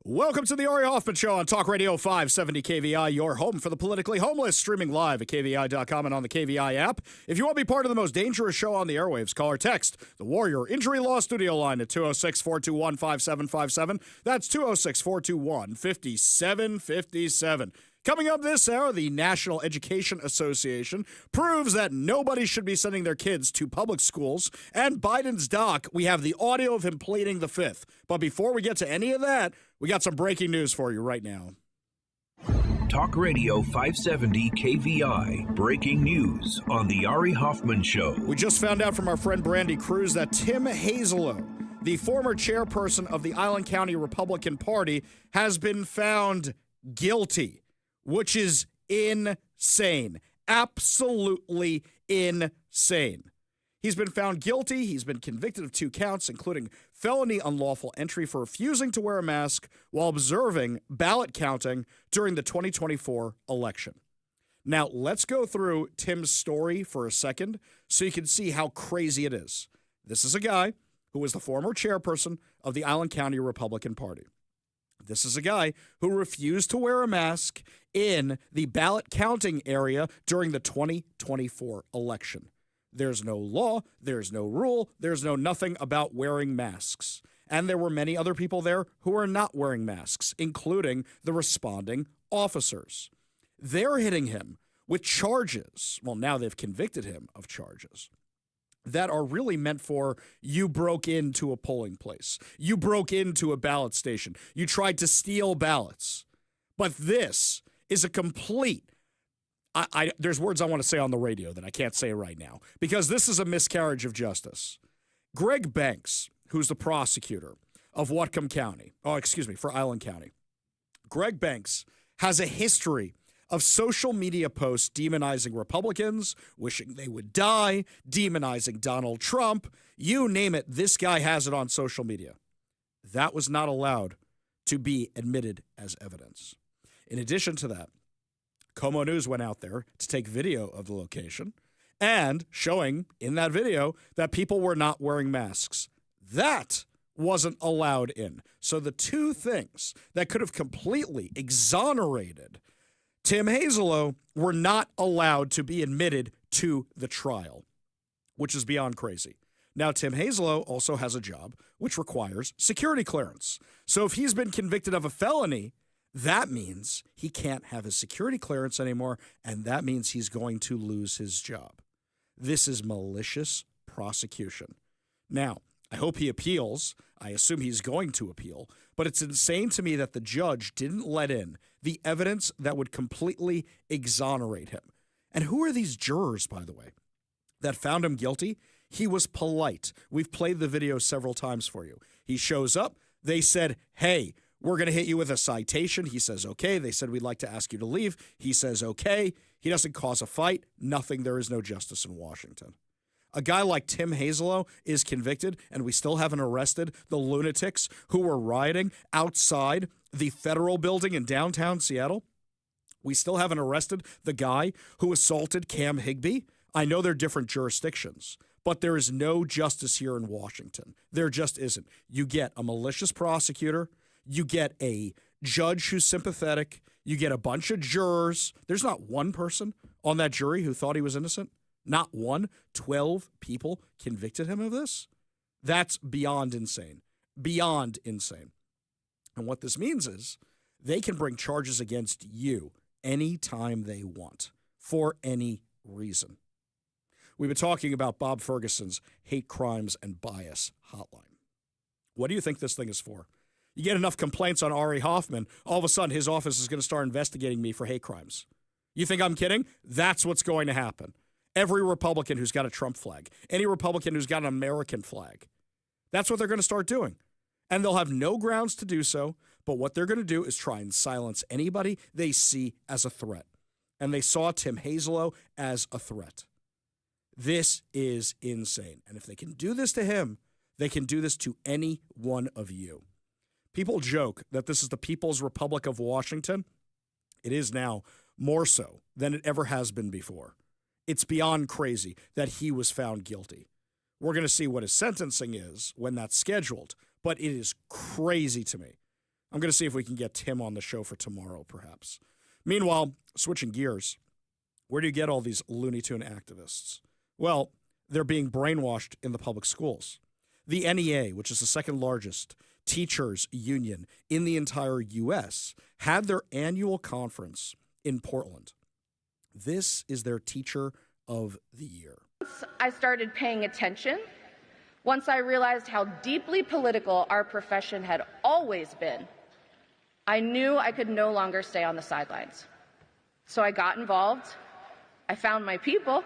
Welcome to the Ari Hoffman Show on Talk Radio 570 KVI, your home for the politically homeless, streaming live at KVI.com and on the KVI app. If you want to be part of the most dangerous show on the airwaves, call or text the Warrior Injury Law Studio line at 206-421-5757. That's 206-421-5757. Coming up this hour, the National Education Association proves that nobody should be sending their kids to public schools. And Biden's doc, we have the audio of him pleading the fifth. But before we get to any of that, we got some breaking news for you right now. Talk Radio 570 KVI. Breaking news on the Ari Hoffman Show. We just found out from our friend Brandy Cruz that Tim Hazelow, the former chairperson of the Island County Republican Party, has been found guilty, which is insane. Absolutely insane. He's been found guilty. He's been convicted of 2 counts, including felony unlawful entry for refusing to wear a mask while observing ballot counting during the 2024 election. Now, let's go through Tim's story for a second so you can see how crazy it is. This is a guy who was the former chairperson of the Island County Republican Party. This is a guy who refused to wear a mask in the ballot counting area during the 2024 election. There's no law, there's no rule, there's no nothing about wearing masks. And there were many other people there who are not wearing masks, including the responding officers. They're hitting him with charges. Well, now they've convicted him of charges that are really meant for you broke into a polling place. You broke into a ballot station. You tried to steal ballots. But this is a complete, there's words I want to say on the radio that I can't say right now because this is a miscarriage of justice. Greg Banks, who's the prosecutor of Whatcom County, for Island County. Greg Banks has a history of social media posts demonizing Republicans, wishing they would die, demonizing Donald Trump. You name it, this guy has it on social media. That was not allowed to be admitted as evidence. In addition to that, Como News went out there to take video of the location and showing in that video that people were not wearing masks. That wasn't allowed in. So the 2 things that could have completely exonerated Tim Hazelow were not allowed to be admitted to the trial, which is beyond crazy. Now, Tim Hazelow also has a job which requires security clearance. So if he's been convicted of a felony, that means he can't have his security clearance anymore, and that means he's going to lose his job. This is malicious prosecution. Now, I hope he appeals. I assume he's going to appeal, but it's insane to me that the judge didn't let in the evidence that would completely exonerate him. And who are these jurors, by the way, that found him guilty? He was polite. We've played the video several times for you. He shows up. They said, hey, we're going to hit you with a citation. He says, okay. They said, we'd like to ask you to leave. He says, okay. He doesn't cause a fight. Nothing. There is no justice in Washington. A guy like Tim Hazelow is convicted, and we still haven't arrested the lunatics who were rioting outside the federal building in downtown Seattle. We still haven't arrested the guy who assaulted Cam Higbee. I know they're different jurisdictions, but there is no justice here in Washington. There just isn't. You get a malicious prosecutor. You get a judge who's sympathetic. You get a bunch of jurors. There's not one person on that jury who thought he was innocent. Not one. 12 people convicted him of this. That's beyond insane. Beyond insane. And what this means is they can bring charges against you anytime they want for any reason. We've been talking about Bob Ferguson's hate crimes and bias hotline. What do you think this thing is for? You get enough complaints on Ari Hoffman, all of a sudden his office is going to start investigating me for hate crimes. You think I'm kidding? That's what's going to happen. Every Republican who's got a Trump flag, any Republican who's got an American flag, that's what they're going to start doing. And they'll have no grounds to do so, but what they're going to do is try and silence anybody they see as a threat. And they saw Tim Hazelow as a threat. This is insane. And if they can do this to him, they can do this to any one of you. People joke that this is the People's Republic of Washington. It is now more so than it ever has been before. It's beyond crazy that he was found guilty. We're going to see what his sentencing is when that's scheduled, but it is crazy to me. I'm going to see if we can get Tim on the show for tomorrow, perhaps. Meanwhile, switching gears, where do you get all these Looney Tune activists? Well, they're being brainwashed in the public schools. The NEA, which is the second largest teachers union in the entire U.S., had their annual conference in Portland. This is their Teacher of the Year. Once I started paying attention, once I realized how deeply political our profession had always been, I knew I could no longer stay on the sidelines. So I got involved, I found my people,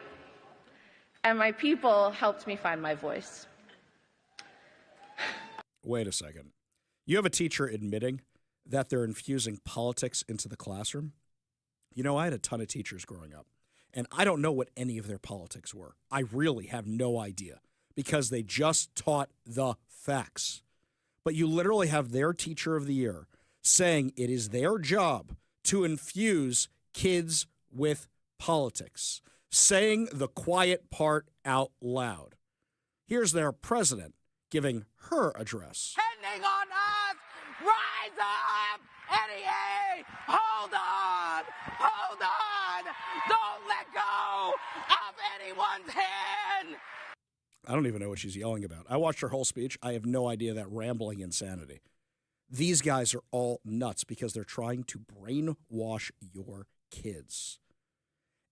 and my people helped me find my voice. Wait a second. You have a teacher admitting that they're infusing politics into the classroom? You know, I had a ton of teachers growing up, and I don't know what any of their politics were. I really have no idea because they just taught the facts. But you literally have their Teacher of the Year saying it is their job to infuse kids with politics, saying the quiet part out loud. Here's their president giving her address. Depending on us, rise up, NEA, hold on, don't let go of anyone's hand. I don't even know what she's yelling about. I watched her whole speech. I have no idea that rambling insanity. These guys are all nuts because they're trying to brainwash your kids.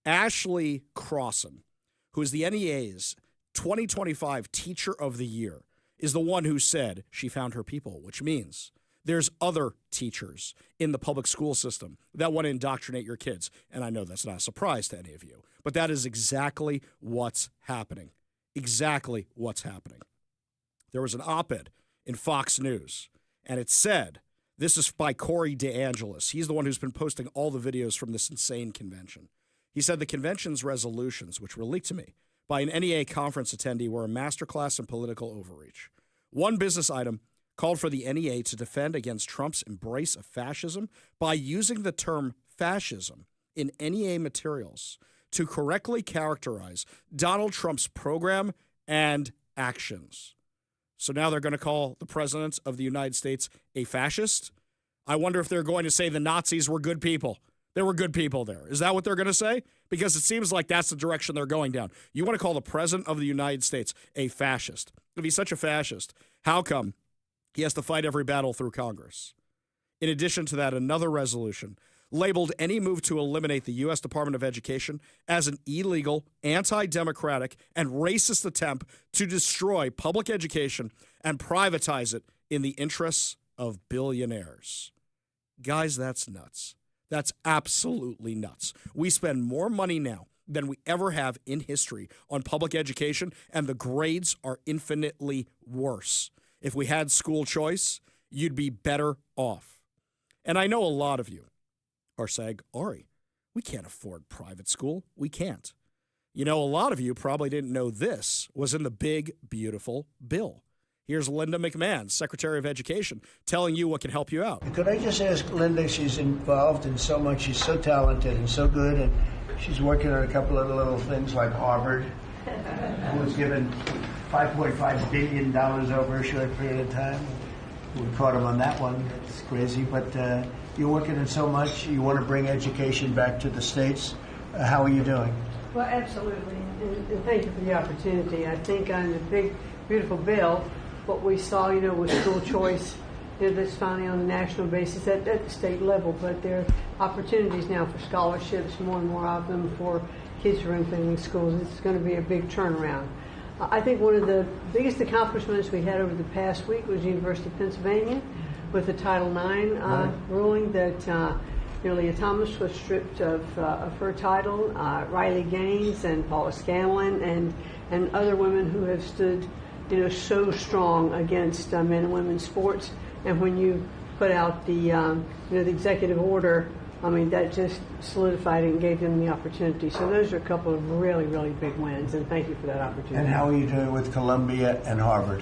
Ashley Crossan, who is the NEA's 2025 Teacher of the Year, is the one who said she found her people, which means there's other teachers in the public school system that want to indoctrinate your kids. And I know that's not a surprise to any of you, but that is exactly what's happening. Exactly what's happening. There was an op-ed in Fox News, and it said, this is by Corey DeAngelis. He's the one who's been posting all the videos from this insane convention. He said the convention's resolutions, which were leaked to me by an NEA conference attendee, were a masterclass in political overreach. One business item called for the NEA to defend against Trump's embrace of fascism by using the term fascism in NEA materials to correctly characterize Donald Trump's program and actions. So now they're going to call the president of the United States a fascist? I wonder if they're going to say the Nazis were good people. There were good people there. Is that what they're going to say? Because it seems like that's the direction they're going down. You want to call the president of the United States a fascist. If he's such a fascist, how come he has to fight every battle through Congress? In addition to that, another resolution labeled any move to eliminate the U.S. Department of Education as an illegal, anti-democratic, and racist attempt to destroy public education and privatize it in the interests of billionaires. Guys, that's nuts. That's absolutely nuts. We spend more money now than we ever have in history on public education, and the grades are infinitely worse. If we had school choice, you'd be better off. And I know a lot of you are saying, Ari, we can't afford private school. We can't. You know, a lot of you probably didn't know this was in the big, beautiful bill. Here's Linda McMahon, Secretary of Education, telling you what can help you out. Could I just ask Linda, she's involved in so much, she's so talented and so good, and she's working on a couple of little things like Harvard, who was given $5.5 billion over a short period of time. We caught him on that one. It's crazy, but you're working on so much. You want to bring education back to the states. How are you doing? Well, absolutely, and thank you for the opportunity. I think on the big, beautiful bill, what we saw, with school choice, that's finally on a national basis at the state level, but there are opportunities now for scholarships, more and more of them for kids who are in failing schools. It's going to be a big turnaround. I think one of the biggest accomplishments we had over the past week was the University of Pennsylvania with the Title IX ruling that Leah Thomas was stripped of her title, Riley Gaines and Paula Scanlon and other women who have stood so strong against men and women's sports. And when you put out the executive order, that just solidified it and gave them the opportunity. So those are a couple of really, really big wins, and thank you for that opportunity. And how are you doing with Columbia and Harvard?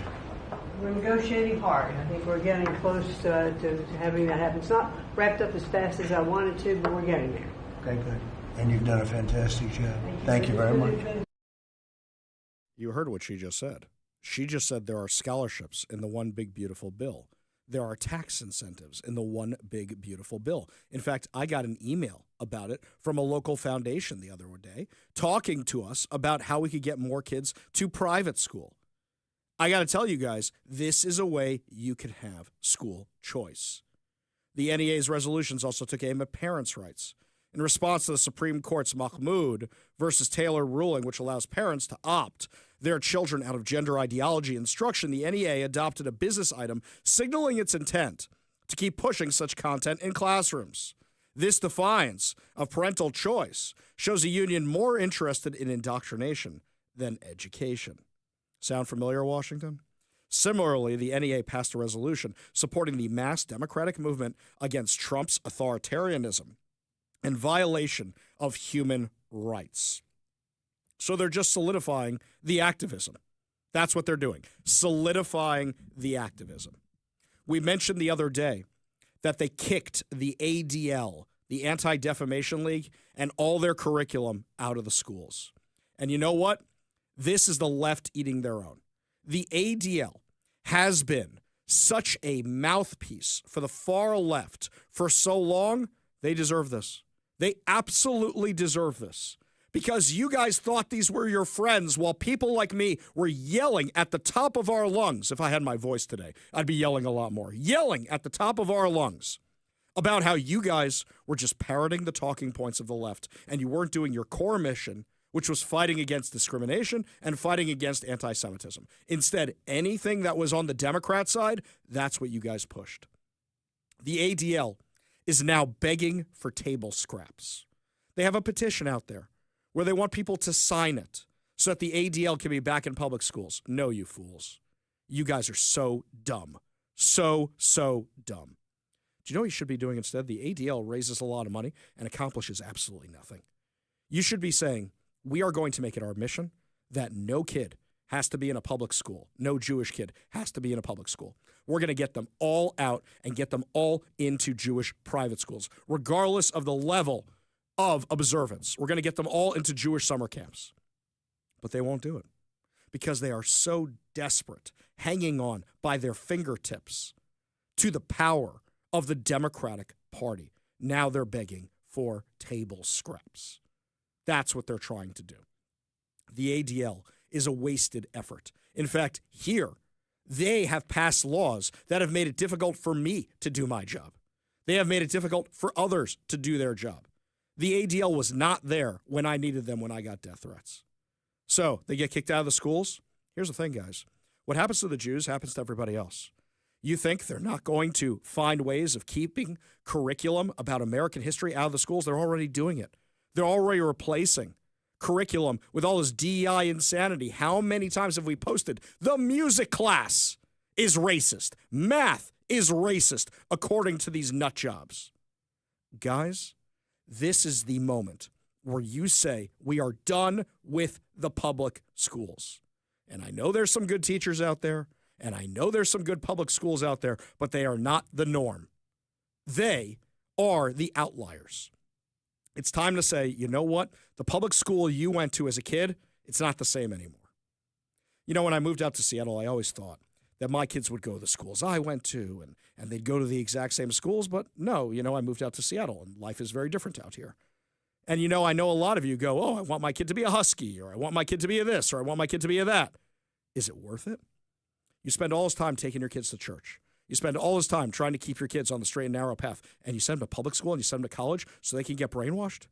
We're negotiating hard. I think we're getting close to having that happen. It's not wrapped up as fast as I wanted to, but we're getting there. Okay, good. And you've done a fantastic job. Thank you very much. You heard what she just said. She just said there are scholarships in the one big, beautiful bill. there are tax incentives in the one big, beautiful bill. In fact, I got an email about it from a local foundation the other day talking to us about how we could get more kids to private school. I got to tell you guys, this is a way you can have school choice. The NEA's resolutions also took aim at parents' rights. In response to the Supreme Court's Mahmoud versus Taylor ruling, which allows parents to opt their children out of gender ideology instruction, the NEA adopted a business item signaling its intent to keep pushing such content in classrooms. This defiance of parental choice shows a union more interested in indoctrination than education. Sound familiar, Washington? Similarly, the NEA passed a resolution supporting the mass democratic movement against Trump's authoritarianism and violation of human rights. So they're just solidifying the activism. That's what they're doing, solidifying the activism. We mentioned the other day that they kicked the ADL, the Anti-Defamation League, and all their curriculum out of the schools. And you know what? This is the left eating their own. The ADL has been such a mouthpiece for the far left for so long, they deserve this. They absolutely deserve this. Because you guys thought these were your friends while people like me were yelling at the top of our lungs. If I had my voice today, I'd be yelling a lot more. Yelling at the top of our lungs about how you guys were just parroting the talking points of the left and you weren't doing your core mission, which was fighting against discrimination and fighting against anti-Semitism. Instead, anything that was on the Democrat side, that's what you guys pushed. The ADL is now begging for table scraps. They have a petition out there where they want people to sign it so that the ADL can be back in public schools. No, you fools. You guys are so dumb. So dumb. Do you know what you should be doing instead? The ADL raises a lot of money and accomplishes absolutely nothing. You should be saying, we are going to make it our mission that no kid has to be in a public school. No Jewish kid has to be in a public school. We're going to get them all out and get them all into Jewish private schools, regardless of the level of observance. We're going to get them all into Jewish summer camps. But they won't do it because they are so desperate, hanging on by their fingertips to the power of the Democratic Party. Now they're begging for table scraps. That's what they're trying to do. The ADL is a wasted effort. In fact, here, they have passed laws that have made it difficult for me to do my job. They have made it difficult for others to do their job. The ADL was not there when I needed them when I got death threats. So they get kicked out of the schools. Here's the thing, guys. What happens to the Jews happens to everybody else. You think they're not going to find ways of keeping curriculum about American history out of the schools? They're already doing it. They're already replacing curriculum with all this DEI insanity. How many times have we posted the music class is racist? Math is racist, according to these nut jobs. Guys, this is the moment where you say we are done with the public schools. And I know there's some good teachers out there, and I know there's some good public schools out there, but they are not the norm. They are the outliers. It's time to say, you know what? The public school you went to as a kid, it's not the same anymore. You know, when I moved out to Seattle, I always thought that my kids would go to the schools I went to, and they'd go to the exact same schools. But no, you know, I moved out to Seattle, and life is very different out here. And, you know, I know a lot of you go, oh, I want my kid to be a Husky, or I want my kid to be a this, or I want my kid to be a that. Is it worth it? You spend all this time taking your kids to church. You spend all this time trying to keep your kids on the straight and narrow path, and you send them to public school and you send them to college so they can get brainwashed?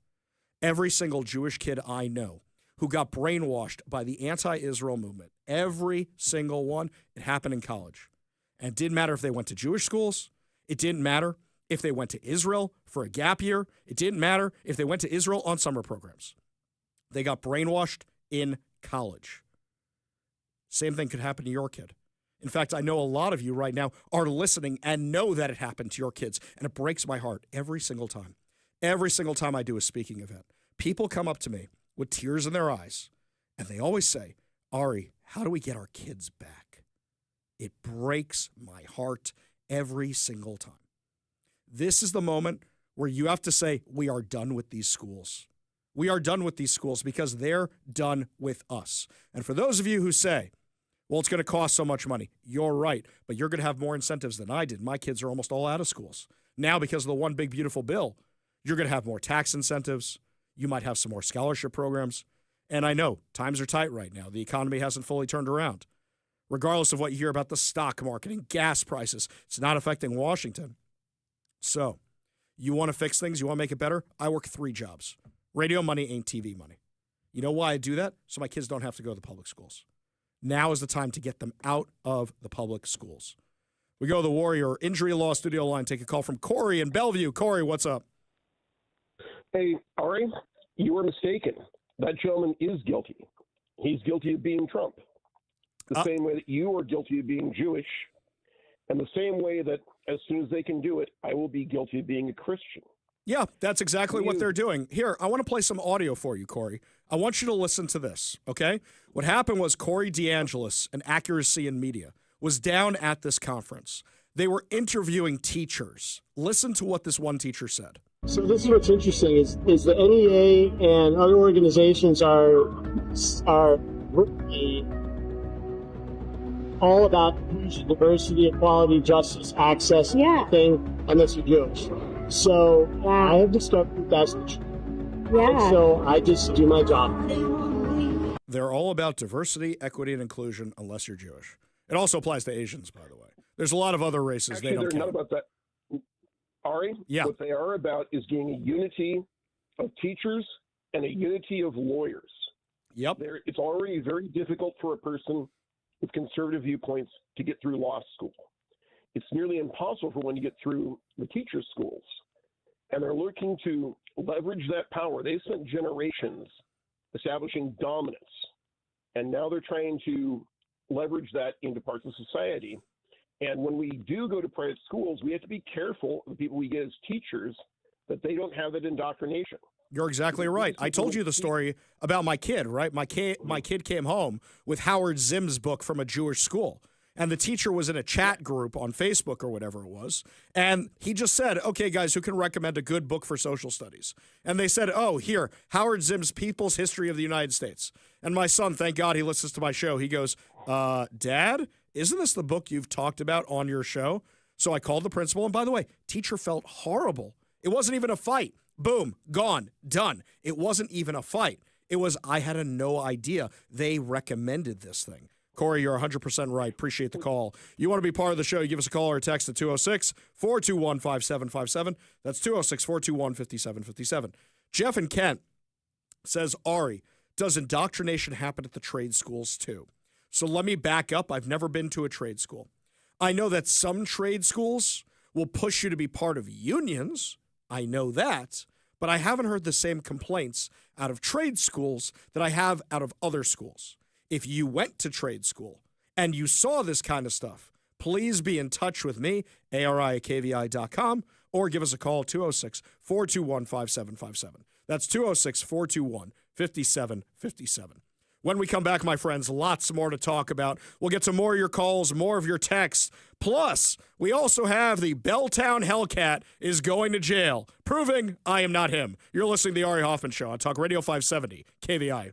Every single Jewish kid I know who got brainwashed by the anti-Israel movement, every single one, it happened in college. And it didn't matter if they went to Jewish schools. It didn't matter if they went to Israel for a gap year. It didn't matter if they went to Israel on summer programs. They got brainwashed in college. Same thing could happen to your kid. In fact, I know a lot of you right now are listening and know that it happened to your kids, and it breaks my heart every single time. Every single time I do a speaking event, people come up to me with tears in their eyes, and they always say, Ari, how do we get our kids back? It breaks my heart every single time. This is the moment where you have to say, we are done with these schools. We are done with these schools because they're done with us. And for those of you who say, Well, it's going to cost so much money. You're right, but you're going to have more incentives than I did. My kids are almost all out of schools. Now, because of the one big, beautiful bill, you're going to have more tax incentives. You might have some more scholarship programs. And I know times are tight right now. The economy hasn't fully turned around. Regardless of what you hear about the stock market and gas prices, it's not affecting Washington. So, you want to fix things? You want to make it better? I work 3 jobs. Radio money ain't TV money. You know why I do that? So my kids don't have to go to the public schools. Now is the time to get them out of the public schools. We go to the Warrior Injury Law Studio line. Take a call from Corey in Bellevue. Corey, what's up? Hey, Ari, you were mistaken. That gentleman is guilty. He's guilty of being Trump. The same way that you are guilty of being Jewish, and the same way that as soon as they can do it, I will be guilty of being a Christian. Yeah, that's exactly what they're doing. Here, I want to play some audio for you, Corey. I want you to listen to this, okay? What happened was Corey DeAngelis, an Accuracy in Media, was down at this conference. They were interviewing teachers. Listen to what this one teacher said. So this is what's interesting is the NEA and other organizations are really all about inclusion, diversity, equality, justice, access, thing, unless you're Jewish. So I have discovered that's the truth. And so I just do my job. They're all about diversity, equity, and inclusion, unless you're Jewish. It also applies to Asians, by the way. There's a lot of other races Actually, they don't they're count. not about that. Ari, what they are about is getting a unity of teachers and a unity of lawyers. Yep. It's already very difficult for a person with conservative viewpoints to get through law school. It's nearly impossible for one to get through the teachers' schools. And they're looking to leverage that power. They spent generations establishing dominance. And now they're trying to leverage that into parts of society. And when we do go to private schools, we have to be careful of the people we get as teachers that they don't have that indoctrination. You're exactly right. I told you the story about my kid, right? My kid came home with Howard Zim's book from a Jewish school. And the teacher was in a chat group on Facebook or whatever it was. And he just said, okay, guys, who can recommend a good book for social studies? And they said, oh, here, Howard Zim's People's History of the United States. And my son, thank God he listens to my show. He goes, Dad, isn't this the book you've talked about on your show? So I called the principal. And by the way, teacher felt horrible. It wasn't even a fight. Boom, gone, done. It wasn't even a fight. It was, I had no idea they recommended this thing. Corey, you're 100% right. Appreciate the call. You want to be part of the show, you give us a call or a text at 206-421-5757. That's 206-421-5757. Jeff in Kent says, Ari, does indoctrination happen at the trade schools too? So let me back up. I've never been to a trade school. I know that some trade schools will push you to be part of unions. I know that. But I haven't heard the same complaints out of trade schools that I have out of other schools. If you went to trade school and you saw this kind of stuff, please be in touch with me, ari@kvi.com, or give us a call, 206-421-5757. That's 206-421-5757. When we come back, my friends, lots more to talk about. We'll get to more of your calls, more of your texts. Plus, we also have the Belltown Helcat is going to jail, proving I am not him. You're listening to the Ari Hoffman Show on Talk Radio 570, KVI.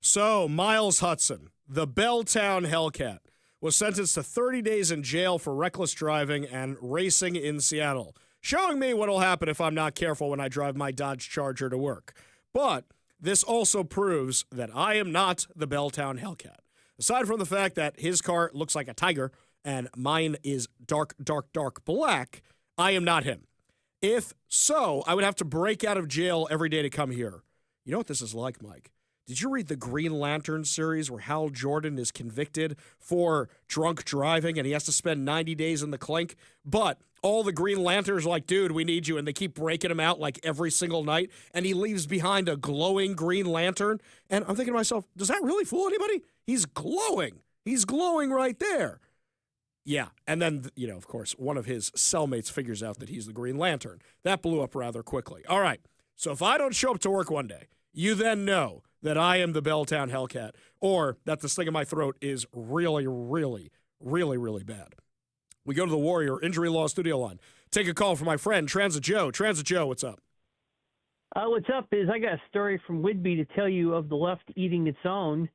So, Miles Hudson, the Belltown Helcat, was sentenced to 30 days in jail for reckless driving and racing in Seattle, showing me what will happen if I'm not careful when I drive my Dodge Charger to work. But this also proves that I am not the Belltown Helcat. Aside from the fact that his car looks like a tiger and mine is dark, dark, dark black, I am not him. If so, I would have to break out of jail every day to come here. You know what this is like, Mike? Did you read the Green Lantern series where Hal Jordan is convicted for drunk driving and he has to spend 90 days in the clink? But all the Green Lanterns are like, dude, we need you. And they keep breaking him out like every single night. And he leaves behind a glowing Green Lantern. And I'm thinking to myself, does that really fool anybody? He's glowing. He's glowing right there. Yeah. And then, you know, of course, one of his cellmates figures out that he's the Green Lantern. That blew up rather quickly. All right. So if I don't show up to work one day, you then know that I am the Belltown Helcat, or that the sting in my throat is really, really, really, really bad. We go to the Warrior Injury Law Studio line. Take a call from my friend, Transit Joe. Transit Joe, what's up? What's up is I got a story from Whidbey to tell you of the left eating its own.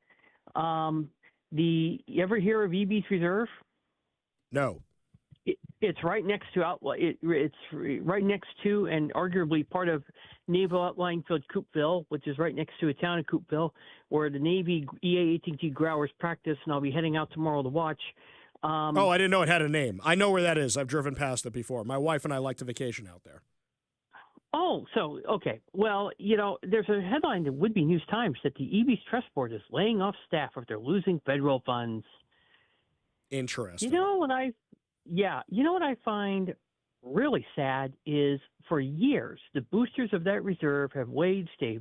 You ever hear of E-Beach Reserve? No. It's right next to it's right next to and arguably part of Naval Outlying Field Coopville, which is right next to a town of Coopville, where the Navy EA-18T growers practice, and I'll be heading out tomorrow to watch. I didn't know it had a name. I know where that is. I've driven past it before. My wife and I like to vacation out there. Oh, so, okay. Well, you know, there's a headline in the Whidbey News-Times that the E-Beach Trust Board is laying off staff after losing federal funds. Interesting. You know what I find really sad is for years, the boosters of that reserve have waged a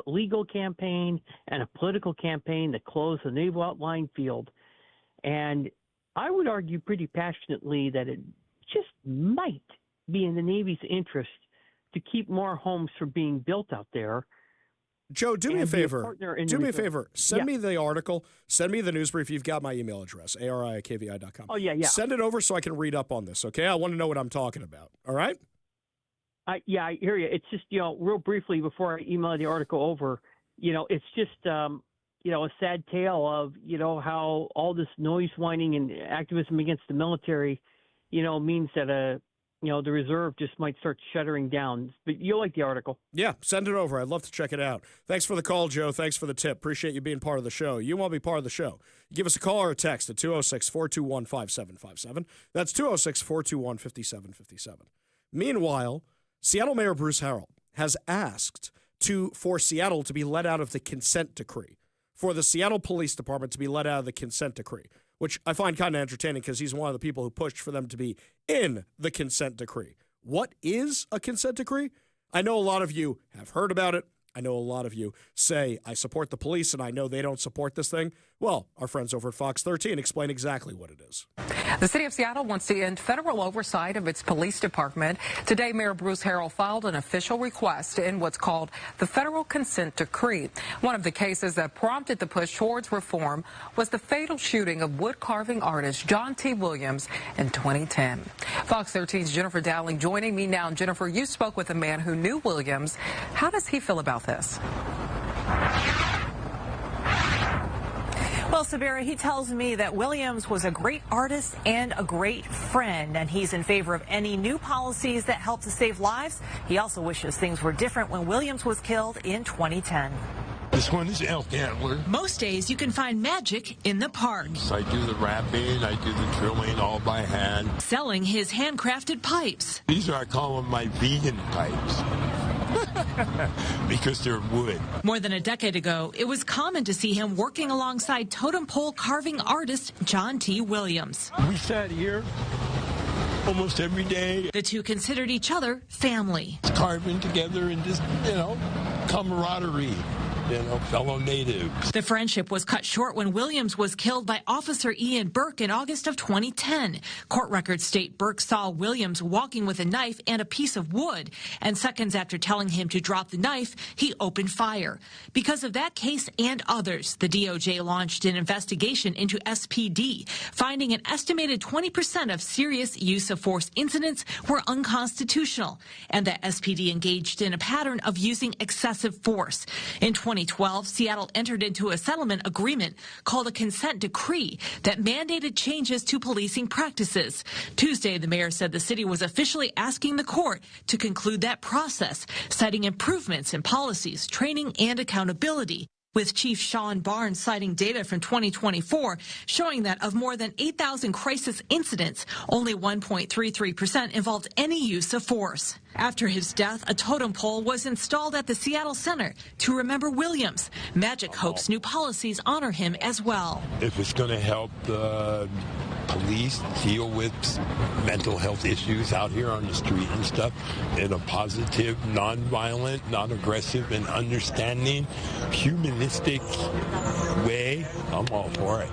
legal campaign and a political campaign to close the Naval Outlying Field. And I would argue pretty passionately that it just might be in the Navy's interest to keep more homes from being built out there. Joe, do me a favor. Send me the article. Send me the news brief. You've got my email address, ari@kvi.com. Oh, yeah. Send it over so I can read up on this, okay? I want to know what I'm talking about, all right? I hear you. It's just, real briefly before I email the article over, it's just, a sad tale of, how all this noise whining and activism against the military, means that the reserve just might start shuttering down. But you'll like the article. Yeah, send it over. I'd love to check it out. Thanks for the call, Joe. Thanks for the tip. Appreciate you being part of the show. You want to be part of the show. Give us a call or a text at 206-421-5757. That's 206-421-5757. Meanwhile, Seattle Mayor Bruce Harrell has asked for Seattle to be let out of the consent decree, for the Seattle Police Department to be let out of the consent decree, which I find kind of entertaining because he's one of the people who pushed for them to be in the consent decree. What is a consent decree? I know a lot of you have heard about it. I know a lot of you say, I support the police, and I know they don't support this thing. Well, our friends over at Fox 13 explain exactly what it is. The city of Seattle wants to end federal oversight of its police department. Today, Mayor Bruce Harrell filed an official request in what's called the Federal Consent Decree. One of the cases that prompted the push towards reform was the fatal shooting of wood carving artist John T. Williams in 2010. Fox 13's Jennifer Dowling joining me now. Jennifer, you spoke with a man who knew Williams. How does he feel about this? Well, Sabera, he tells me that Williams was a great artist and a great friend, and he's in favor of any new policies that help to save lives. He also wishes things were different when Williams was killed in 2010. This one is elk antler. Most days you can find magic in the park. I do the wrapping, I do the drilling all by hand. Selling his handcrafted pipes. These are, I call them my vegan pipes. Because they're wood. More than a decade ago, it was common to see him working alongside totem pole carving artist John T. Williams. We sat here almost every day. The two considered each other family. Carving together and just, camaraderie. Fellow natives. The friendship was cut short when Williams was killed by Officer Ian Burke in August of 2010. Court records state Burke saw Williams walking with a knife and a piece of wood, and seconds after telling him to drop the knife, he opened fire. Because of that case and others, the DOJ launched an investigation into SPD, finding an estimated 20% of serious use of force incidents were unconstitutional, and that SPD engaged in a pattern of using excessive force. In 2012, Seattle entered into a settlement agreement called a consent decree that mandated changes to policing practices. Tuesday, the mayor said the city was officially asking the court to conclude that process, citing improvements in policies, training, and accountability, with Chief Sean Barnes citing data from 2024 showing that of more than 8,000 crisis incidents, only 1.33% involved any use of force. After his death, a totem pole was installed at the Seattle Center to remember Williams. Magic hopes new policies honor him as well. If it's going to help the police deal with mental health issues out here on the street and stuff in a positive, non-violent, non-aggressive, and understanding, humanistic way, I'm all for it.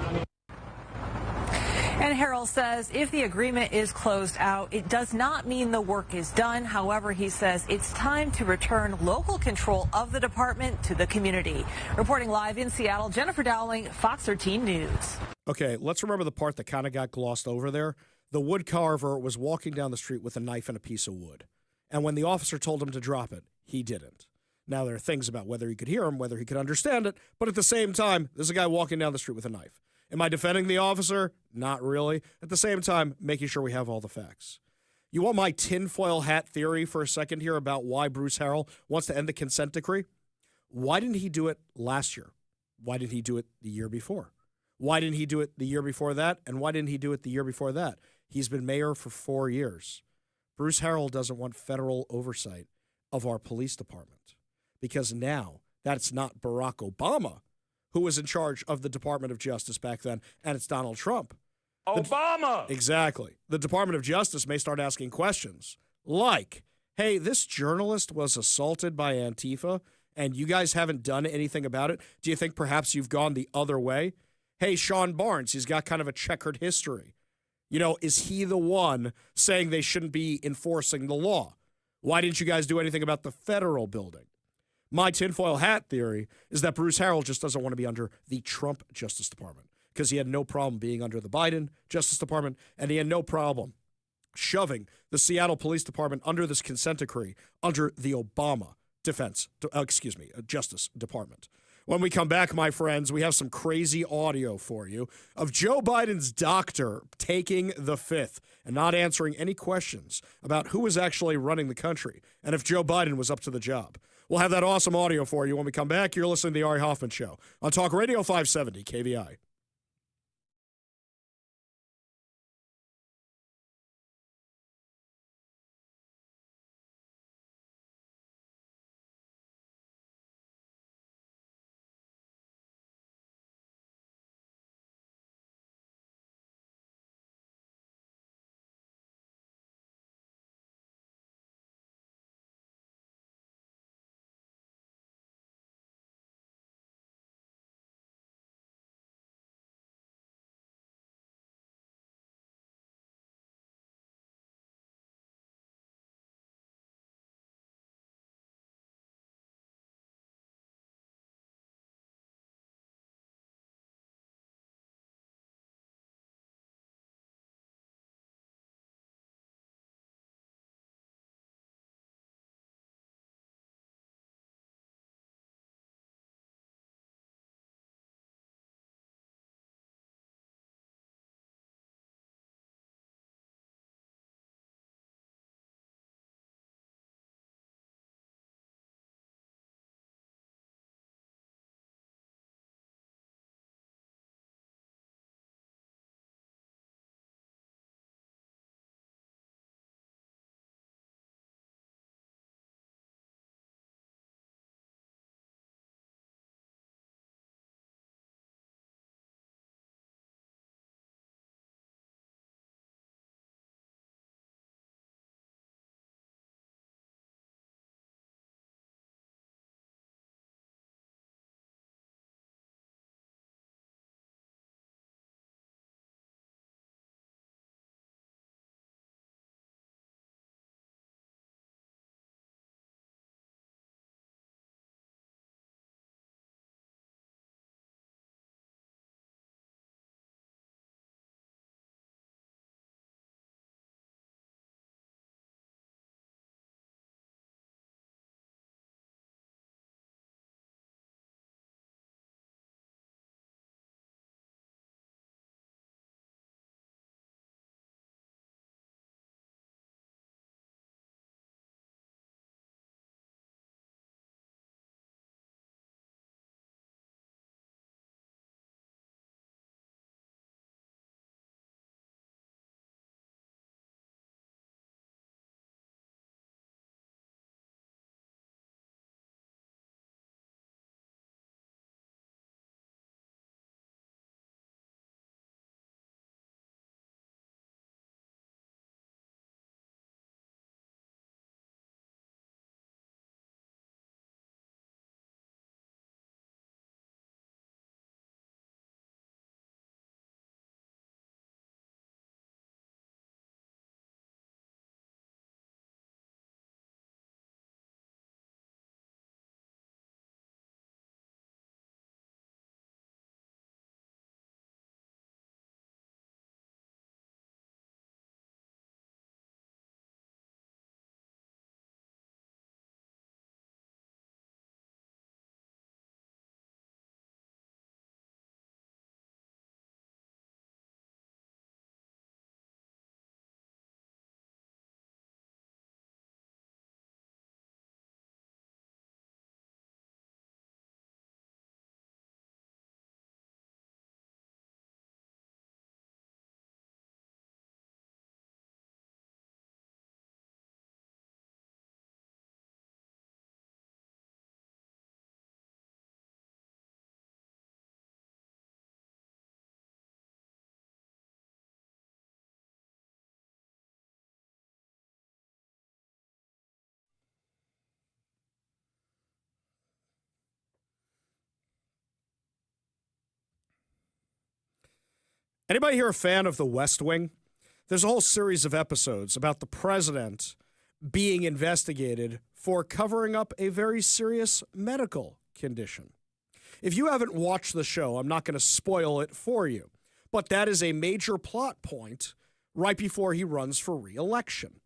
And Harrell says if the agreement is closed out, it does not mean the work is done. However, he says it's time to return local control of the department to the community. Reporting live in Seattle, Jennifer Dowling, Fox 13 News. Okay, let's remember the part that kind of got glossed over there. The wood carver was walking down the street with a knife and a piece of wood. And when the officer told him to drop it, he didn't. Now, there are things about whether he could hear him, whether he could understand it, but at the same time, there's a guy walking down the street with a knife. Am I defending the officer? Not really. At the same time, making sure we have all the facts. You want my tinfoil hat theory for a second here about why Bruce Harrell wants to end the consent decree? Why didn't he do it last year? Why didn't he do it the year before? Why didn't he do it the year before that? And why didn't he do it the year before that? He's been mayor for 4 years. Bruce Harrell doesn't want federal oversight of our police department because now that's not Barack Obama who was in charge of the Department of Justice back then, and it's Donald Trump. Obama! Exactly. The Department of Justice may start asking questions like, hey, this journalist was assaulted by Antifa, and you guys haven't done anything about it. Do you think perhaps you've gone the other way? Hey, Sean Barnes, he's got kind of a checkered history. You know, is he the one saying they shouldn't be enforcing the law? Why didn't you guys do anything about the federal building? My tinfoil hat theory is that Bruce Harrell just doesn't want to be under the Trump Justice Department because he had no problem being under the Biden Justice Department, and he had no problem shoving the Seattle Police Department under this consent decree under the Obama Justice Department. When we come back, my friends, we have some crazy audio for you of Joe Biden's doctor taking the fifth and not answering any questions about who was actually running the country and if Joe Biden was up to the job. We'll have that awesome audio for you when we come back. You're listening to the Ari Hoffman Show on Talk Radio 570 KVI. Anybody here a fan of The West Wing? There's a whole series of episodes about the president being investigated for covering up a very serious medical condition. If you haven't watched the show, I'm not going to spoil it for you, but that is a major plot point right before he runs for re-election.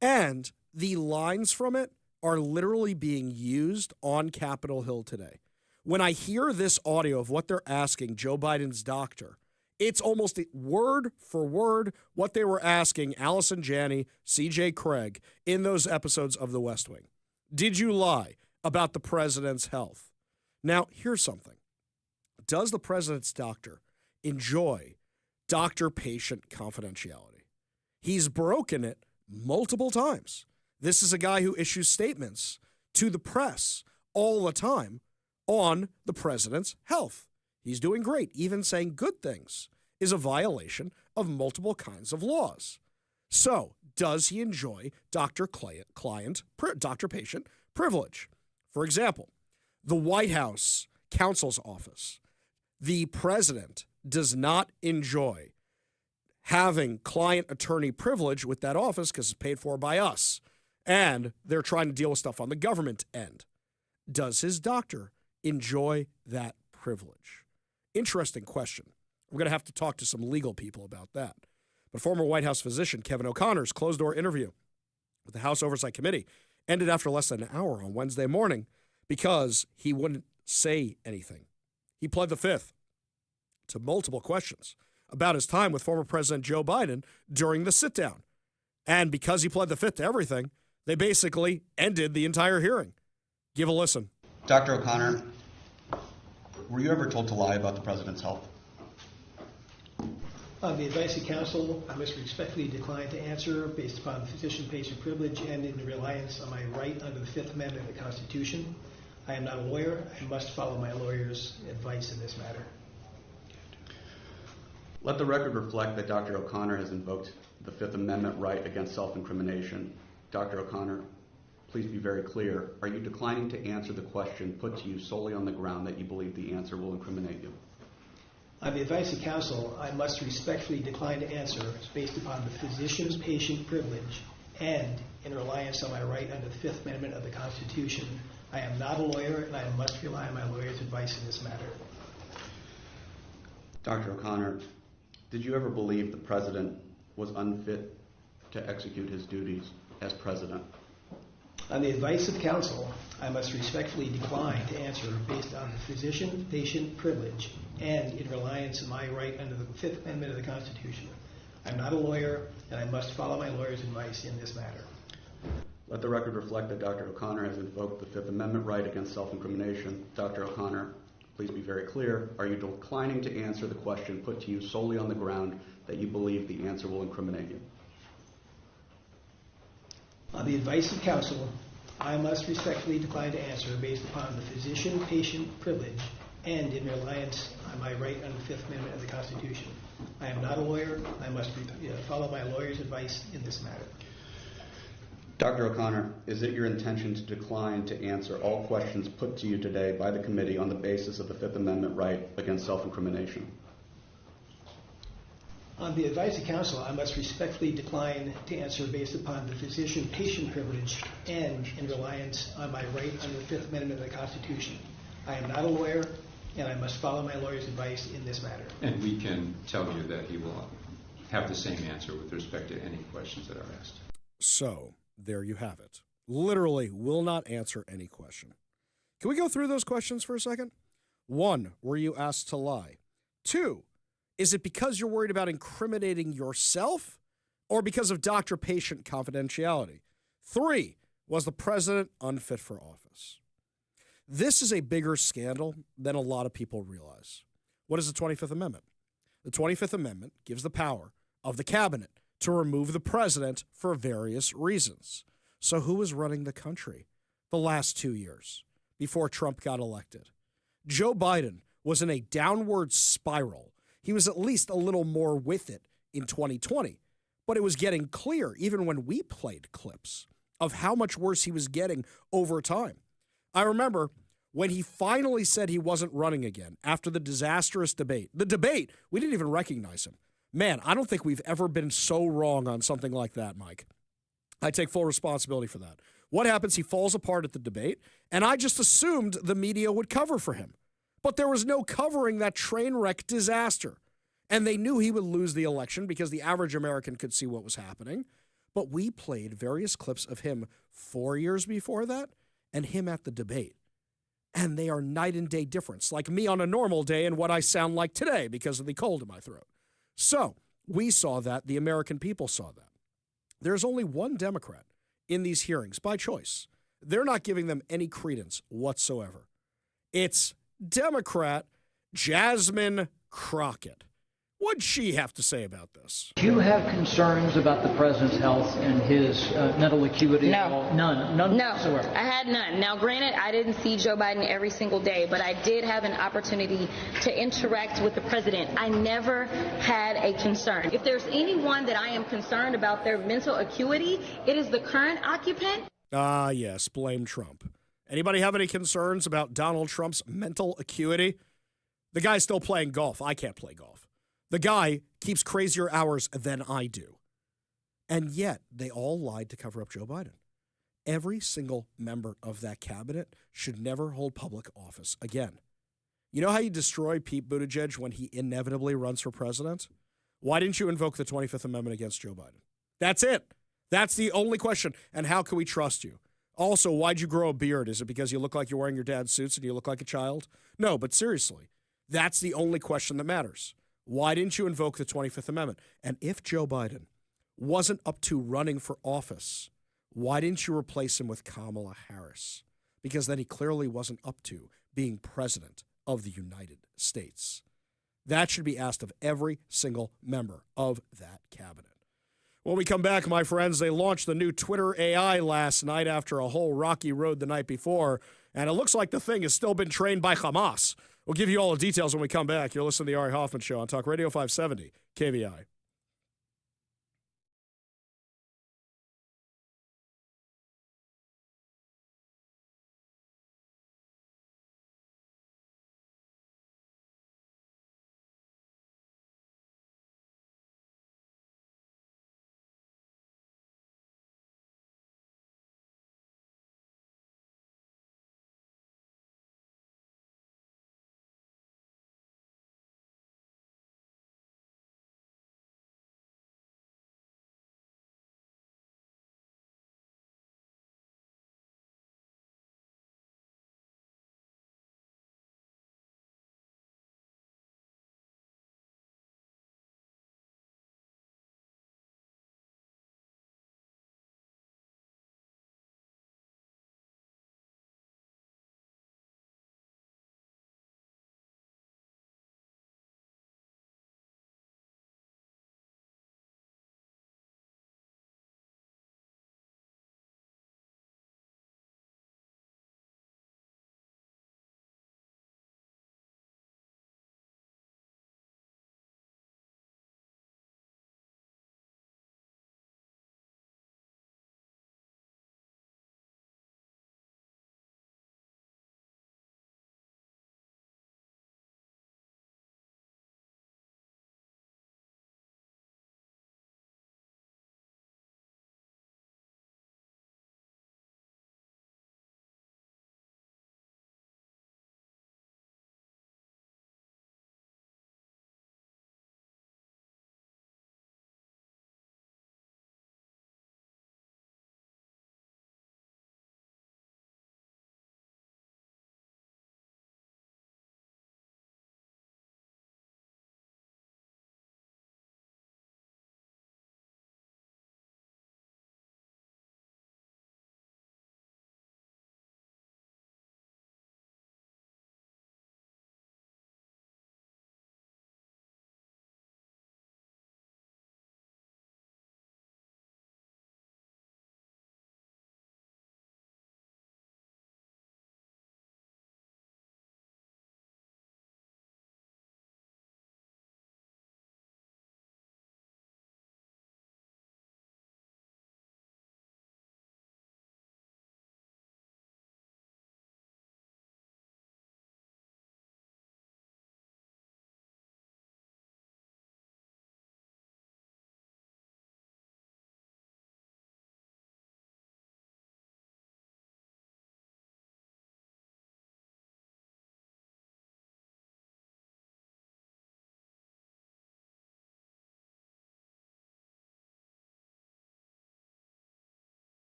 And the lines from it are literally being used on Capitol Hill today. When I hear this audio of what they're asking Joe Biden's doctor, it's almost word for word what they were asking Allison Janney, C.J. Craig in those episodes of The West Wing. Did you lie about the president's health? Now, here's something. Does the president's doctor enjoy doctor-patient confidentiality? He's broken it multiple times. This is a guy who issues statements to the press all the time on the president's health. He's doing great. Even saying good things is a violation of multiple kinds of laws. So, does he enjoy doctor-patient privilege? For example, the White House counsel's office. The president does not enjoy having client-attorney privilege with that office because it's paid for by us, and they're trying to deal with stuff on the government end. Does his doctor enjoy that privilege? Interesting question. We're going to have to talk to some legal people about that. But former White House physician Kevin O'Connor's closed-door interview with the House Oversight Committee ended after less than an hour on Wednesday morning because he wouldn't say anything. He pled the fifth to multiple questions about his time with former President Joe Biden during the sit-down. And because he pled the fifth to everything, they basically ended the entire hearing. Give a listen. Dr. O'Connor, were you ever told to lie about the president's health? On the advice of counsel, I must respectfully decline to answer based upon the physician-patient privilege and in reliance on my right under the Fifth Amendment of the Constitution. I am not a lawyer. I must follow my lawyer's advice in this matter. Let the record reflect that Dr. O'Connor has invoked the Fifth Amendment right against self-incrimination. Dr. O'Connor, please be very clear. Are you declining to answer the question put to you solely on the ground that you believe the answer will incriminate you? On the advice of counsel, I must respectfully decline to answer based upon the physician-patient privilege and in reliance on my right under the Fifth Amendment of the Constitution. I am not a lawyer, and I must rely on my lawyer's advice in this matter. Dr. O'Connor, did you ever believe the president was unfit to execute his duties as president? On the advice of counsel, I must respectfully decline to answer based on the physician-patient privilege and in reliance on my right under the Fifth Amendment of the Constitution. I'm not a lawyer, and I must follow my lawyer's advice in this matter. Let the record reflect that Dr. O'Connor has invoked the Fifth Amendment right against self-incrimination. Dr. O'Connor, please be very clear. Are you declining to answer the question put to you solely on the ground that you believe the answer will incriminate you? On the advice of counsel, I must respectfully decline to answer based upon the physician-patient privilege and in reliance on my right under the Fifth Amendment of the Constitution. I am not a lawyer. I must follow my lawyer's advice in this matter. Dr. O'Connor, is it your intention to decline to answer all questions put to you today by the committee on the basis of the Fifth Amendment right against self-incrimination? On the advice of counsel, I must respectfully decline to answer based upon the physician-patient privilege and in reliance on my right under the Fifth Amendment of the Constitution. I am not a lawyer, and I must follow my lawyer's advice in this matter. And we can tell you that he will have the same answer with respect to any questions that are asked. So, there you have it. Literally will not answer any question. Can we go through those questions for a second? 1, were you asked to lie? 2, is it because you're worried about incriminating yourself or because of doctor-patient confidentiality? 3, was the president unfit for office? This is a bigger scandal than a lot of people realize. What is the 25th Amendment? The 25th Amendment gives the power of the cabinet to remove the president for various reasons. So who was running the country the last 2 years before Trump got elected? Joe Biden was in a downward spiral. He was at least a little more with it in 2020, but it was getting clear, even when we played clips, of how much worse he was getting over time. I remember when he finally said he wasn't running again after the disastrous debate. The debate, we didn't even recognize him. Man, I don't think we've ever been so wrong on something like that, Mike. I take full responsibility for that. What happens? He falls apart at the debate, and I just assumed the media would cover for him. But there was no covering that train wreck disaster. And they knew he would lose the election because the average American could see what was happening. But we played various clips of him 4 years before that and him at the debate. And they are night and day difference, like me on a normal day and what I sound like today because of the cold in my throat. So we saw that. The American people saw that. There's only one Democrat in these hearings by choice. They're not giving them any credence whatsoever. It's Democrat Jasmine Crockett. What'd she have to say about this? Do you have concerns about the president's health and his mental acuity? No. None whatsoever? I had none. Now, granted, I didn't see Joe Biden every single day, but I did have an opportunity to interact with the president. I never had a concern. If there's anyone that I am concerned about their mental acuity, it is the current occupant. Yes, blame Trump. Anybody have any concerns about Donald Trump's mental acuity? The guy's still playing golf. I can't play golf. The guy keeps crazier hours than I do. And yet, they all lied to cover up Joe Biden. Every single member of that cabinet should never hold public office again. You know how you destroy Pete Buttigieg when he inevitably runs for president? Why didn't you invoke the 25th Amendment against Joe Biden? That's it. That's the only question. And how can we trust you? Also, why'd you grow a beard? Is it because you look like you're wearing your dad's suits and you look like a child? No, but seriously, that's the only question that matters. Why didn't you invoke the 25th Amendment? And if Joe Biden wasn't up to running for office, why didn't you replace him with Kamala Harris? Because then he clearly wasn't up to being president of the United States. That should be asked of every single member of that cabinet. When we come back, my friends, they launched the new Twitter AI last night after a whole rocky road the night before, and it looks like the thing has still been trained by Hamas. We'll give you all the details when we come back. You're listening to the Ari Hoffman Show on Talk Radio 570 KVI.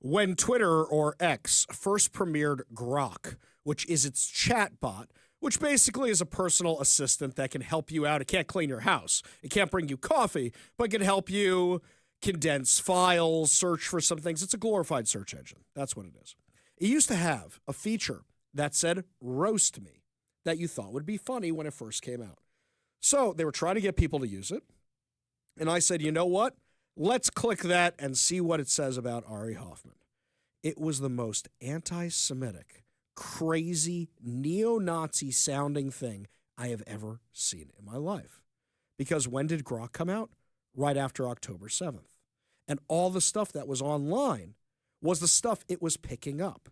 When Twitter, or X, first premiered Grok, which is its chat bot, which basically is a personal assistant that can help you out. It can't clean your house. It can't bring you coffee, but can help you condense files, search for some things. It's a glorified search engine. That's what it is. It used to have a feature that said, roast me, that you thought would be funny when it first came out. So they were trying to get people to use it. And I said, you know what? Let's click that and see what it says about Ari Hoffman. It was the most anti-Semitic, crazy, neo-Nazi sounding thing I have ever seen in my life. Because when did Grok come out? Right after October 7th. And all the stuff that was online was the stuff it was picking up.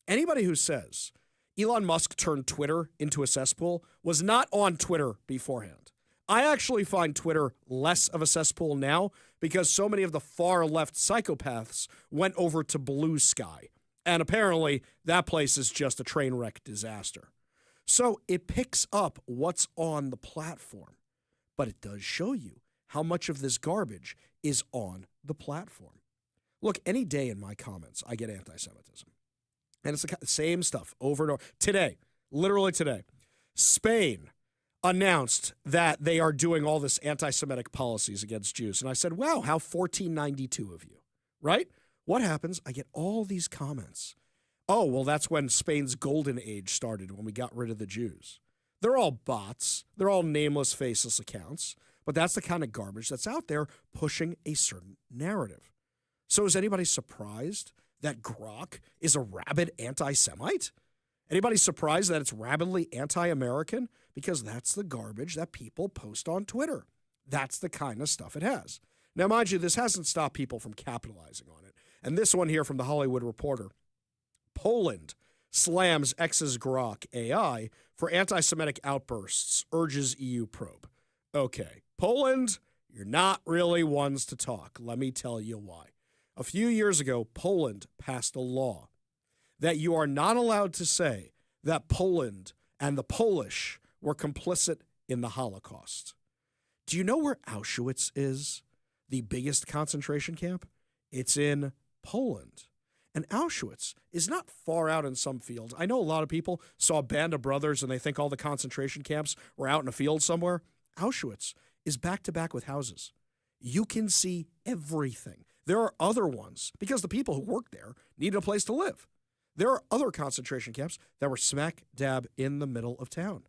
Anybody who says Elon Musk turned Twitter into a cesspool was not on Twitter beforehand. I actually find Twitter less of a cesspool now because so many of the far left psychopaths went over to Blue Sky. And apparently that place is just a train wreck disaster. So it picks up what's on the platform, but it does show you how much of this garbage is on the platform. Look, any day in my comments, I get anti-Semitism. And it's the same stuff over and over. Today, literally today, Spain announced that they are doing all this anti-Semitic policies against Jews. And I said, wow, how 1492 of you, right? What happens? I get all these comments. Oh, well, that's when Spain's golden age started, when we got rid of the Jews. They're all bots. They're all nameless, faceless accounts. But that's the kind of garbage that's out there pushing a certain narrative. So is anybody surprised that Grok is a rabid anti-Semite? Anybody surprised that it's rabidly anti-American? Because that's the garbage that people post on Twitter. That's the kind of stuff it has. Now, mind you, this hasn't stopped people from capitalizing on it. And this one here from The Hollywood Reporter. Poland slams X's Grok AI for anti-Semitic outbursts, urges EU probe. Okay, Poland, you're not really ones to talk. Let me tell you why. A few years ago, Poland passed a law that you are not allowed to say that Poland and the Polish were complicit in the Holocaust. Do you know where Auschwitz is? The biggest concentration camp? It's in Poland. And Auschwitz is not far out in some fields. I know a lot of people saw a Band of Brothers and they think all the concentration camps were out in a field somewhere. Auschwitz is back to back with houses. You can see everything. There are other ones because the people who worked there needed a place to live. There are other concentration camps that were smack dab in the middle of town.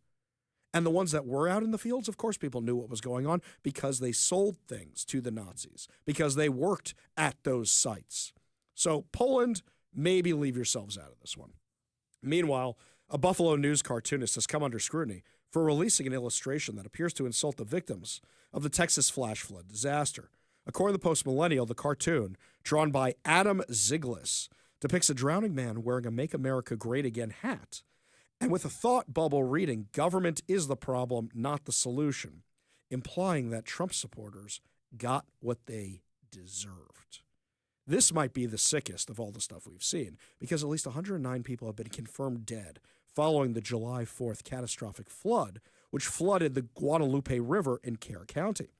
And the ones that were out in the fields, of course, people knew what was going on because they sold things to the Nazis, because they worked at those sites. So Poland, maybe leave yourselves out of this one. Meanwhile, a Buffalo News cartoonist has come under scrutiny for releasing an illustration that appears to insult the victims of the Texas flash flood disaster. According to the Post-Millennial, the cartoon, drawn by Adam Ziglis, depicts a drowning man wearing a Make America Great Again hat, and with a thought bubble reading, "Government is the problem, not the solution," implying that Trump supporters got what they deserved. This might be the sickest of all the stuff we've seen, because at least 109 people have been confirmed dead following the July 4th catastrophic flood, which flooded the Guadalupe River in Kerr County.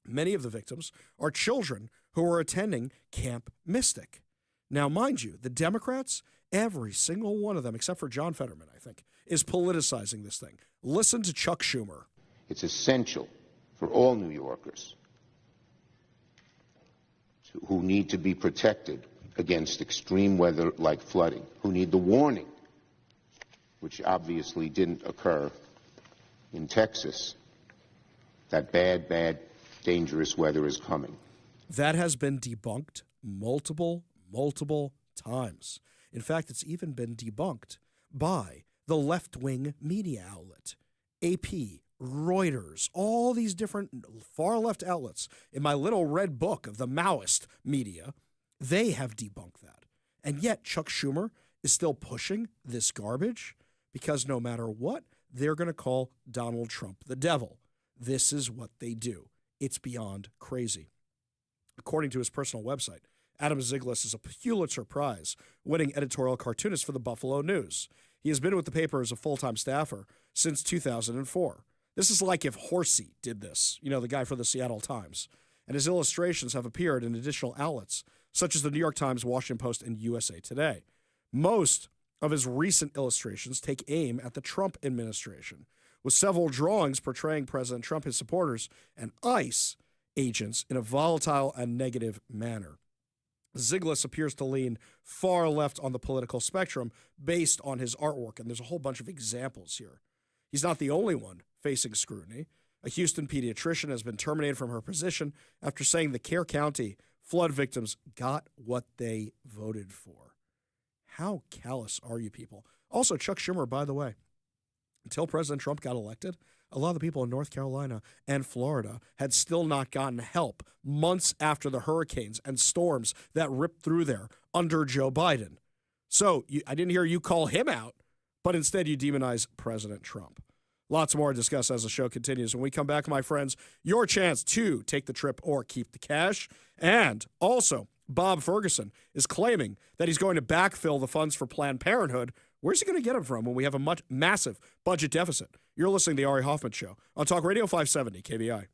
Many of the victims are children who were attending Camp Mystic. Now, mind you, the Democrats, every single one of them, except for John Fetterman, I think, is politicizing this thing. Listen to Chuck Schumer. It's essential for all New Yorkers who need to be protected against extreme weather like flooding, who need the warning, which obviously didn't occur in Texas, that bad, dangerous weather is coming. That has been debunked multiple times. In fact, it's even been debunked by the left-wing media outlet, AP, Reuters, all these different far-left outlets. In my little red book of the Maoist media, they have debunked that. And yet Chuck Schumer is still pushing this garbage because no matter what, they're going to call Donald Trump the devil. This is what they do. It's beyond crazy. According to his personal website, Adam Ziglis is a Pulitzer Prize-winning editorial cartoonist for the Buffalo News. He has been with the paper as a full-time staffer since 2004. This is like if Horsey did this, the guy for the Seattle Times. And his illustrations have appeared in additional outlets such as the New York Times, Washington Post, and USA Today. Most of his recent illustrations take aim at the Trump administration, with several drawings portraying President Trump, his supporters, and ICE agents in a volatile and negative manner. Ziglis appears to lean far left on the political spectrum based on his artwork, and there's a whole bunch of examples here. He's not the only one facing scrutiny. A Houston pediatrician has been terminated from her position after saying the Kerr County flood victims got what they voted for. How callous are you people? Also, Chuck Schumer, by the way, until President Trump got elected, a lot of the people in North Carolina and Florida had still not gotten help months after the hurricanes and storms that ripped through there under Joe Biden. So I didn't hear you call him out, but instead you demonize President Trump. Lots more to discuss as the show continues. When we come back, my friends, your chance to take the trip or keep the cash. And also, Bob Ferguson is claiming that he's going to backfill the funds for Planned Parenthood. Where's he going to get them from when we have a massive budget deficit? You're listening to the Ari Hoffman Show on Talk Radio 570 KVI.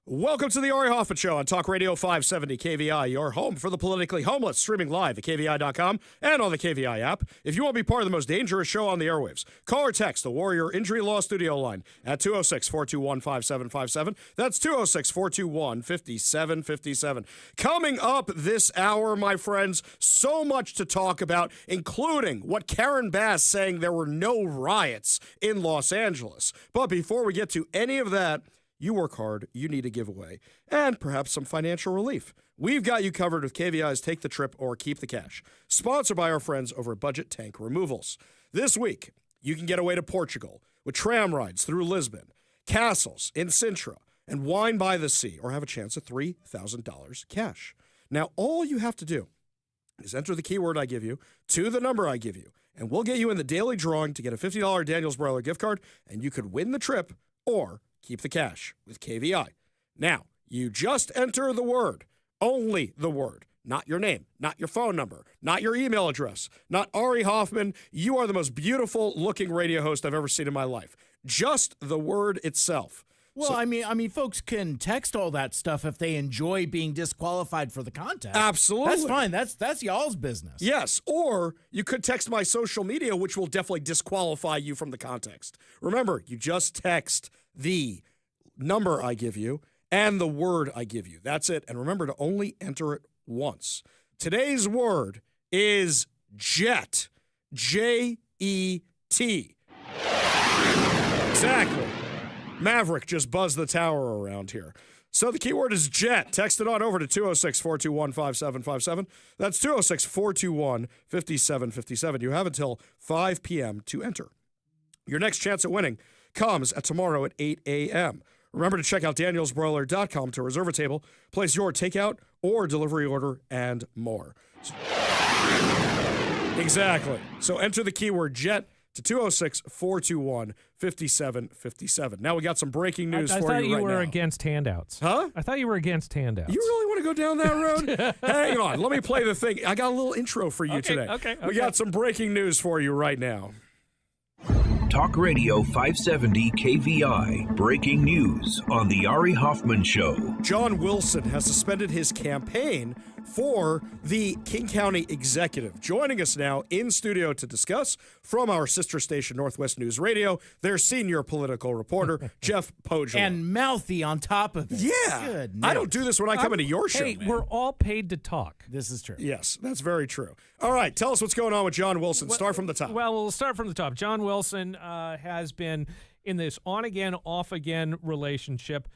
Welcome to the Ari Hoffman Show on Talk Radio 570 KVI, your home for the politically homeless, streaming live at KVI.com and on the KVI app. If you want to be part of the most dangerous show on the airwaves, call or text the Warrior Injury Law Studio line at 206-421-5757. That's 206-421-5757. Coming up this hour, my friends, so much to talk about, including what Karen Bass saying there were no riots in Los Angeles. But before we get to any of that, you work hard, you need a giveaway, and perhaps some financial relief. We've got you covered with KVI's Take the Trip or Keep the Cash, sponsored by our friends over at Budget Tank Removals. This week, you can get away to Portugal with tram rides through Lisbon, castles in Sintra, and wine by the sea, or have a chance at $3,000 cash. Now, all you have to do is enter the keyword I give you to the number I give you, and we'll get you in the daily drawing to get a $50 Daniel's Broiler gift card, and you could win the trip or keep the cash with KVI. Now, you just enter the word, only the word, not your name, not your phone number, not your email address, not Ari Hoffman. You are the most beautiful looking radio host I've ever seen in my life. Just the word itself. Well, So- I mean, folks can text all that stuff if they enjoy being disqualified for the contest. Absolutely. That's fine. That's y'all's business. Yes, or you could text my social media, which will definitely disqualify you from the contest. Remember, you just text the number I give you and the word I give you. That's it. And remember to only enter it once. Today's word is jet. J-E-T. Exactly. Maverick just buzzed the tower around here. So the keyword is jet. Text it on over to 206-421-5757. That's 206-421-5757. You have until 5 p.m. to enter. Your next chance at winning comes at tomorrow at 8 a.m. Remember to check out danielsbroiler.com to reserve a table, place your takeout or delivery order, and more. Exactly. So enter the keyword jet to 206-421-5757. Now we got some breaking news I for thought you right you were now. against handouts. Huh? I thought you were against handouts. You really want to go down that road? Hang on. Let me play the thing. I got a little intro for you today. Okay. We got some breaking news for you right now. Talk Radio 570 KVI. Breaking news on The Ari Hoffman Show. John Wilson has suspended his campaign for the King County Executive. Joining us now in studio to discuss from our sister station, Northwest News Radio, their senior political reporter, Jeff Pogel. And mouthy on top of it. Yeah. Good I don't do this when I come into your show, Hey, man. we're all paid to talk. This is true. Yes, that's very true. All right, tell us what's going on with John Wilson. Start from the top. Well, we'll start from the top. John Wilson has been in this on-again, off-again relationship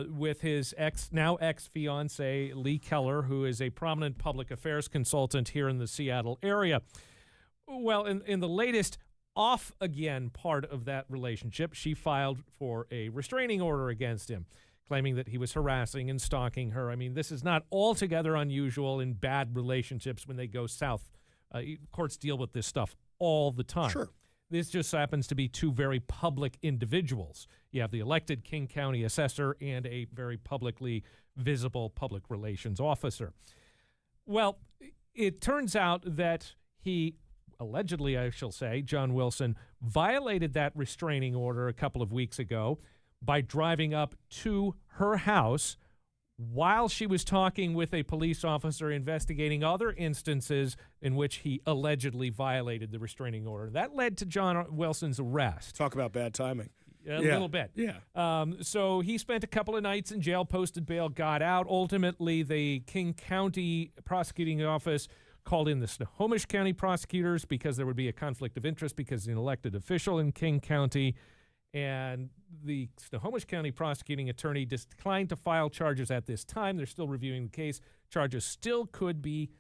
with his now ex-fiancée, Lee Keller, who is a prominent public affairs consultant here in the Seattle area. Well, in the latest off-again part of that relationship, she filed for a restraining order against him, claiming that he was harassing and stalking her. I mean, this is not altogether unusual in bad relationships when they go south. Courts deal with this stuff all the time. Sure. This just happens to be two very public individuals. You have the elected King County assessor and a very publicly visible public relations officer. Well, it turns out that he allegedly, I shall say, John Wilson, violated that restraining order a couple of weeks ago by driving up to her house while she was talking with a police officer investigating other instances in which he allegedly violated the restraining order. That led to John Wilson's arrest. Talk about bad timing. A little bit. Yeah. So he spent a couple of nights in jail, posted bail, got out. Ultimately, the King County prosecuting office called in the Snohomish County prosecutors because there would be a conflict of interest because he's an elected official in King County. And the Snohomish County prosecuting attorney declined to file charges at this time. They're still reviewing the case. Charges still could be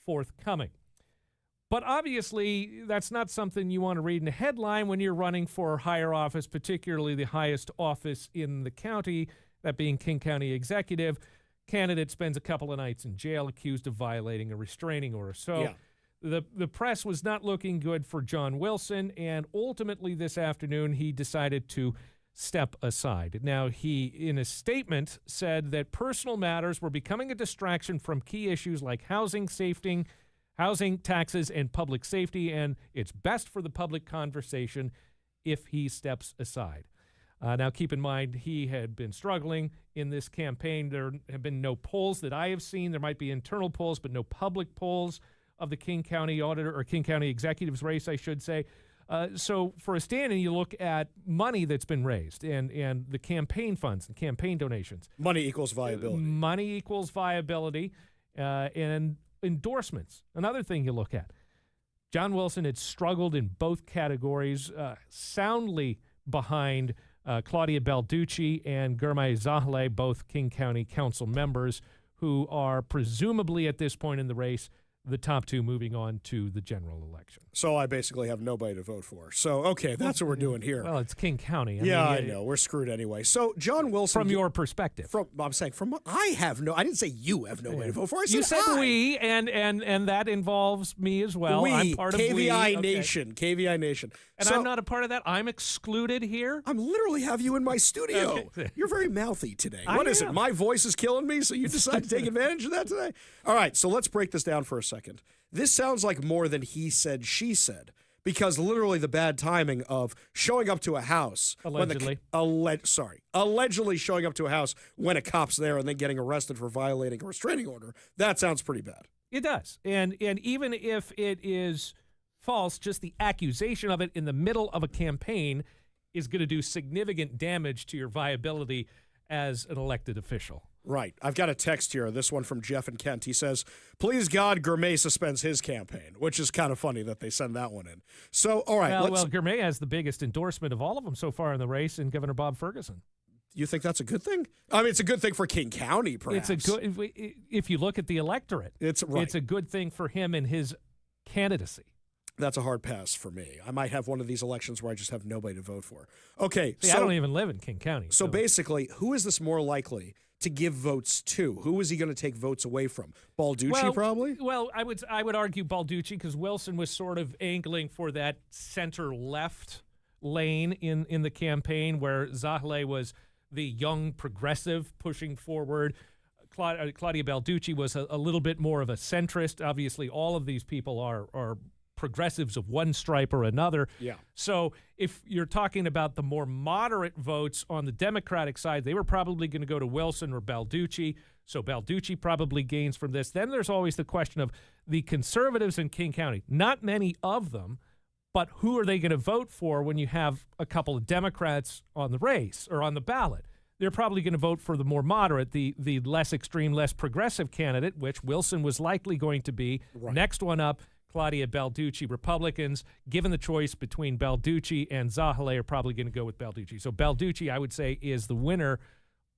forthcoming. But obviously, that's not something you want to read in a headline when you're running for higher office, particularly the highest office in the county, that being King County Executive. Candidate spends a couple of nights in jail accused of violating a restraining order. So the press was not looking good for John Wilson, and ultimately this afternoon he decided to step aside. Now, he, in a statement, said that personal matters were becoming a distraction from key issues like housing, taxes, and public safety, and it's best for the public conversation if he steps aside. Now, keep in mind, he had been struggling in this campaign. There have been no polls that I have seen. There might be internal polls, but no public polls of the King County Auditor or King County Executive's race, I should say. So for a stand-in, you look at money that's been raised and the campaign funds and campaign donations. Money equals viability. Money equals viability and endorsements. Another thing you look at. John Wilson had struggled in both categories, soundly behind Claudia Belltucci and Gurmai Zahle, both King County Council members, who are presumably at this point in the race the top two moving on to the general election. So I basically have nobody to vote for. So, okay, that's what we're doing here. Well, it's King County. I know. We're screwed anyway. So, John Wilson... From your perspective. I'm saying, I didn't say you have nobody to vote for. I said you said we, and that involves me as well. We, I'm part of KVI we. Nation. Okay. KVI Nation. And I'm not a part of that. I'm excluded here. I'm literally have you in my studio. Okay. You're very mouthy today. What is it? My voice is killing me, so you decide to take advantage of that today? All right, so let's break this down for a second. This sounds like more than he said, she said, because literally the bad timing of showing up to a house. Allegedly. Allegedly showing up to a house when a cop's there and then getting arrested for violating a restraining order. That sounds pretty bad. It does. And even if it is false, just the accusation of it in the middle of a campaign is going to do significant damage to your viability as an elected official. Right. I've got a text here, this one from Jeff and Kent. He says, please God, Gourmet suspends his campaign, which is kind of funny that they send that one in. So, all right. Well, Gourmet has the biggest endorsement of all of them so far in the race in Governor Bob Ferguson. You think that's a good thing? I mean, it's a good thing for King County, perhaps. It's a good, if you look at the electorate, it's a good thing for him and his candidacy. That's a hard pass for me. I might have one of these elections where I just have nobody to vote for. Okay. See, I don't even live in King County. So basically, who is this more likely to give votes to? Who is he going to take votes away from? Belltucci, probably? Well, I would argue Belltucci because Wilson was sort of angling for that center-left lane in the campaign where Zahle was the young progressive pushing forward. Claudia Belltucci was a little bit more of a centrist. Obviously, all of these people are progressives of one stripe or another. Yeah. So if you're talking about the more moderate votes on the Democratic side, they were probably going to go to Wilson or Belltucci. So Belltucci probably gains from this. Then there's always the question of the conservatives in King County. Not many of them, but who are they going to vote for when you have a couple of Democrats on the race or on the ballot? They're probably going to vote for the more moderate, the less extreme, less progressive candidate, which Wilson was likely going to be. Right. Next one up, Claudia Belltucci. Republicans, given the choice between Belltucci and Zahle, are probably going to go with Belltucci. So Belltucci, I would say, is the winner,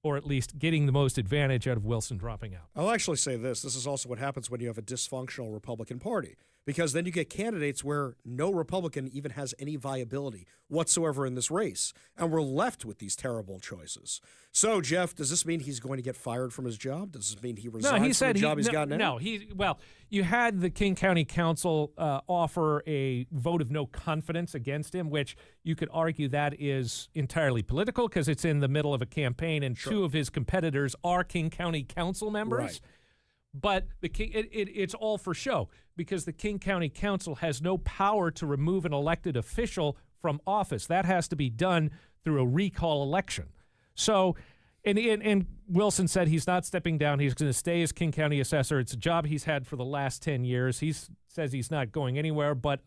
or at least getting the most advantage out of Wilson dropping out. I'll actually say this. This is also what happens when you have a dysfunctional Republican Party, because then you get candidates where no Republican even has any viability whatsoever in this race, and we're left with these terrible choices. So, Jeff, does this mean he's going to get fired from his job? Does this mean he resigns from the job he's got now? No, you had the King County Council offer a vote of no confidence against him, which you could argue that is entirely political because it's in the middle of a campaign, and two of his competitors are King County Council members. Right. But it's all for show because the King County Council has no power to remove an elected official from office. That has to be done through a recall election. So, and Wilson said he's not stepping down. He's going to stay as King County Assessor. It's a job he's had for the last 10 years. He says he's not going anywhere, but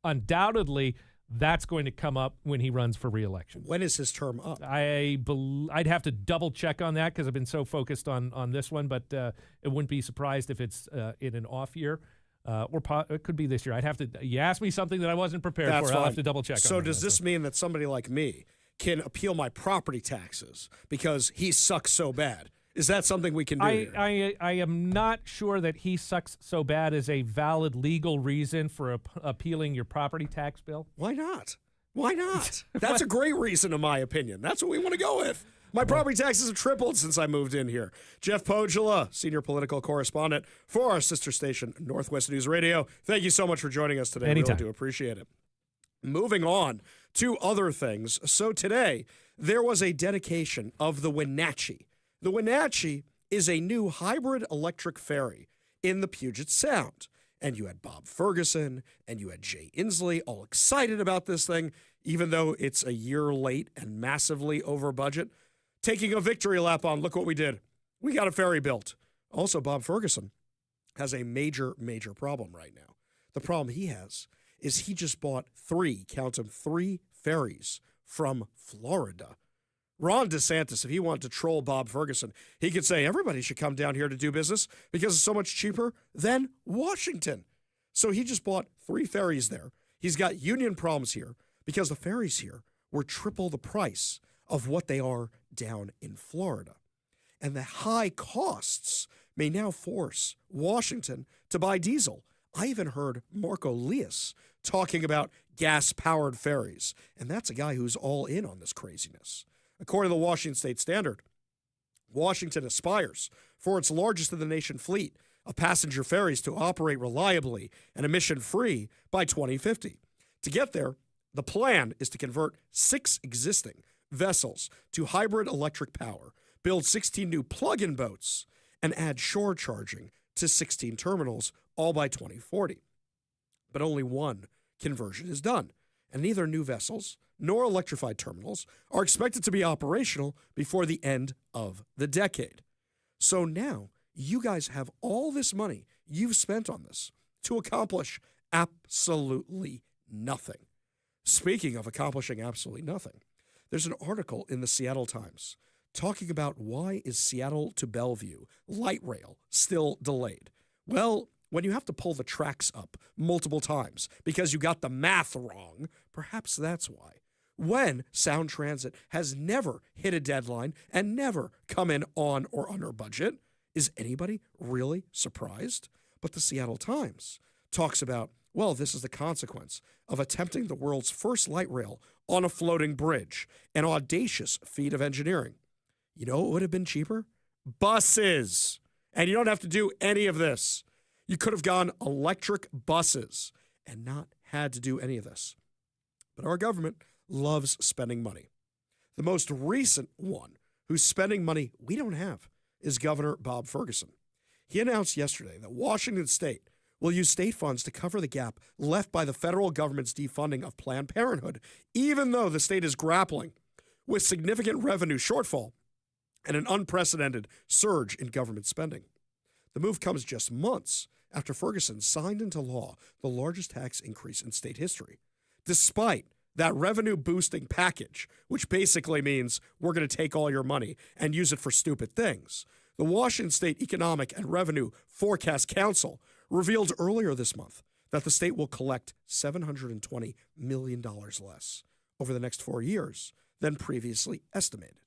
undoubtedly that's going to come up when he runs for re-election. When is his term up? I'd have to double check on that because I've been so focused on this one, but it wouldn't be surprised if it's in an off year. Or it could be this year. You asked me something that I wasn't prepared That's for. fine. I'll have to double check. So does this mean that somebody like me can appeal my property taxes because he sucks so bad? Is that something we can do here? I am not sure that he sucks so bad is a valid legal reason for appealing your property tax bill. Why not? Why not? That's a great reason, in my opinion. That's what we want to go with. My property taxes have tripled since I moved in here. Jeff Pogula, senior political correspondent for our sister station, Northwest News Radio. Thank you so much for joining us today. Anytime. Really do appreciate it. Moving on to other things. So today, there was a dedication of the Wenatchee. The Wenatchee is a new hybrid electric ferry in the Puget Sound. And you had Bob Ferguson and you had Jay Inslee all excited about this thing. even though it's a year late and massively over budget, taking a victory lap on, look what we did. We got a ferry built. Also, Bob Ferguson has a major, major problem right now. The problem he has is he just bought 3 ferries from Florida. Ron DeSantis, if he wanted to troll Bob Ferguson, he could say everybody should come down here to do business because it's so much cheaper than Washington. So he just bought 3 ferries there. He's got union problems here because the ferries here were triple the price of what they are down in Florida. And the high costs may now force Washington to buy diesel. I even heard Marco Lias talking about gas-powered ferries, and that's a guy who's all in on this craziness. According to the Washington State Standard, Washington aspires for its largest-in-the-nation fleet of passenger ferries to operate reliably and emission-free by 2050. To get there, the plan is to convert 6 existing vessels to hybrid electric power, build 16 new plug-in boats, and add shore charging to 16 terminals, all by 2040. But only one conversion is done, and neither new vessels nor electrified terminals are expected to be operational before the end of the decade. So now you guys have all this money you've spent on this to accomplish absolutely nothing. Speaking of accomplishing absolutely nothing, there's an article in the Seattle Times talking about why is Seattle to Bellevue light rail still delayed. Well, when you have to pull the tracks up multiple times because you got the math wrong, perhaps that's why. When Sound Transit has never hit a deadline and never come in on or under budget, is anybody really surprised? But the Seattle Times talks about, well, this is the consequence of attempting the world's first light rail on a floating bridge, an audacious feat of engineering. You know what would have been cheaper? Buses. And you don't have to do any of this. You could have gone electric buses and not had to do any of this. But our government loves spending money. The most recent one who's spending money we don't have is Governor Bob Ferguson. He announced yesterday that Washington State will use state funds to cover the gap left by the federal government's defunding of Planned Parenthood, even though the state is grappling with significant revenue shortfall and an unprecedented surge in government spending. The move comes just months after Ferguson signed into law the largest tax increase in state history. Despite that revenue-boosting package, which basically means we're going to take all your money and use it for stupid things, the Washington State Economic and Revenue Forecast Council revealed earlier this month that the state will collect $720 million less over the next 4 years than previously estimated.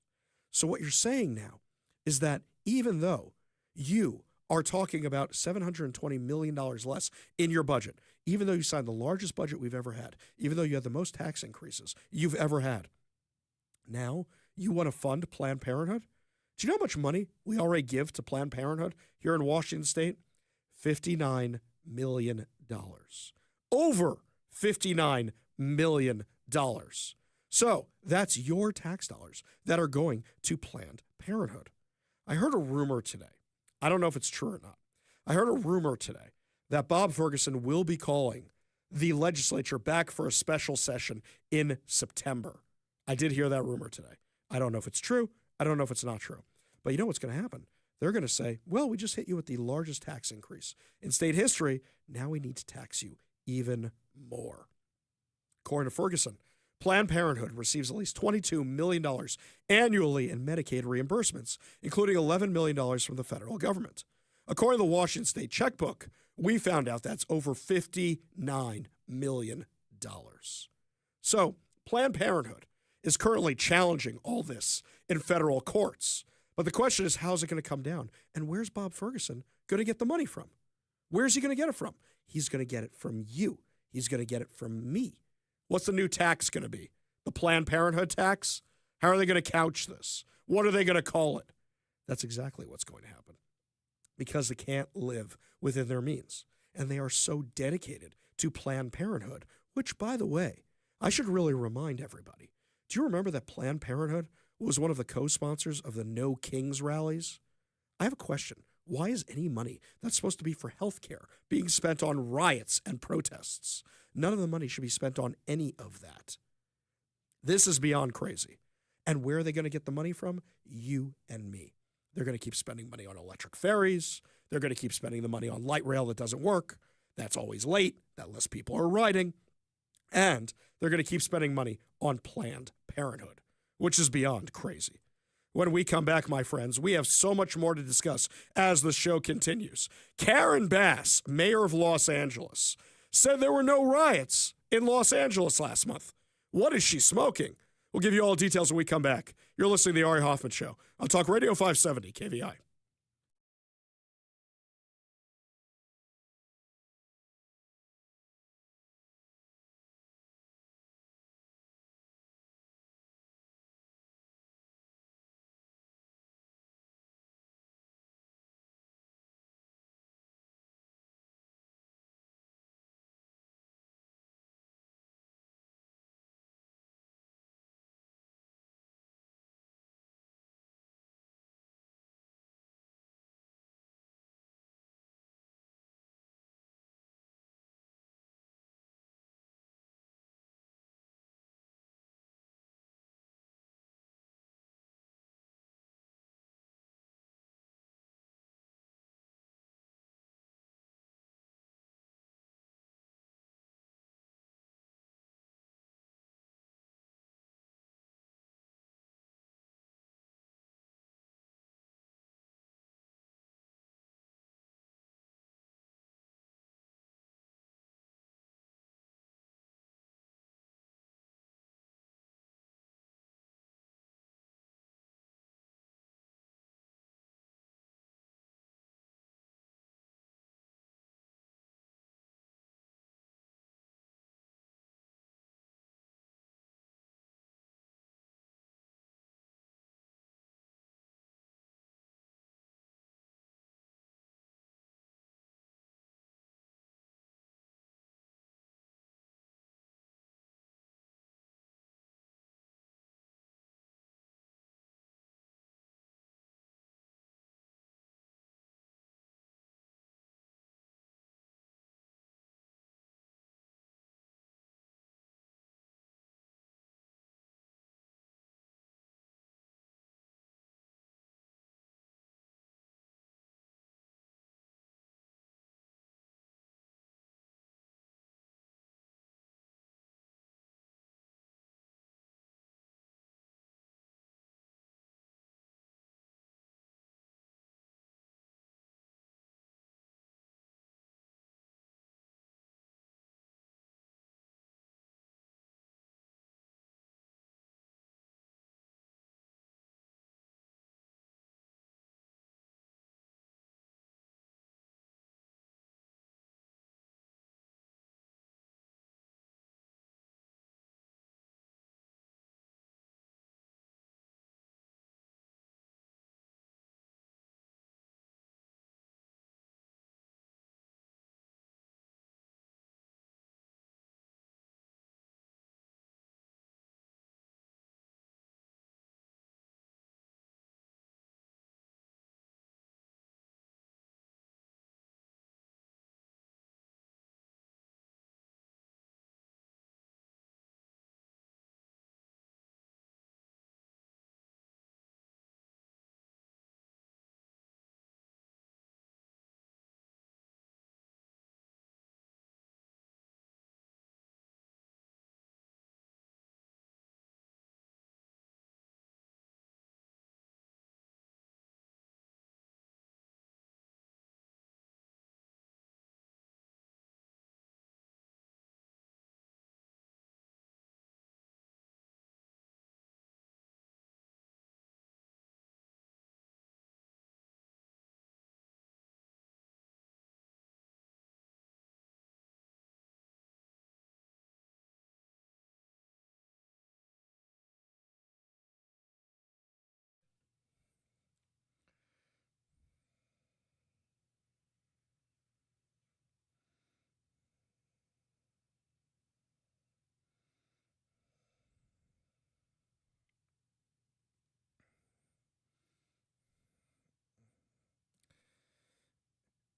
So what you're saying now is that even though you are talking about $720 million less in your budget, even though you signed the largest budget we've ever had, even though you had the most tax increases you've ever had, now you want to fund Planned Parenthood? Do you know how much money we already give to Planned Parenthood here in Washington State? $59 million. Over $59 million. So that's your tax dollars that are going to Planned Parenthood. I heard a rumor today. I don't know if it's true or not. I heard a rumor today that Bob Ferguson will be calling the legislature back for a special session in September. I did hear that rumor today. I don't know if it's true. I don't know if it's not true. But you know what's going to happen? They're going to say, well, we just hit you with the largest tax increase in state history. Now we need to tax you even more. According to Ferguson, Planned Parenthood receives at least $22 million annually in Medicaid reimbursements, including $11 million from the federal government. According to the Washington State checkbook, we found out that's over $59 million. So Planned Parenthood is currently challenging all this in federal courts. But the question is, how's it going to come down? And where's Bob Ferguson going to get the money from? Where's he going to get it from? He's going to get it from you. He's going to get it from me. What's the new tax going to be? The Planned Parenthood tax? How are they going to couch this? What are they going to call it? That's exactly what's going to happen. Because they can't live within their means. And they are so dedicated to Planned Parenthood, which, by the way, I should really remind everybody. Do you remember that Planned Parenthood was one of the co-sponsors of the No Kings rallies? I have a question. Why is any money that's supposed to be for health care being spent on riots and protests? None of the money should be spent on any of that. This is beyond crazy. And where are they going to get the money from? You and me. They're going to keep spending money on electric ferries. They're going to keep spending the money on light rail that doesn't work. That's always late. That less people are riding. And they're going to keep spending money on Planned Parenthood, which is beyond crazy. When we come back, my friends, we have so much more to discuss as the show continues. Karen Bass, mayor of Los Angeles, said there were no riots in Los Angeles last month. What is she smoking? We'll give you all the details when we come back. You're listening to The Ari Hoffman Show on Talk Radio 570 KVI.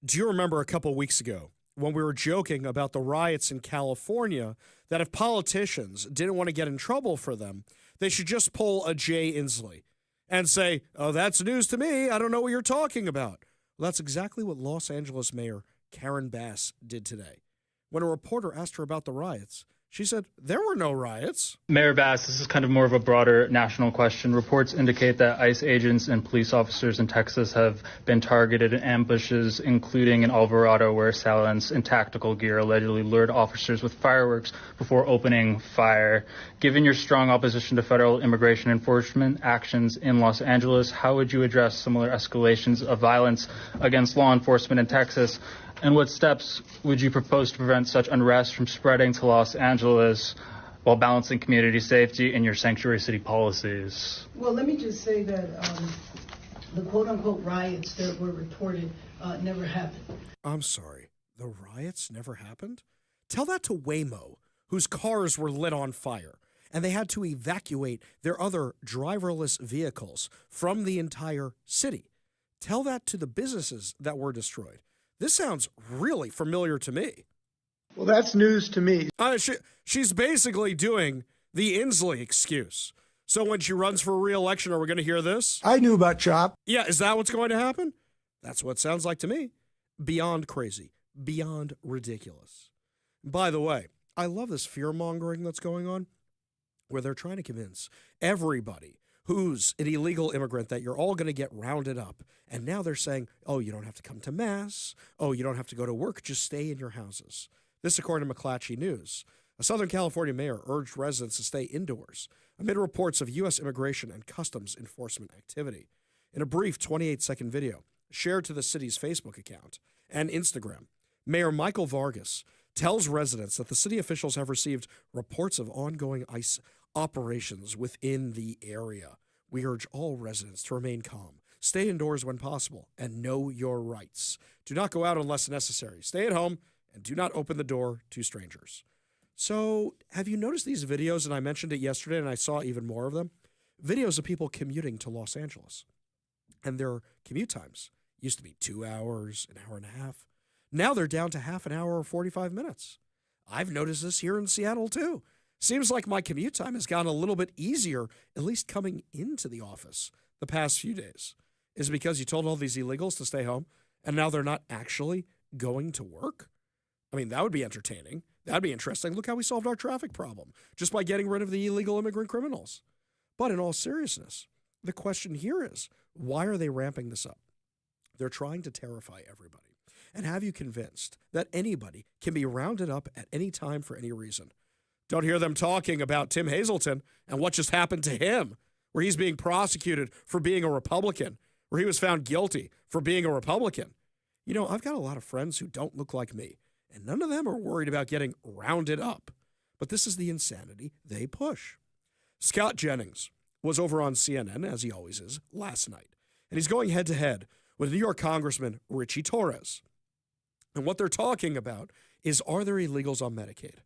Do you remember a couple weeks ago when we were joking about the riots in California that if politicians didn't want to get in trouble for them, they should just pull a Jay Inslee and say, oh, that's news to me. I don't know what you're talking about. Well, that's exactly what Los Angeles Mayor Karen Bass did today. When a reporter asked her about the riots, she said there were no riots. Mayor Bass, this is kind of more of a broader national question. Reports indicate that ICE agents and police officers in Texas have been targeted in ambushes, including in Alvarado, where assailants in tactical gear allegedly lured officers with fireworks before opening fire. Given your strong opposition to federal immigration enforcement actions in Los Angeles, how would you address similar escalations of violence against law enforcement in Texas? And what steps would you propose to prevent such unrest from spreading to Los Angeles while balancing community safety and your sanctuary city policies? Well, let me just say that the quote-unquote riots that were reported never happened. I'm sorry, the riots never happened? Tell that to Waymo, whose cars were lit on fire, and they had to evacuate their other driverless vehicles from the entire city. Tell that to the businesses that were destroyed. This sounds really familiar to me. Well, that's news to me. She's basically doing the Inslee excuse. So when she runs for re-election, are we going to hear this? I knew about CHOP. Yeah, is that what's going to happen? That's what it sounds like to me. Beyond crazy. Beyond ridiculous. By the way, I love this fear-mongering that's going on, where they're trying to convince everybody who's an illegal immigrant that you're all going to get rounded up. And now they're saying, oh, you don't have to come to Mass. Oh, you don't have to go to work. Just stay in your houses. This according to McClatchy News. A Southern California mayor urged residents to stay indoors amid reports of U.S. immigration and customs enforcement activity. In a brief 28-second video shared to the city's Facebook account and Instagram, Mayor Michael Vargas tells residents that the city officials have received reports of ongoing ICE operations within the area. We urge all residents to remain calm, stay indoors when possible, and know your rights. Do not go out unless necessary. Stay at home and do not open the door to strangers. So, have you noticed these videos? And I mentioned it yesterday, and I saw even more of them. Videos of people commuting to Los Angeles. And their commute times used to be 2 hours, an hour and a half. Now they're down to half an hour or 45 minutes. I've noticed this here in Seattle, too. Seems like my commute time has gotten a little bit easier, at least coming into the office the past few days. Is it because you told all these illegals to stay home, and now they're not actually going to work? I mean, that would be entertaining. That'd be interesting. Look how we solved our traffic problem, just by getting rid of the illegal immigrant criminals. But in all seriousness, the question here is, why are they ramping this up? They're trying to terrify everybody and have you convinced that anybody can be rounded up at any time for any reason. Don't hear them talking about Tim Hazelton and what just happened to him, where he's being prosecuted for being a Republican, where he was found guilty for being a Republican. You know, I've got a lot of friends who don't look like me, and none of them are worried about getting rounded up. But this is the insanity they push. Scott Jennings was over on CNN, as he always is, last night, and he's going head-to-head with New York Congressman Richie Torres. And what they're talking about is, are there illegals on Medicaid?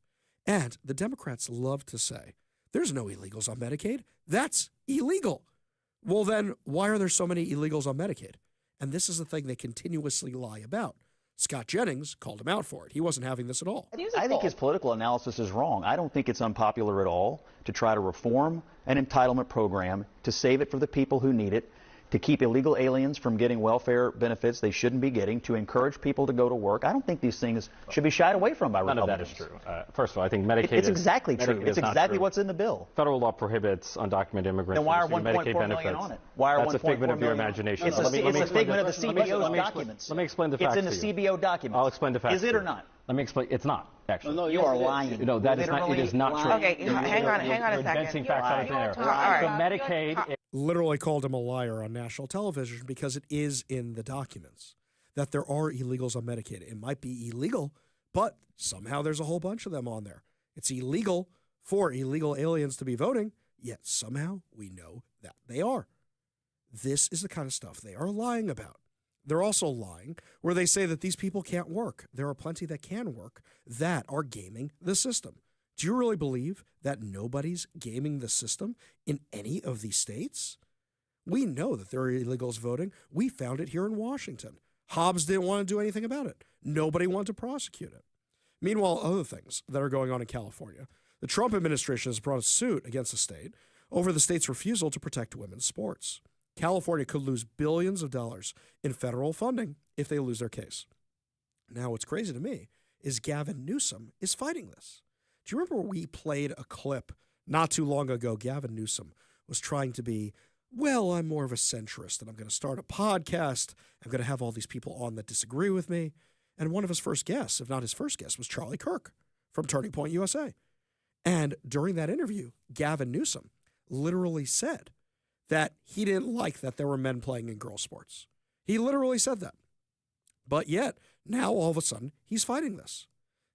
And the Democrats love to say, there's no illegals on Medicaid. That's illegal. Well, then, why are there so many illegals on Medicaid? And this is the thing they continuously lie about. Scott Jennings called him out for it. He wasn't having this at all. I think his political analysis is wrong. I don't think it's unpopular at all to try to reform an entitlement program, to save it for the people who need it, to keep illegal aliens from getting welfare benefits they shouldn't be getting, to encourage people to go to work. I don't think these things should be shied away from by Republicans. None of that is true. First of all, I think Medicaid It's exactly true. It's exactly what's in the bill. Federal law prohibits undocumented immigrants Then why are from receiving 1.4 Medicaid million benefits. on it? Why are That's a figment of your imagination. It's a figment of the CBO's documents. Let me explain the facts. It's in the CBO documents. I'll explain the facts. Is it or not? Let me explain. It's not, actually. No, you are lying. No, that is not. It is not true. Okay, hang on a You're second. advancing facts out of thin air. All right. So Medicaid. Literally called him a liar on national television because it is in the documents that there are illegals on Medicaid. It might be illegal, but somehow there's a whole bunch of them on there. It's illegal for illegal aliens to be voting, yet somehow we know that they are. This is the kind of stuff they are lying about. They're also lying where they say that these people can't work. There are plenty that can work that are gaming the system. Do you really believe that nobody's gaming the system in any of these states? We know that there are illegals voting. We found it here in Washington. Hobbs didn't want to do anything about it. Nobody wanted to prosecute it. Meanwhile, other things that are going on in California. The Trump administration has brought a suit against the state over the state's refusal to protect women's sports. California could lose billions of dollars in federal funding if they lose their case. Now, what's crazy to me is Gavin Newsom is fighting this. Do you remember we played a clip not too long ago? Gavin Newsom was trying to be, well, I'm more of a centrist and I'm going to start a podcast. I'm going to have all these people on that disagree with me. And one of his first guests, if not his first guest, was Charlie Kirk from Turning Point USA. And during that interview, Gavin Newsom literally said that he didn't like that there were men playing in girls' sports. He literally said that. But yet, now all of a sudden, he's fighting this.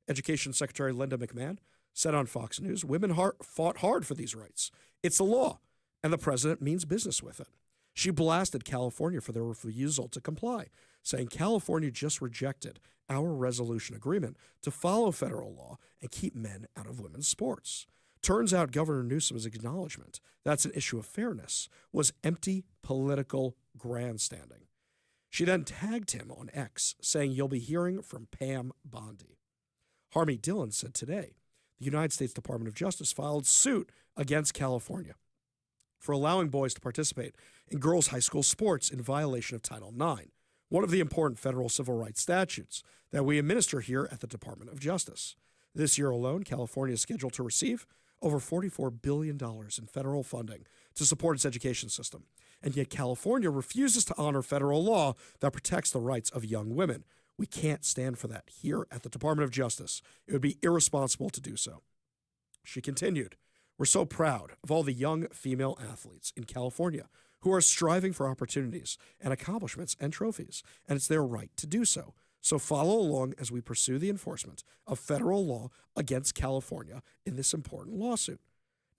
Education Secretary Linda McMahon said on Fox News, women fought hard for these rights. It's the law, and the president means business with it. She blasted California for their refusal to comply, saying California just rejected our resolution agreement to follow federal law and keep men out of women's sports. Turns out Governor Newsom's acknowledgement that's an issue of fairness was empty political grandstanding. She then tagged him on X, saying you'll be hearing from Pam Bondi. Harmy Dillon said today the United States Department of Justice filed suit against California for allowing boys to participate in girls' high school sports in violation of Title IX, one of the important federal civil rights statutes that we administer here at the Department of Justice. This year alone, California is scheduled to receive over $44 billion in federal funding to support its education system. And yet California refuses to honor federal law that protects the rights of young women. We can't stand for that here at the Department of Justice. It would be irresponsible to do so. She continued, we're so proud of all the young female athletes in California who are striving for opportunities and accomplishments and trophies, and it's their right to do so. So follow along as we pursue the enforcement of federal law against California in this important lawsuit.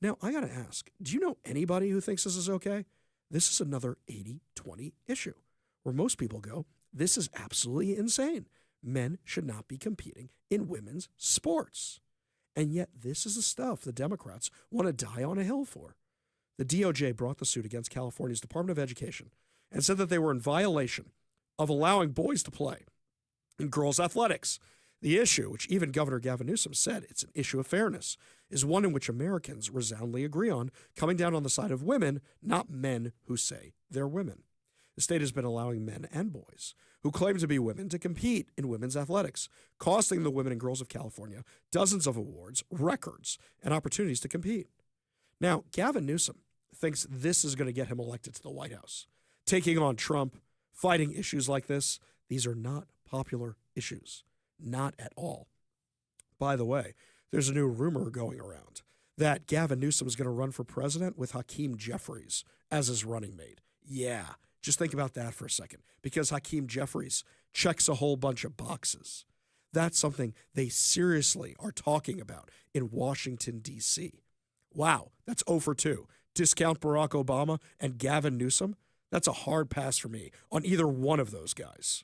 Now, I got to ask, do you know anybody who thinks this is okay? This is another 80-20 issue where most people go, this is absolutely insane. Men should not be competing in women's sports. And yet this is the stuff the Democrats want to die on a hill for. The DOJ brought the suit against California's Department of Education and said that they were in violation of allowing boys to play in girls' athletics. The issue, which even Governor Gavin Newsom said it's an issue of fairness, is one in which Americans resoundingly agree on, coming down on the side of women, not men who say they're women. The state has been allowing men and boys who claim to be women to compete in women's athletics, costing the women and girls of California dozens of awards, records, and opportunities to compete. Now, Gavin Newsom thinks this is going to get him elected to the White House. Taking on Trump, fighting issues like this, these are not popular issues. Not at all. By the way, there's a new rumor going around that Gavin Newsom is going to run for president with Hakeem Jeffries as his running mate. Yeah, just think about that for a second, because Hakeem Jeffries checks a whole bunch of boxes. That's something they seriously are talking about in Washington, D.C. Wow, that's 0 for 2. Discount Barack Obama and Gavin Newsom? That's a hard pass for me on either one of those guys.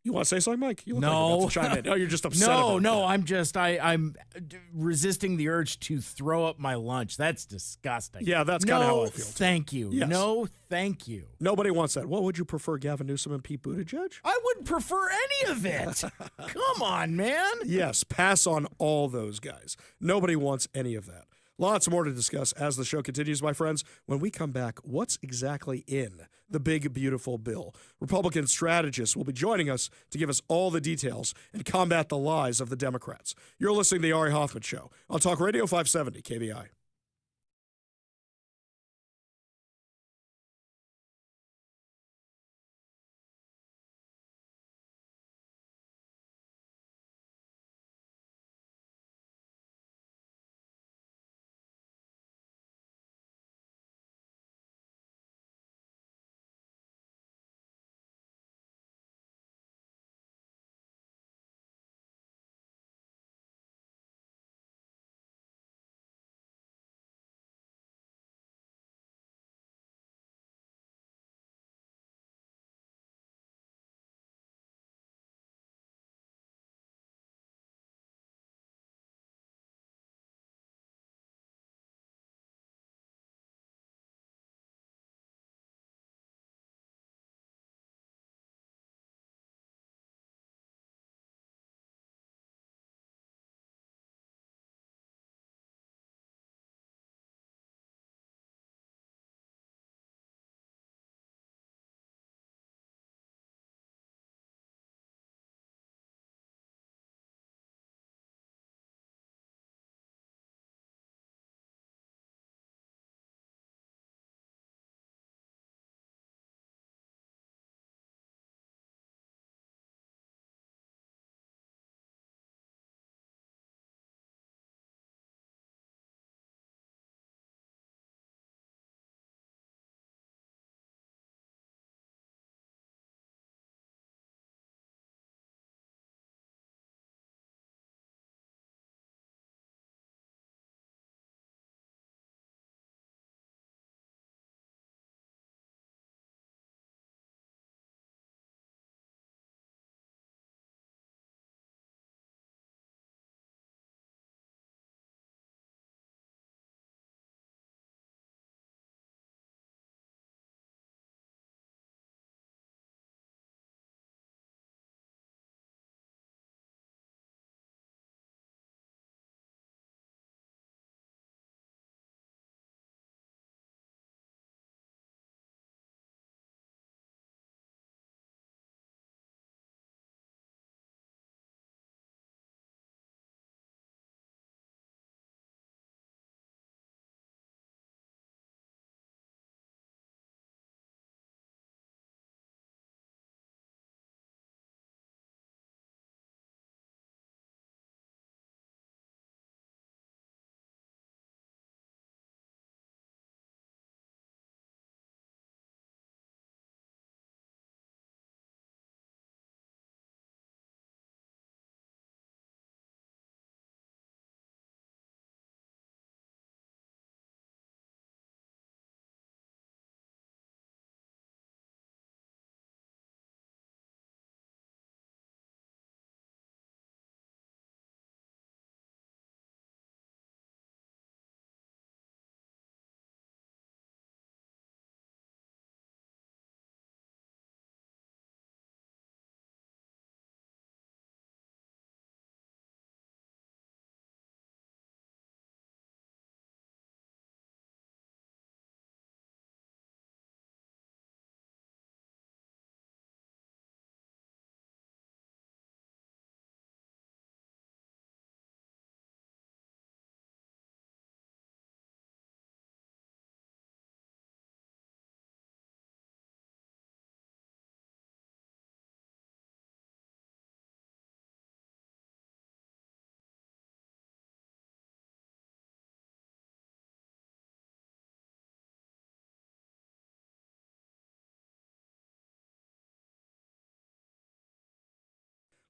You want to say something, Mike? You look like you're about to chime in. No, you're just upset. I'm resisting the urge to throw up my lunch. That's disgusting. Yeah, that's kind of how I feel. Thank you. Yes. No, thank you. Nobody wants that. What would you prefer, Gavin Newsom and Pete Buttigieg? I wouldn't prefer any of it. Come on, man. Yes, pass on all those guys. Nobody wants any of that. Lots more to discuss as the show continues, my friends. When we come back, what's exactly in the big, beautiful bill? Republican strategists will be joining us to give us all the details and combat the lies of the Democrats. You're listening to The Ari Hoffman Show on Talk Radio 570 KVI.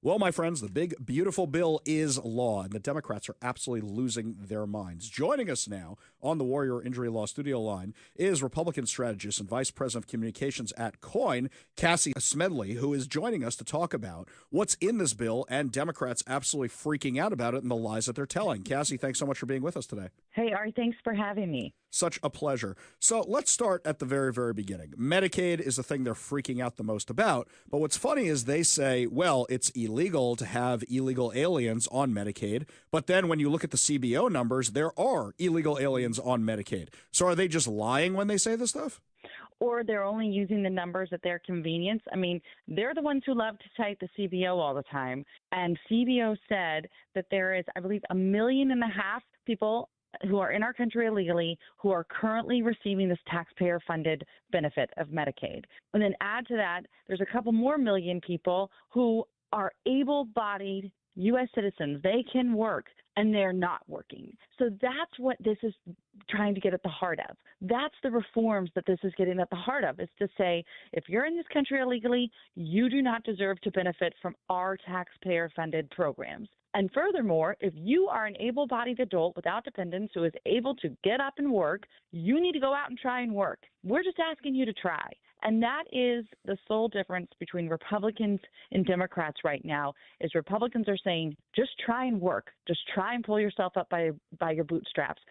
Well, my friends, the big, beautiful bill is law, and the Democrats are absolutely losing their minds. Joining us now on the Warrior Injury Law studio line is Republican strategist and Vice President of Communications at COIN, Cassie Smedley, who is joining us to talk about what's in this bill and Democrats absolutely freaking out about it and the lies that they're telling. Cassie, thanks so much for being with us today. Hey, Ari, thanks for having me. Such a pleasure. So let's start at the very, very beginning. Medicaid is the thing they're freaking out the most about. But what's funny is they say, well, it's illegal to have illegal aliens on Medicaid. But then when you look at the CBO numbers, there are illegal aliens on Medicaid. So are they just lying when they say this stuff? Or they're only using the numbers at their convenience. I mean, they're the ones who love to cite the CBO all the time. And CBO said that there is, I believe, 1.5 million people who are in our country illegally who are currently receiving this taxpayer-funded benefit of Medicaid. And then add to that, there's a couple more million people who are able-bodied U.S. citizens. They can work, and they're not working. So that's what this is trying to get at the heart of. That's the reforms that this is getting at the heart of, is to say, if you're in this country illegally, you do not deserve to benefit from our taxpayer-funded programs. And furthermore, if you are an able-bodied adult without dependents who is able to get up and work, you need to go out and try and work. We're just asking you to try. And that is the sole difference between Republicans and Democrats right now, is Republicans are saying, just try and work. Just try and pull yourself up by your bootstraps.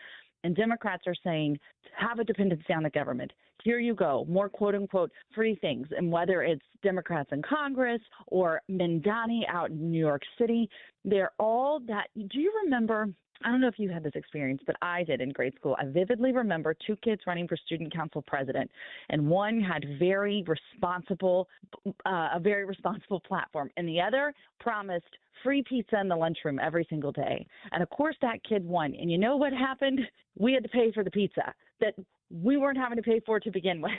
And Democrats are saying, have a dependency on the government. Here you go, more quote-unquote free things. And whether it's Democrats in Congress or Mindani out in New York City, they're all that. Do you remember, I don't know if you had this experience, but I did in grade school. I vividly remember 2 kids running for student council president, and one had a very responsible platform, and the other promised free pizza in the lunchroom every single day. And of course that kid won. And you know what happened? We had to pay for the pizza that we weren't having to pay for to begin with.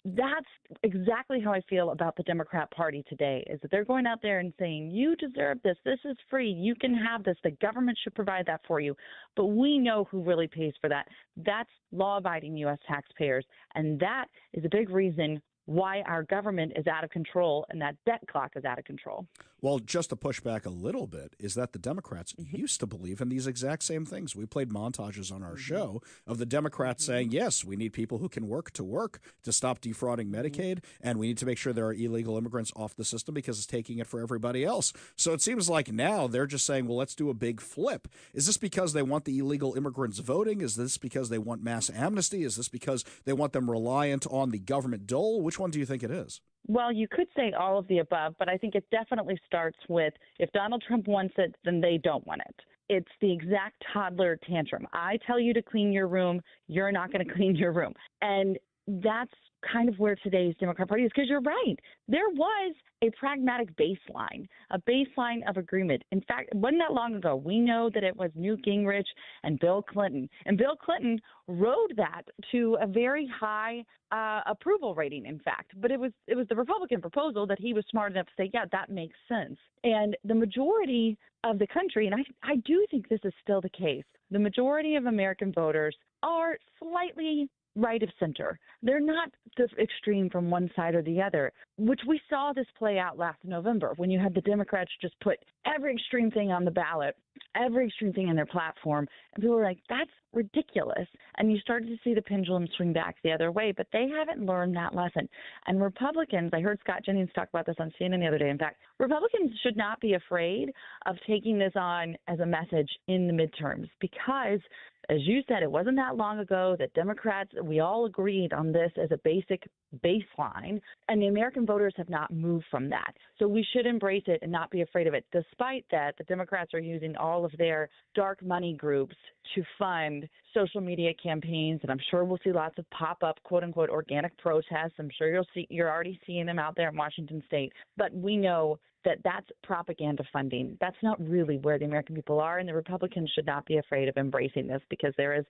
That's exactly how I feel about the Democrat Party today, is that they're going out there and saying, you deserve this. This is free. You can have this. The government should provide that for you. But we know who really pays for that. That's law-abiding U.S. taxpayers. And that is a big reason why our government is out of control and that debt clock is out of control. Well, just to push back a little bit, is that the Democrats used to believe in these exact same things. We played montages on our show of the Democrats saying, yes, we need people who can work to stop defrauding Medicaid, and we need to make sure there are illegal immigrants off the system because it's taking it for everybody else. So it seems like now they're just saying, well, let's do a big flip. Is this because they want the illegal immigrants voting? Is this because they want mass amnesty? Is this because they want them reliant on the government dole? Which one do you think it is? Well, you could say all of the above, but I think it definitely starts with, if Donald Trump wants it, then they don't want it. It's the exact toddler tantrum. I tell you to clean your room, you're not going to clean your room. And that's kind of where today's Democrat Party is, because you're right. There was a pragmatic baseline of agreement. In fact, it wasn't that long ago. We know that it was Newt Gingrich and Bill Clinton. And Bill Clinton rode that to a very high approval rating, in fact. But it was the Republican proposal that he was smart enough to say, yeah, that makes sense. And the majority of the country, and I do think this is still the case, the majority of American voters are slightly right of center. They're not the extreme from one side or the other, which we saw this play out last November when you had the Democrats just put every extreme thing on the ballot, every extreme thing in their platform, and people were like, that's ridiculous. And you started to see the pendulum swing back the other way, but they haven't learned that lesson. And Republicans, I heard Scott Jennings talk about this on CNN the other day. In fact, Republicans should not be afraid of taking this on as a message in the midterms, because as you said, it wasn't that long ago that Democrats, we all agreed on this as a basic baseline, and the American voters have not moved from that. So we should embrace it and not be afraid of it. Despite that, the Democrats are using all of their dark money groups to fund social media campaigns, and I'm sure we'll see lots of pop-up, quote-unquote, organic protests. I'm sure you're already seeing them out there in Washington State. But we know that that's propaganda funding. That's not really where the American people are, and the Republicans should not be afraid of embracing this, because there is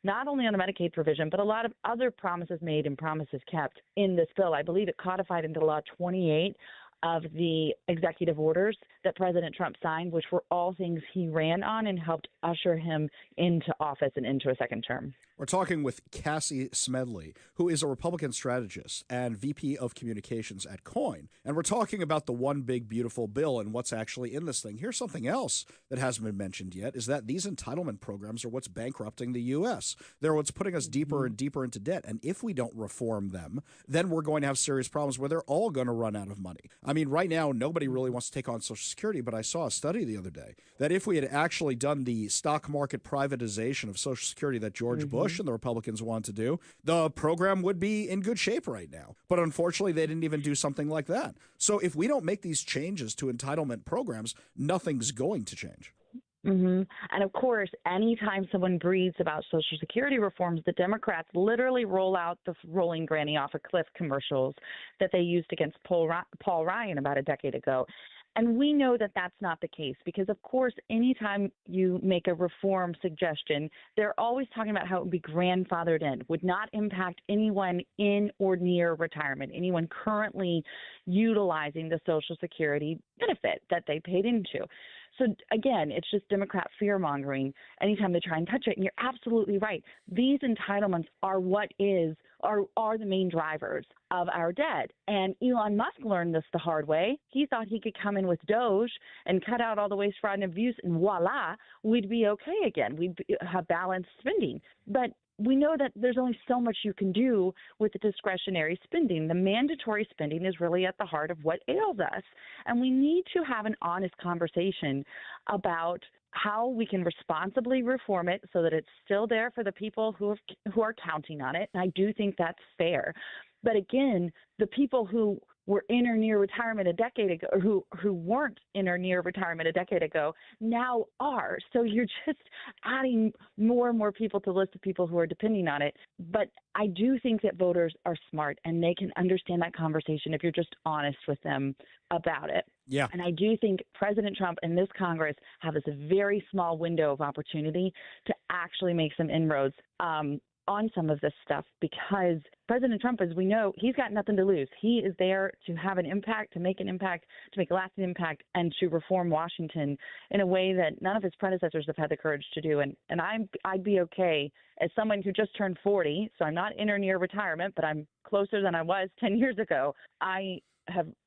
not only on the Medicaid provision, but a lot of other promises made and promises kept in this bill. I believe it codified into law 28 of the executive orders that President Trump signed, which were all things he ran on and helped usher him into office and into a second term. We're talking with Cassie Smedley, who is a Republican strategist and VP of Communications at Coin. And we're talking about the one big beautiful bill and what's actually in this thing. Here's something else that hasn't been mentioned yet, is that these entitlement programs are what's bankrupting the U.S. They're what's putting us deeper and deeper into debt. And if we don't reform them, then we're going to have serious problems where they're all going to run out of money. I mean, right now, nobody really wants to take on Social Security, but I saw a study the other day that if we had actually done the stock market privatization of Social Security that George Bush and the Republicans want to do, the program would be in good shape right now. But unfortunately, they didn't even do something like that. So if we don't make these changes to entitlement programs, nothing's going to change. And of course, anytime someone breathes about Social Security reforms, the Democrats literally roll out the rolling granny off a cliff commercials that they used against Paul Ryan about a decade ago. And we know that that's not the case because, of course, anytime you make a reform suggestion, they're always talking about how it would be grandfathered in, would not impact anyone in or near retirement, anyone currently utilizing the Social Security benefit that they paid into. So, again, it's just Democrat fear-mongering anytime they try and touch it. And you're absolutely right. These entitlements are are the main drivers of our debt. And Elon Musk learned this the hard way. He thought he could come in with Doge and cut out all the waste, fraud, and abuse, and voila, we'd be okay again. We'd have balanced spending. But we know that there's only so much you can do with the discretionary spending. The mandatory spending is really at the heart of what ails us. And we need to have an honest conversation about how we can responsibly reform it so that it's still there for the people who are counting on it. And I do think that's fair. But again, the people who were in or near retirement a decade ago, or who weren't in or near retirement a decade ago, now are. So you're just adding more and more people to the list of people who are depending on it. But I do think that voters are smart and they can understand that conversation if you're just honest with them about it. Yeah. And I do think President Trump and this Congress have this very small window of opportunity to actually make some inroads on some of this stuff, because President Trump, as we know, he's got nothing to lose. He is there to have an impact, to make a lasting impact, and to reform Washington in a way that none of his predecessors have had the courage to do. And I'd be okay as someone who just turned 40, so I'm not in or near retirement, but I'm closer than I was 10 years ago. I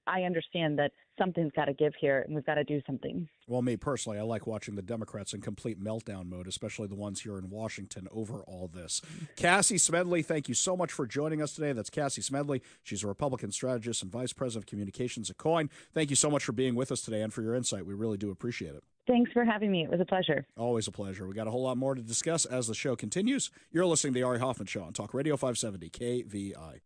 understand that something's got to give here, and we've got to do something. Well, me personally, I like watching the Democrats in complete meltdown mode, especially the ones here in Washington over all this. Cassie Smedley, thank you so much for joining us today. That's Cassie Smedley. She's a Republican strategist and Vice President of Communications at Coin. Thank you so much for being with us today and for your insight. We really do appreciate it. Thanks for having me. It was a pleasure. Always a pleasure. We got a whole lot more to discuss as the show continues. You're listening to the Ari Hoffman Show on Talk Radio 570 KVI.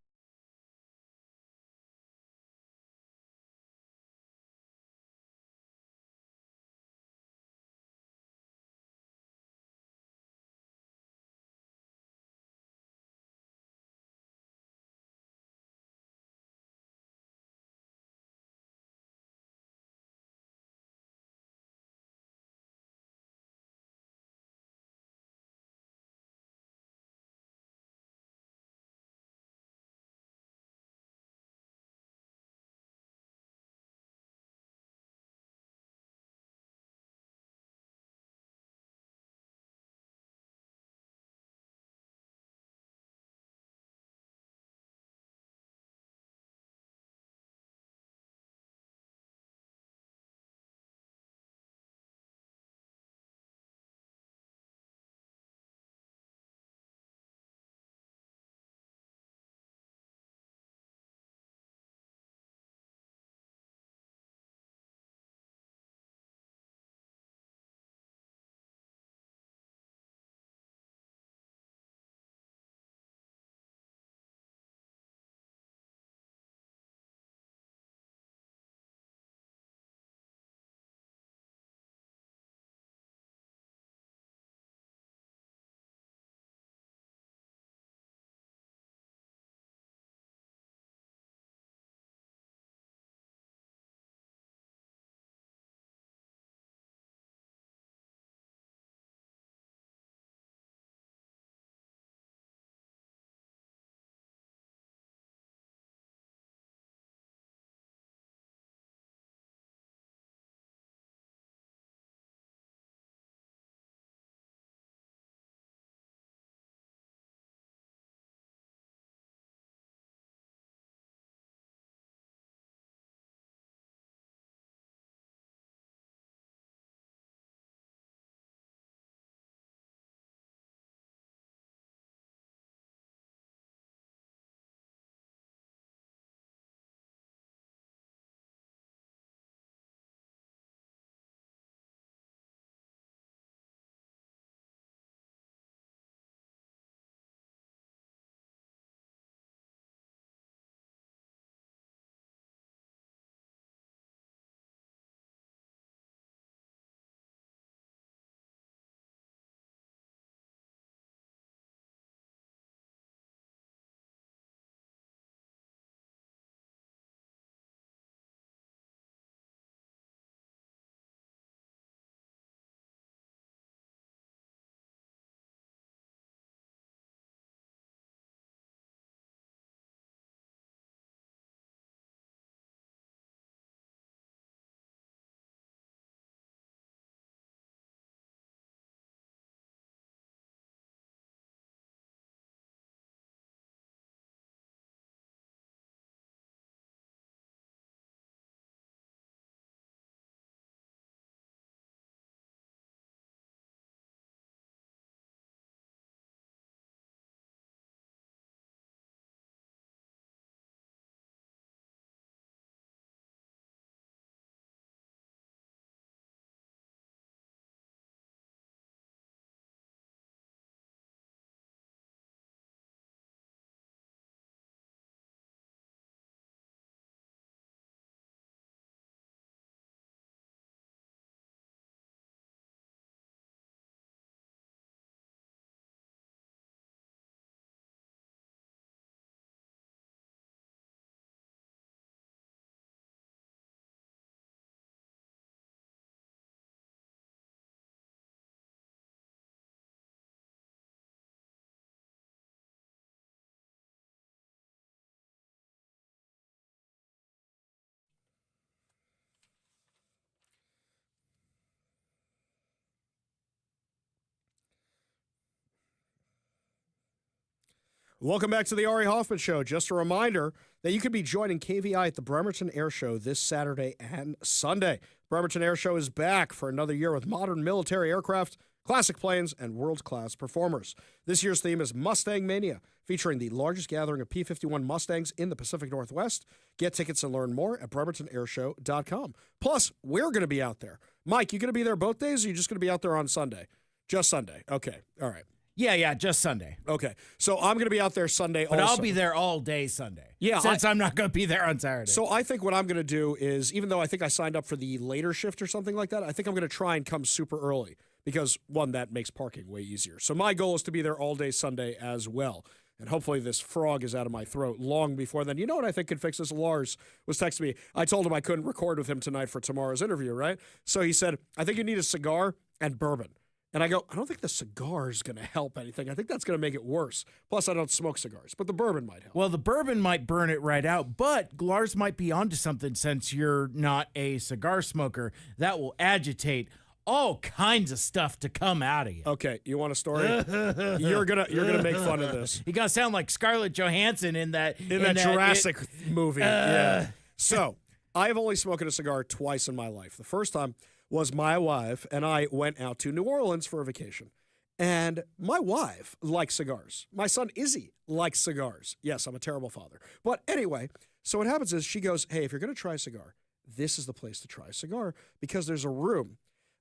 Welcome back to the Ari Hoffman Show. Just a reminder that you could be joining KVI at the Bremerton Air Show this Saturday and Sunday. Bremerton Air Show is back for another year with modern military aircraft, classic planes, and world-class performers. This year's theme is Mustang Mania, featuring the largest gathering of P-51 Mustangs in the Pacific Northwest. Get tickets and learn more at bremertonairshow.com. Plus, we're going to be out there. Mike, you going to be there both days, or are you just going to be out there on Sunday? Just Sunday. Okay. All right. Yeah, just Sunday. Okay. So I'm going to be out there Sunday but also. I'll be there all day Sunday. Yeah. Since I'm not going to be there on Saturday. So I think what I'm going to do is, even though I think I signed up for the later shift or something like that, I think I'm going to try and come super early because, one, that makes parking way easier. So my goal is to be there all day Sunday as well. And hopefully this frog is out of my throat long before then. You know what I think could fix this? Lars was texting me. I told him I couldn't record with him tonight for tomorrow's interview, right? So he said, I think you need a cigar and bourbon. And I go, I don't think the cigar is going to help anything. I think that's going to make it worse. Plus, I don't smoke cigars, but the bourbon might help. Well, the bourbon might burn it right out, but Lars might be onto something since you're not a cigar smoker. That will agitate all kinds of stuff to come out of you. Okay, you want a story? You're gonna make fun of this. You gotta sound like Scarlett Johansson in that Jurassic movie. Yeah. So I've only smoked a cigar twice in my life. The first time was my wife and I went out to New Orleans for a vacation. And my wife likes cigars. My son Izzy likes cigars. Yes, I'm a terrible father. But anyway, so what happens is she goes, hey, if you're going to try a cigar, this is the place to try a cigar because there's a room.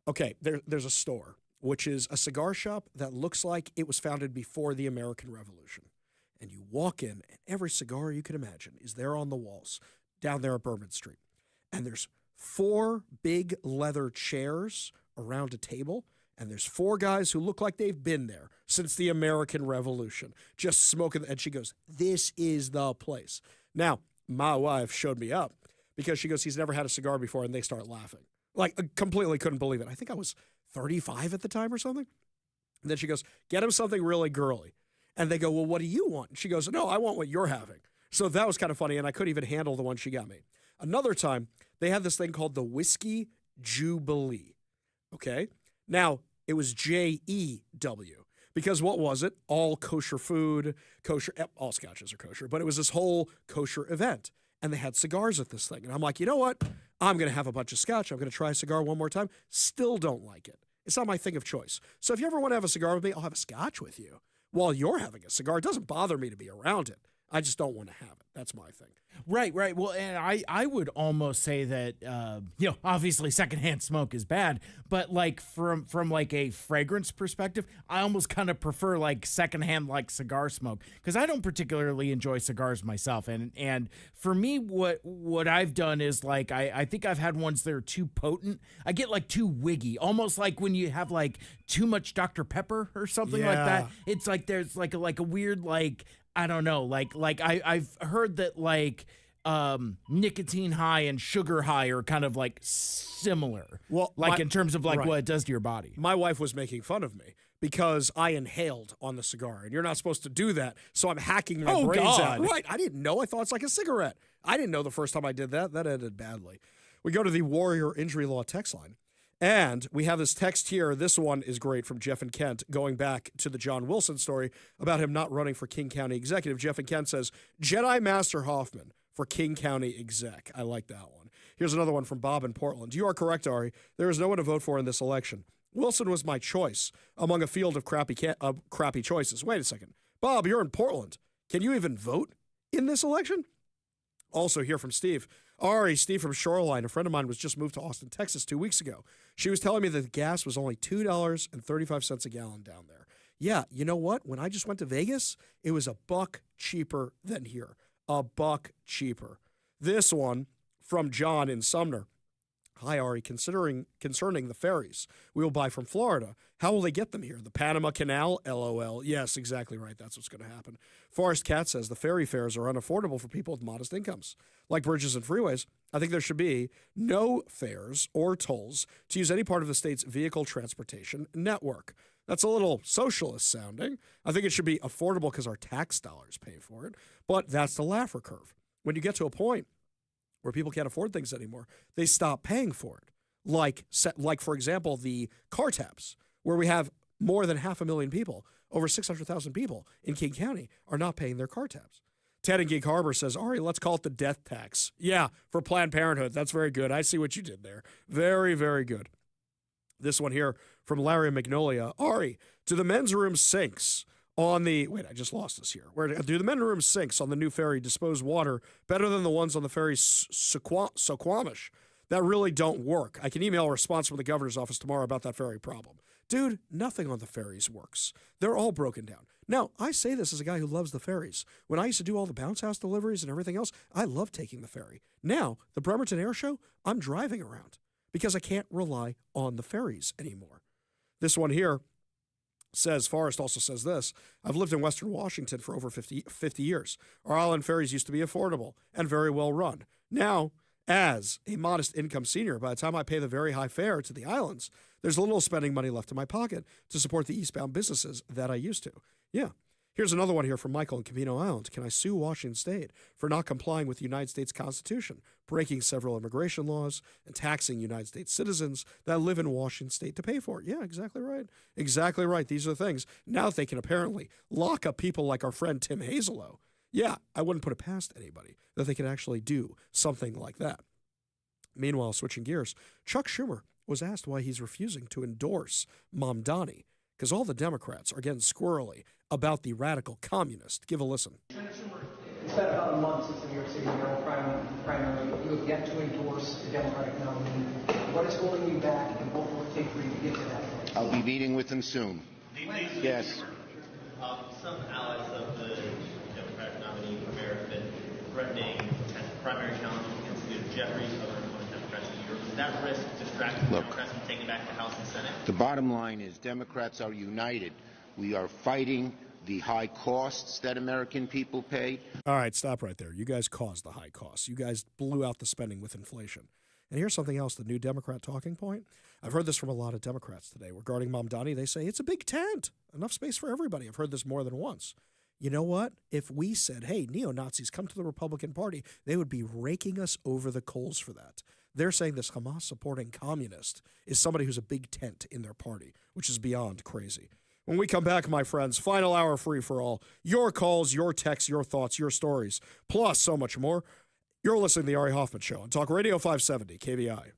Okay, there's a store, which is a cigar shop that looks like it was founded before the American Revolution. And you walk in, and every cigar you can imagine is there on the walls down there at Bourbon Street. And there's 4 big leather chairs around a table, and there's 4 guys who look like they've been there since the American Revolution, just smoking. And she goes, this is the place. Now, my wife showed me up because she goes, he's never had a cigar before, and they start laughing. Like, completely couldn't believe it. I think I was 35 at the time or something. And then she goes, get him something really girly. And they go, well, what do you want? And she goes, no, I want what you're having. So that was kind of funny, and I couldn't even handle the one she got me. Another time, they had this thing called the Whiskey Jubilee, okay? Now, it was J-E-W, because what was it? All kosher food, all scotches are kosher, but it was this whole kosher event, and they had cigars at this thing. And I'm like, you know what? I'm going to have a bunch of scotch. I'm going to try a cigar one more time. Still don't like it. It's not my thing of choice. So if you ever want to have a cigar with me, I'll have a scotch with you while you're having a cigar. It doesn't bother me to be around it. I just don't want to have it. That's my thing. Right. Well, and I would almost say that, obviously secondhand smoke is bad, but like from like a fragrance perspective, I almost kind of prefer like secondhand like cigar smoke because I don't particularly enjoy cigars myself. And for me, what I've done is like, I think I've had ones that are too potent. I get like too wiggy, almost like when you have like too much Dr. Pepper or something like that. It's like, there's like a weird, like, I don't know, like I've heard that like nicotine high and sugar high are kind of like similar. Well, like in terms of like what it does to your body. My wife was making fun of me because I inhaled on the cigar, and you're not supposed to do that. So I'm hacking my brains out. Right? I didn't know. I thought it's like a cigarette. I didn't know the first time I did that. That ended badly. We go to the Warrior Injury Law text line. And we have this text here. This one is great from Jeff and Kent, going back to the John Wilson story about him not running for King County Executive. Jeff and Kent says, Jedi Master Hoffman for King County Exec. I like that one. Here's another one from Bob in Portland. You are correct, Ari. There is no one to vote for in this election. Wilson was my choice among a field of crappy choices. Wait a second. Bob, you're in Portland. Can you even vote in this election? Also here from Steve. Ari, Steve from Shoreline. A friend of mine was just moved to Austin, Texas 2 weeks ago. She was telling me that the gas was only $2.35 a gallon down there. Yeah, you know what? When I just went to Vegas, it was $1 cheaper than here. $1 cheaper. This one from John in Sumner. Hi, Ari. Concerning the ferries we will buy from Florida, how will they get them here? The Panama Canal? LOL. Yes, exactly right. That's what's going to happen. Forrest Cat says the ferry fares are unaffordable for people with modest incomes. Like bridges and freeways, I think there should be no fares or tolls to use any part of the state's vehicle transportation network. That's a little socialist sounding. I think it should be affordable because our tax dollars pay for it, but that's the Laffer curve. When you get to a point where people can't afford things anymore, they stop paying for it. Like for example, the car tabs, where we have more than 500,000 people over 600,000 people in King County are not paying their car tabs. Ted in Gig Harbor says, Ari, let's call it the death tax. Yeah, for Planned Parenthood. That's very good. I see what you did there. Very, very good. This one here from Larry Magnolia. Ari, do the men's room sinks on the... Wait, I just lost this here. Where do the men's room sinks on the new ferry dispose water better than the ones on the ferry Suquamish that really don't work? I can email a response from the governor's office tomorrow about that ferry problem. Dude, nothing on the ferries works. They're all broken down. Now, I say this as a guy who loves the ferries. When I used to do all the bounce house deliveries and everything else, I love taking the ferry. Now, the Bremerton Air Show, I'm driving around because I can't rely on the ferries anymore. This one here says, Forrest also says this, I've lived in Western Washington for over 50 years. Our island ferries used to be affordable and very well run. Now, as a modest income senior, by the time I pay the very high fare to the islands, there's little spending money left in my pocket to support the eastbound businesses that I used to. Yeah. Here's another one here from Michael in Camino Island. Can I sue Washington State for not complying with the United States Constitution, breaking several immigration laws, and taxing United States citizens that live in Washington State to pay for it? Yeah, exactly right. Exactly right. These are the things. Now they can apparently lock up people like our friend Tim Hazelow. Yeah, I wouldn't put it past anybody that they could actually do something like that. Meanwhile, switching gears, Chuck Schumer was asked why he's refusing to endorse Mamdani, because all the Democrats are getting squirrely about the radical communist. Give a listen. It's been about a month since the New York City mayoral primary. You have yet to endorse the Democratic nominee. What is holding you back, and what will it take for you to get to that point? I'll be meeting with them soon. Yes. Some allies of the Democratic nominee for mayor have been threatening potential primary challenge against Peter Jeffries, other opponent Democrats in New York. Does that risk distracting Democrats from taking back the House and Senate? The bottom line is Democrats are united. We are fighting the high costs that American people pay. All right, stop right there. You guys caused the high costs. You guys blew out the spending with inflation. And here's something else, the new Democrat talking point. I've heard this from a lot of Democrats today. Regarding Mamdani, they say it's a big tent, enough space for everybody. I've heard this more than once. You know what? If we said, hey, neo-Nazis, come to the Republican Party, they would be raking us over the coals for that. They're saying this Hamas-supporting communist is somebody who's a big tent in their party, which is beyond crazy. When we come back, my friends, final hour free for all. Your calls, your texts, your thoughts, your stories, plus so much more. You're listening to The Ari Hoffman Show on Talk Radio 570 KVI.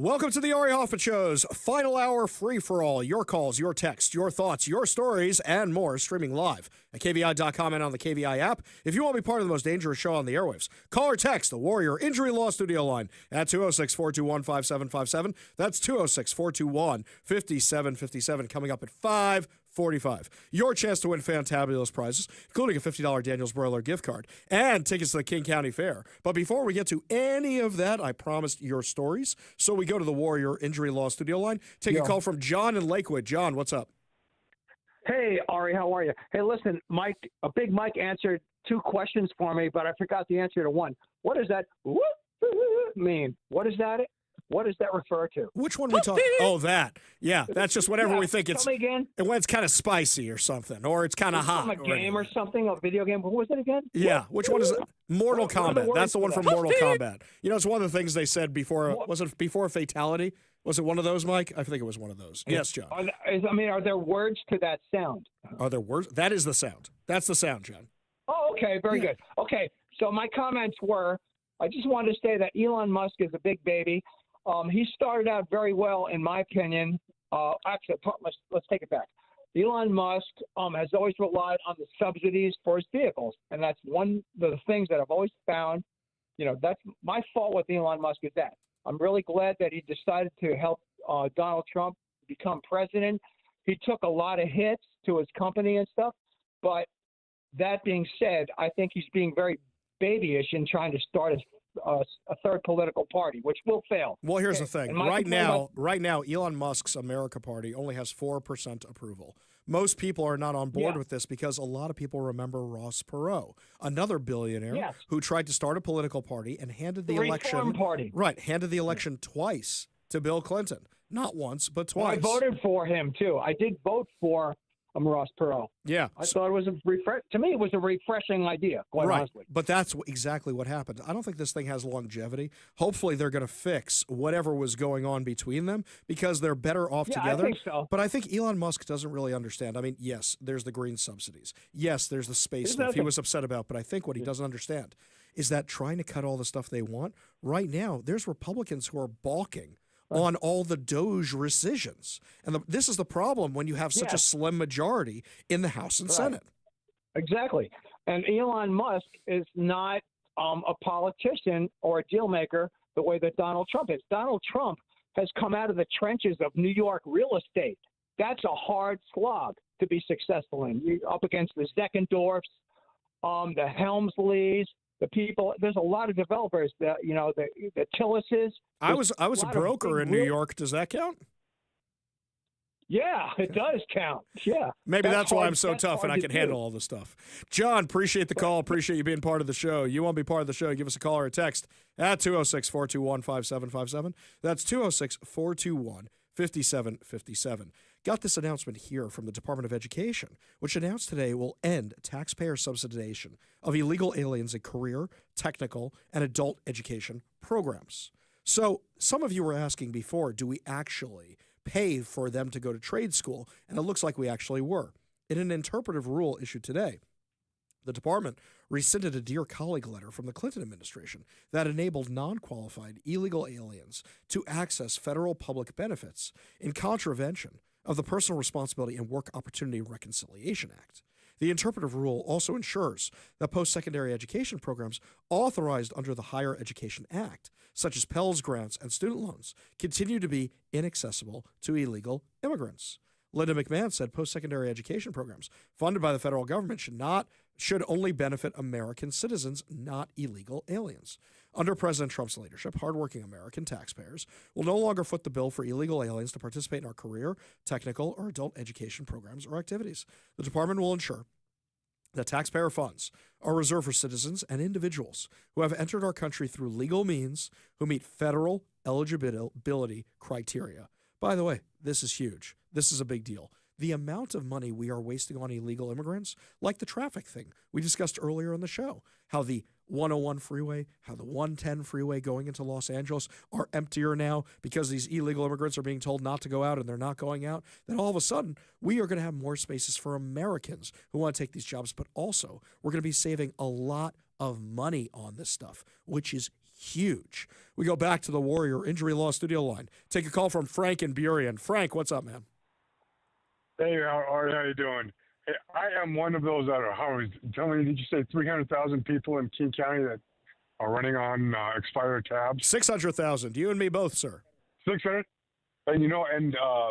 Welcome to the Ari Hoffman Show's final hour free-for-all. Your calls, your texts, your thoughts, your stories, and more streaming live at KVI.com and on the KVI app. If you want to be part of the most dangerous show on the airwaves, call or text the Warrior Injury Law Studio line at 206-421-5757. That's 206-421-5757. Coming up at 5:45. Your chance to win fantabulous prizes, including a $50 Daniels Broiler gift card and tickets to the King County Fair. But before we get to any of that, I promised your stories. So we go to the Warrior Injury Law Studio line. Take a call from John in Lakewood. John, what's up? Hey, Ari, how are you? Hey, listen, Big Mike answered 2 questions for me, but I forgot the answer to one. What does that mean? What does that refer to? Which one we talking? Oh, that. Yeah, that's just whenever we think it's tell me again. When it's kind of spicy or something, or it's kind of hot. From a game or something, a video game. What was it again? Yeah, which one is it? Mortal Kombat. That's the one from Mortal Kombat. You know, it's one of the things they said before. Was it before Fatality? Was it one of those, Mike? I think it was one of those. Yes, John. Are there words to that sound? Are there words? That is the sound. That's the sound, John. Oh, okay. Very good. Okay, so my comments were, I just wanted to say that Elon Musk is a big baby. He started out very well, in my opinion. Actually, let's take it back. Elon Musk has always relied on the subsidies for his vehicles, and that's one of the things that I've always found. You know, that's my fault with Elon Musk is that. I'm really glad that he decided to help Donald Trump become president. He took a lot of hits to his company and stuff, but that being said, I think he's being very babyish in trying to start a third political party, which will fail. Well, here's the thing. Right now, Elon Musk's America Party only has 4% approval. Most people are not on board with this because a lot of people remember Ross Perot, another billionaire who tried to start a political party and handed the election handed the election twice to Bill Clinton. Not once, but twice. Well, I voted for him too. I did vote for Ross Perot. Yeah. I thought it was to me, it was a refreshing idea, quite honestly. But that's exactly what happened. I don't think this thing has longevity. Hopefully they're going to fix whatever was going on between them because they're better off together. I think so. But I think Elon Musk doesn't really understand. I mean, yes, there's the green subsidies. Yes, there's the space stuff he was upset about. But I think what he doesn't understand is that trying to cut all the stuff they want, right now, there's Republicans who are balking on all the Doge rescissions. And this is the problem when you have such a slim majority in the House and Senate. Exactly. And Elon Musk is not a politician or a deal maker the way that Donald Trump is. Donald Trump has come out of the trenches of New York real estate. That's a hard slog to be successful in. You're up against the Zeckendorfs, the Helmsleys, the people. There's a lot of developers that, you know, the Tillises. I was a broker in New York. Does that count? Yeah, it does count. Yeah. Maybe that's why I'm so tough and I can handle all this stuff. John, appreciate the call. Appreciate you being part of the show. You want to be part of the show, give us a call or a text at 206-421-5757. That's 206-421-5757. Got this announcement here from the Department of Education, which announced today will end taxpayer subsidization of illegal aliens in career, technical, and adult education programs. So some of you were asking before, do we actually pay for them to go to trade school? And it looks like we actually were. In an interpretive rule issued today, the department rescinded a Dear Colleague letter from the Clinton administration that enabled non-qualified illegal aliens to access federal public benefits in contravention of the Personal Responsibility and Work Opportunity Reconciliation Act. The interpretive rule also ensures that post-secondary education programs authorized under the Higher Education Act, such as Pell's grants and student loans, continue to be inaccessible to illegal immigrants. Linda McMahon said post-secondary education programs funded by the federal government should only benefit American citizens, not illegal aliens. Under President Trump's leadership, hardworking American taxpayers will no longer foot the bill for illegal aliens to participate in our career, technical, or adult education programs or activities. The department will ensure that taxpayer funds are reserved for citizens and individuals who have entered our country through legal means who meet federal eligibility criteria. By the way, this is huge. This is a big deal. The amount of money we are wasting on illegal immigrants, like the traffic thing we discussed earlier in the show, how the 101 freeway, how the 110 freeway going into Los Angeles are emptier now because these illegal immigrants are being told not to go out and they're not going out, then all of a sudden we are going to have more spaces for Americans who want to take these jobs, but also we're going to be saving a lot of money on this stuff, which is huge. We go back to the Warrior Injury Law studio line. Take a call from Frank in Burien. Frank, what's up, man? Hey, Ari, how you doing? Hey, I am one of those that are, how was telling me, did you say 300,000 people in King County that are running on expired tabs? 600,000. You and me both, sir. 600? And,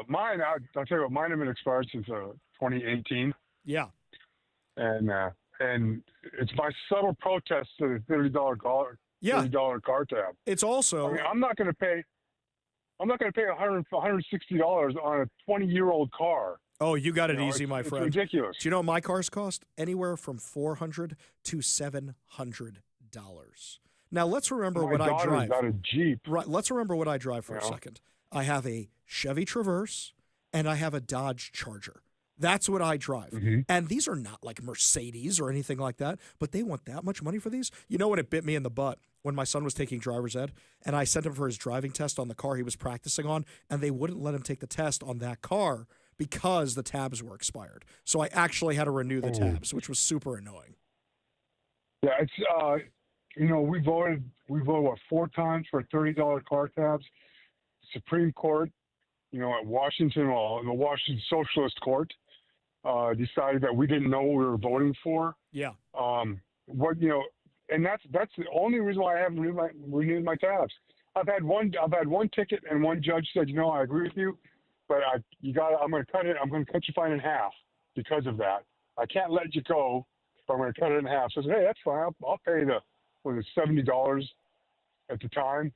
mine, I'll tell you what, mine have been expired since 2018. Yeah. And it's my subtle protest to the $30 car tab. It's also, I mean, I'm not going to pay $160 on a 20-year-old car. Oh, you got it easy, my friend. It's ridiculous. Do you know what my cars cost? Anywhere from $400 to $700. Now, let's remember what I drive. Got a Jeep. Right. Let's remember what I drive for a second. I have a Chevy Traverse and I have a Dodge Charger. That's what I drive. Mm-hmm. And these are not like Mercedes or anything like that, but they want that much money for these. You know when it bit me in the butt? When my son was taking driver's ed, and I sent him for his driving test on the car he was practicing on, and they wouldn't let him take the test on that car because the tabs were expired. So I actually had to renew the tabs, which was super annoying. Yeah, it's we voted what 4 times for $30 car tabs. Supreme Court, at Washington, the Washington Socialist Court, decided that we didn't know what we were voting for. Yeah. And that's the only reason why I haven't renewed my tabs. I've had one ticket, and one judge said, I agree with you, but I'm going to cut it. I'm going to cut your fine in half because of that. I can't let you go, but I'm going to cut it in half. So I said, hey, that's fine. I'll pay $70 at the time.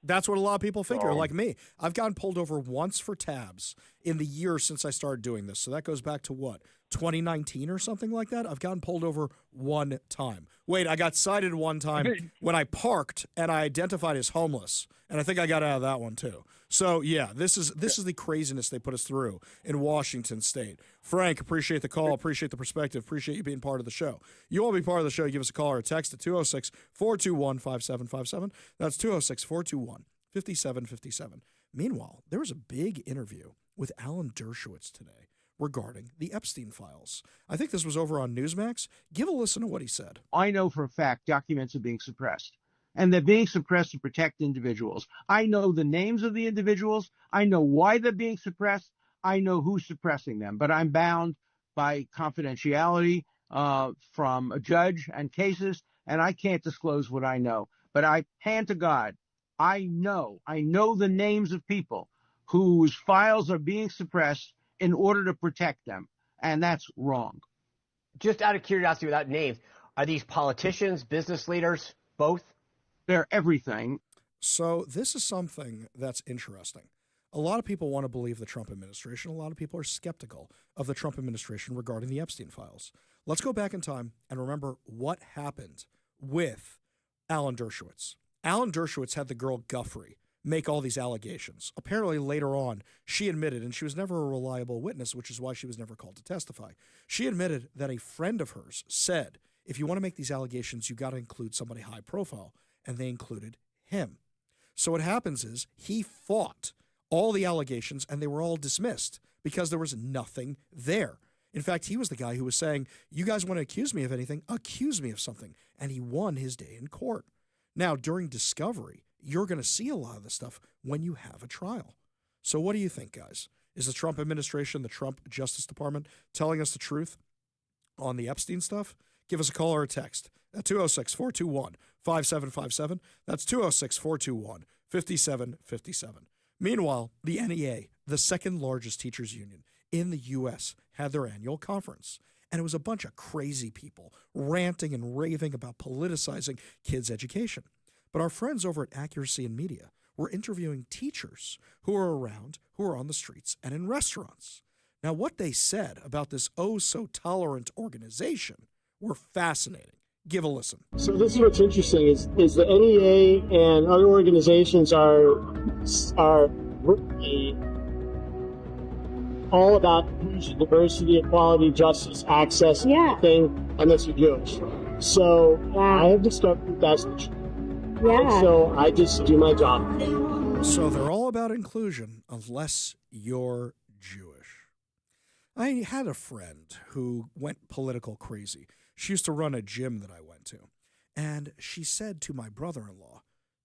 That's what a lot of people figure, like me. I've gotten pulled over once for tabs in the year since I started doing this. So that goes back to what, 2019 or something like that? I've gotten pulled over one time. Wait, I got cited one time when I parked and I identified as homeless. And I think I got out of that one too. So yeah, this is the craziness they put us through in Washington State. Frank, appreciate the call, appreciate the perspective, appreciate you being part of the show. You want to be part of the show, give us a call or a text at 206-421-5757. That's 206-421-5757. Meanwhile, there was a big interview with Alan Dershowitz today regarding the Epstein files. I think this was over on Newsmax. Give a listen to what he said. I know for a fact documents are being suppressed, and they're being suppressed to protect individuals. I know the names of the individuals. I know why they're being suppressed. I know who's suppressing them, but I'm bound by confidentiality from a judge and cases, and I can't disclose what I know. But I hand to God, I know the names of people whose files are being suppressed in order to protect them, and that's wrong. Just out of curiosity, without names, are these politicians, business leaders, both? They're everything. So this is something that's interesting. A lot of people want to believe the Trump administration. A lot of people are skeptical of the Trump administration regarding the Epstein files. Let's go back in time and remember what happened with Alan Dershowitz. Alan Dershowitz had the girl Guffrey make all these allegations. Apparently later on, she admitted, and she was never a reliable witness, which is why she was never called to testify. She admitted that a friend of hers said, if you want to make these allegations, you got to include somebody high profile, and they included him. So what happens is he fought all the allegations, and they were all dismissed because there was nothing there. In fact, he was the guy who was saying, you guys want to accuse me of anything? Accuse me of something. And he won his day in court. Now, during discovery, you're going to see a lot of this stuff when you have a trial. So what do you think, guys? Is the Trump administration, the Trump Justice Department telling us the truth on the Epstein stuff? Give us a call or a text at 206-421-5757. That's 206-421-5757. Meanwhile, the NEA, the second largest teachers union in the U.S., had their annual conference. And it was a bunch of crazy people ranting and raving about politicizing kids' education. But our friends over at Accuracy in Media were interviewing teachers who are around, who are on the streets and in restaurants. Now, what they said about this oh-so-tolerant organization were fascinating. Give a listen. So this is what's interesting is the NEA and other organizations are really all about inclusion, diversity, equality, justice, access, thing, and that's Jewish. So I have discovered that's the truth. Yeah. So I just do my job. So they're all about inclusion unless you're Jewish. I had a friend who went political crazy. She used to run a gym that I went to. And she said to my brother-in-law,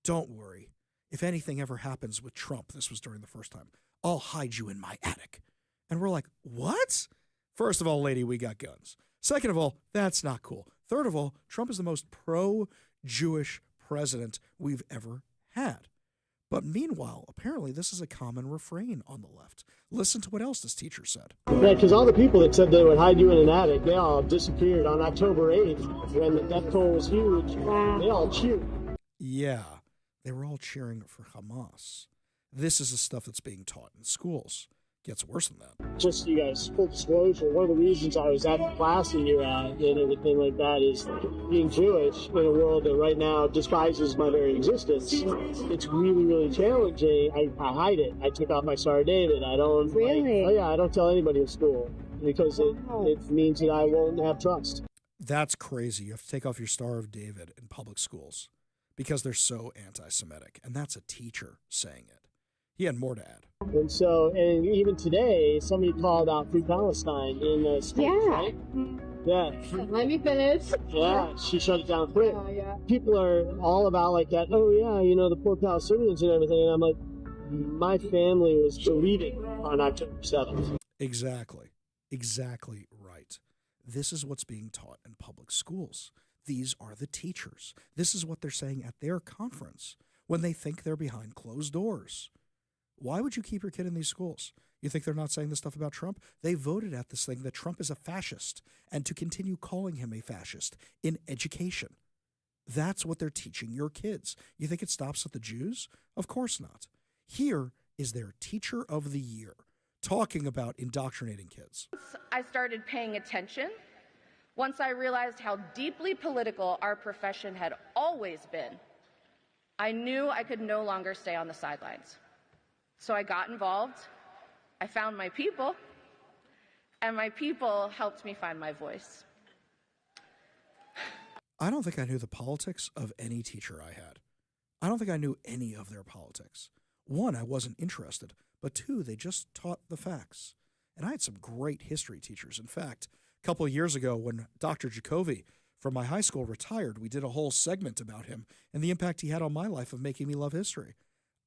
don't worry. If anything ever happens with Trump, this was during the first time, I'll hide you in my attic. And we're like, what? First of all, lady, we got guns. Second of all, that's not cool. Third of all, Trump is the most pro-Jewish president we've ever had. But meanwhile, apparently this is a common refrain on the left. Listen to what else this teacher said. Yeah, because all the people that said they would hide you in an attic, they all disappeared on October 8th when the death toll was huge. They all cheered. Yeah, they were all cheering for Hamas. This is the stuff that's being taught in schools. Gets worse than that. Just so you guys, full disclosure, one of the reasons I was at the class and you're at and everything like that is being Jewish in a world that right now despises my very existence. It's really, really challenging. I hide it. I took off my Star of David. I don't. Really? I don't tell anybody at school because it means that I won't have trust. That's crazy. You have to take off your Star of David in public schools because they're so anti-Semitic. And that's a teacher saying it. He had more to add. And so, and even today, somebody called out Free Palestine in the school, right? Yeah. Let me finish. Yeah, she shut it down quick. Oh, yeah. People are all about like that, oh yeah, you know, the poor Palestinians and everything. And I'm like, my family was believing on October 7th. Exactly. Exactly right. This is what's being taught in public schools. These are the teachers. This is what they're saying at their conference when they think they're behind closed doors. Why would you keep your kid in these schools? You think they're not saying this stuff about Trump? They voted at this thing that Trump is a fascist and to continue calling him a fascist in education. That's what they're teaching your kids. You think it stops at the Jews? Of course not. Here is their teacher of the year talking about indoctrinating kids. I started paying attention. Once I realized how deeply political our profession had always been, I knew I could no longer stay on the sidelines. So I got involved, I found my people, and my people helped me find my voice. I don't think I knew the politics of any teacher I had. I don't think I knew any of their politics. One, I wasn't interested, but two, they just taught the facts. And I had some great history teachers. In fact, a couple of years ago when Dr. Jacoby from my high school retired, we did a whole segment about him and the impact he had on my life of making me love history.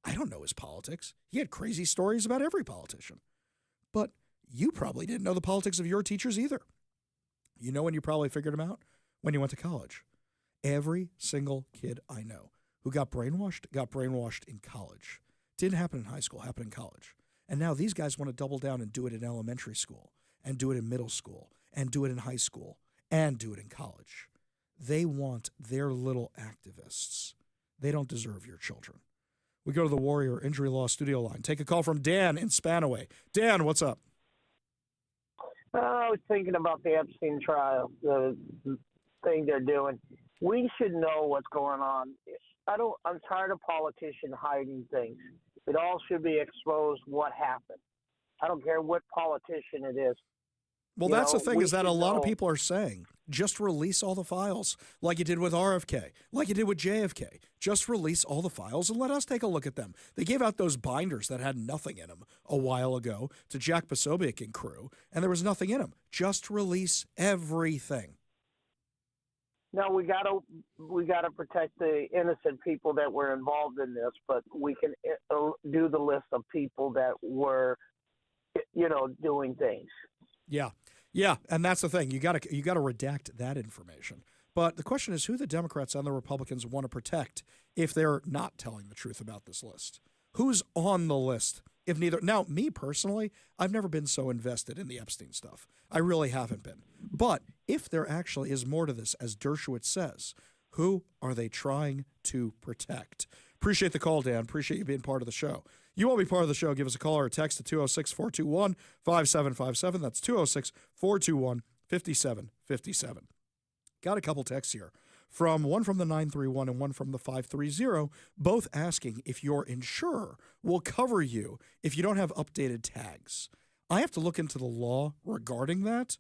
I don't know his politics. He had crazy stories about every politician. But you probably didn't know the politics of your teachers either. You know when you probably figured them out? When you went to college. Every single kid I know who got brainwashed in college. Didn't happen in high school, happened in college. And now these guys want to double down and do it in elementary school, and do it in middle school, and do it in high school, and do it in college. They want their little activists. They don't deserve your children. We go to the Warrior Injury Law studio line. Take a call from Dan in Spanaway. Dan, what's up? I was thinking about the Epstein trial, the thing they're doing. We should know what's going on. I'm tired of politicians hiding things. It all should be exposed what happened. I don't care what politician it is. Well, that's the thing is that a lot of people are saying, just release all the files like you did with RFK, like you did with JFK. Just release all the files and let us take a look at them. They gave out those binders that had nothing in them a while ago to Jack Posobiec and crew, and there was nothing in them. Just release everything. No, we gotta protect the innocent people that were involved in this, but we can do the list of people that were, doing things. Yeah, and that's the thing. You got to redact that information. But the question is who the Democrats and the Republicans want to protect if they're not telling the truth about this list. Who's on the list? If neither. Now, me personally, I've never been so invested in the Epstein stuff. I really haven't been. But if there actually is more to this, as Dershowitz says, who are they trying to protect? Appreciate the call, Dan. Appreciate you being part of the show. You want to be part of the show, give us a call or a text to 206-421-5757. That's 206-421-5757. Got a couple texts here. One from the 931 and one from the 530, both asking if your insurer will cover you if you don't have updated tags. I have to look into the law regarding that.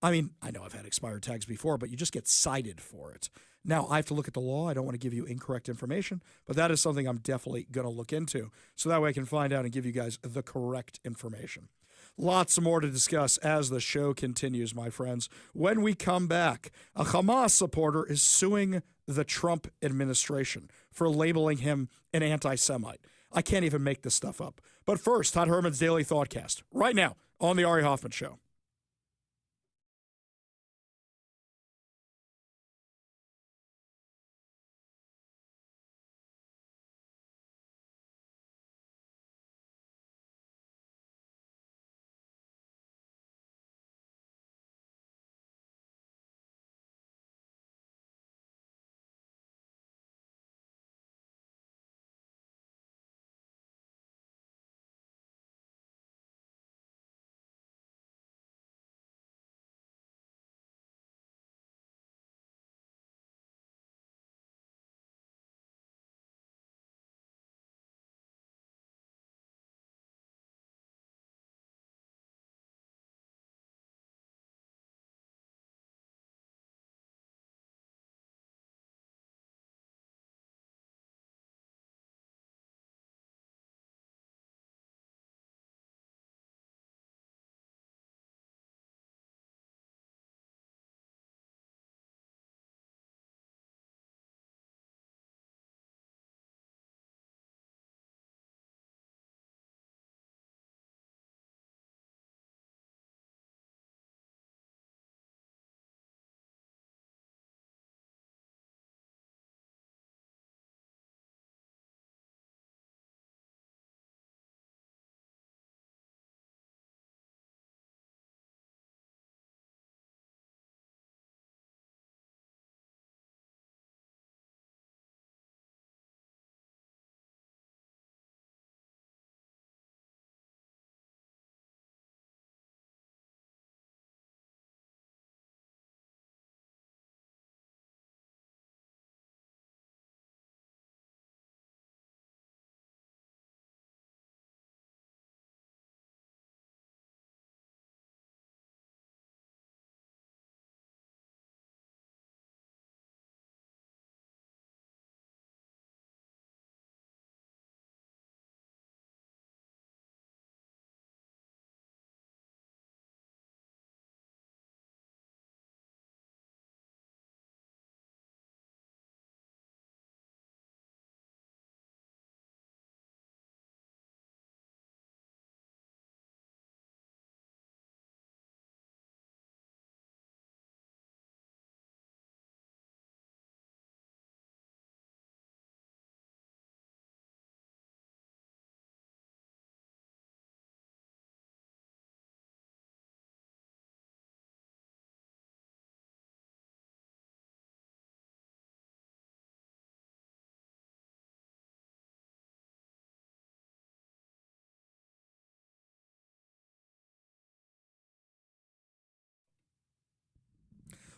I mean, I know I've had expired tags before, but you just get cited for it. Now, I have to look at the law. I don't want to give you incorrect information, but that is something I'm definitely going to look into so that way I can find out and give you guys the correct information. Lots more to discuss as the show continues, my friends. When we come back, a Hamas supporter is suing the Trump administration for labeling him an anti-Semite. I can't even make this stuff up. But first, Todd Herman's Daily Thoughtcast, right now on the Ari Hoffman Show.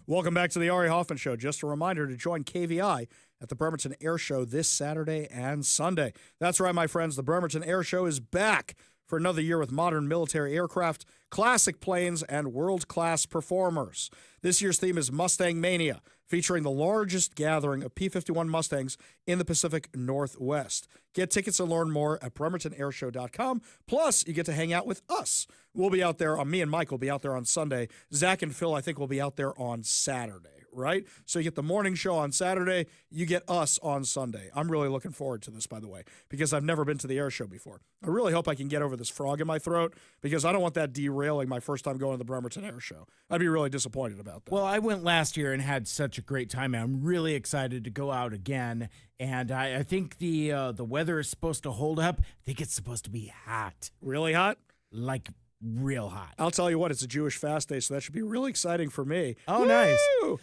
Welcome back to the Ari Hoffman Show. Just a reminder to join KVI at the Bremerton Air Show this Saturday and Sunday. That's right, my friends. The Bremerton Air Show is back for another year with modern military aircraft, classic planes, and world-class performers. This year's theme is Mustang Mania, featuring the largest gathering of P-51 Mustangs in the Pacific Northwest. Get tickets and learn more at bremertonairshow.com. Plus, you get to hang out with us. We'll be out there. Me and Mike will be out there on Sunday. Zach and Phil, I think, will be out there on Saturday, right? So you get the morning show on Saturday. You get us on Sunday. I'm really looking forward to this, by the way, because I've never been to the air show before. I really hope I can get over this frog in my throat, because I don't want that derailing my first time going to the Bremerton Air Show. I'd be really disappointed about that. Well, I went last year and had such a great time. I'm really excited to go out again. And I think the weather is supposed to hold up. I think it's supposed to be hot. Really hot? Like real hot. I'll tell you what, it's a Jewish fast day, so that should be really exciting for me. Oh, Woo! nice.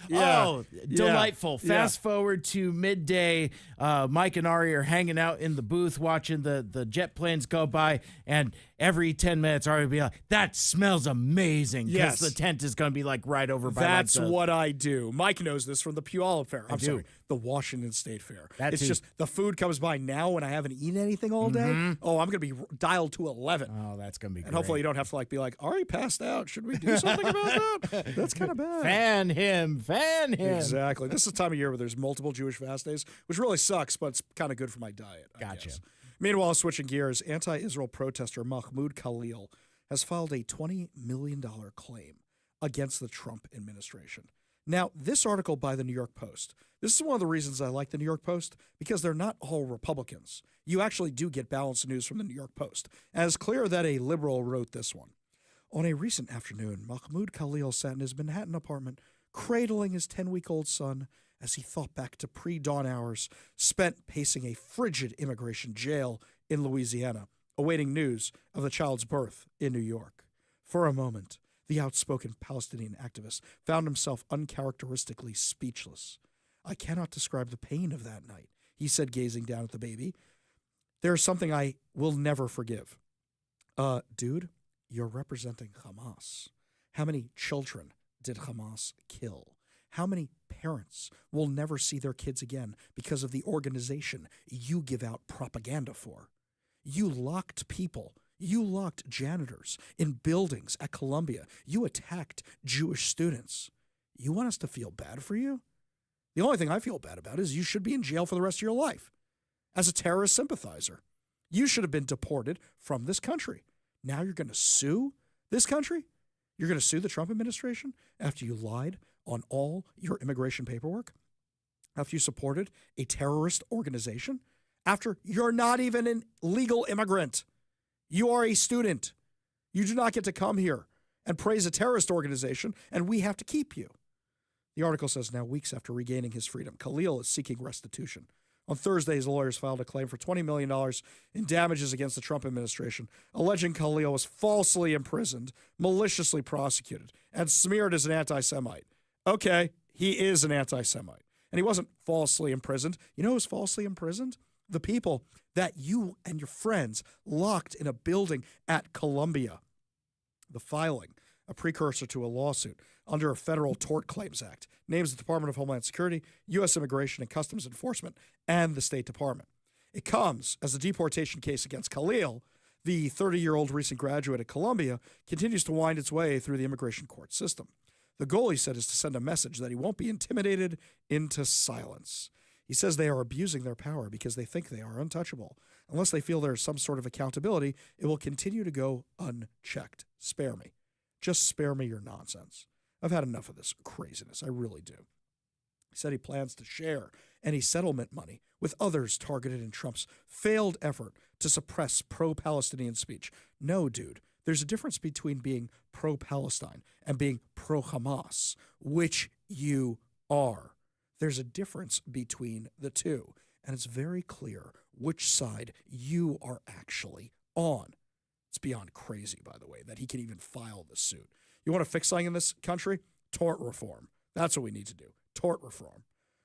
Yeah. Oh, delightful. Yeah. Fast forward to midday. Mike and Ari are hanging out in the booth watching the jet planes go by, and every 10 minutes Ari will be like, that smells amazing, because Yes. the tent is going to be like right over by That's like what I do. Mike knows this from the Puyallup Fair. I'm do. sorry, the Washington State Fair. That it's too. just the food comes by now when I haven't eaten anything all day. Mhm. Oh, I'm going to be dialed to 11. Oh, that's going to be great. And hopefully you don't have to be like, Ari passed out. Should we do something about that? That's kind of bad. Fan him. Exactly. This is the time of year where there's multiple Jewish fast days, which really sucks, but it's kind of good for my diet. I Gotcha. guess. Meanwhile, switching gears, anti-Israel protester Mahmoud Khalil has filed a $20 million claim against the Trump administration. Now, this article by the New York Post, this is one of the reasons I like the New York Post, because they're not all Republicans. You actually do get balanced news from the New York Post. And it's clear that a liberal wrote this one. On a recent afternoon, Mahmoud Khalil sat in his Manhattan apartment, cradling his 10-week-old son as he thought back to pre-dawn hours spent pacing a frigid immigration jail in Louisiana, awaiting news of the child's birth in New York. For a moment, the outspoken Palestinian activist found himself uncharacteristically speechless. "I cannot describe the pain of that night," he said, gazing down at the baby. "There is something I will never forgive." Dude, you're representing Hamas. How many children did Hamas kill? How many parents will never see their kids again because of the organization you give out propaganda for? You locked people. You locked janitors in buildings at Columbia. You attacked Jewish students. You want us to feel bad for you? The only thing I feel bad about is you should be in jail for the rest of your life as a terrorist sympathizer. You should have been deported from this country. Now you're going to sue this country? You're going to sue the Trump administration after you lied on all your immigration paperwork? After you supported a terrorist organization? After you're not even a legal immigrant? You are a student. You do not get to come here and praise a terrorist organization, and we have to keep you. The article says now, weeks after regaining his freedom, Khalil is seeking restitution. On Thursday, his lawyers filed a claim for $20 million in damages against the Trump administration, alleging Khalil was falsely imprisoned, maliciously prosecuted, and smeared as an anti-Semite. Okay, he is an anti-Semite. And he wasn't falsely imprisoned. You know who's falsely imprisoned? The people that you and your friends locked in a building at Columbia. The filing, a precursor to a lawsuit under a federal Tort Claims Act, names the Department of Homeland Security, U.S. Immigration and Customs Enforcement, and the State Department. It comes as the deportation case against Khalil, the 30-year-old recent graduate at Columbia, continues to wind its way through the immigration court system. The goal, he said, is to send a message that he won't be intimidated into silence. He says they are abusing their power because they think they are untouchable. Unless they feel there is some sort of accountability, it will continue to go unchecked. Spare me. Just spare me your nonsense. I've had enough of this craziness. I really do. He said he plans to share any settlement money with others targeted in Trump's failed effort to suppress pro-Palestinian speech. No, dude. There's a difference between being pro-Palestine and being pro-Hamas, which you are. There's a difference between the two, and it's very clear which side you are actually on. It's beyond crazy, by the way, that he can even file this suit. You want to fix something in this country? Tort reform. That's what we need to do. Tort reform.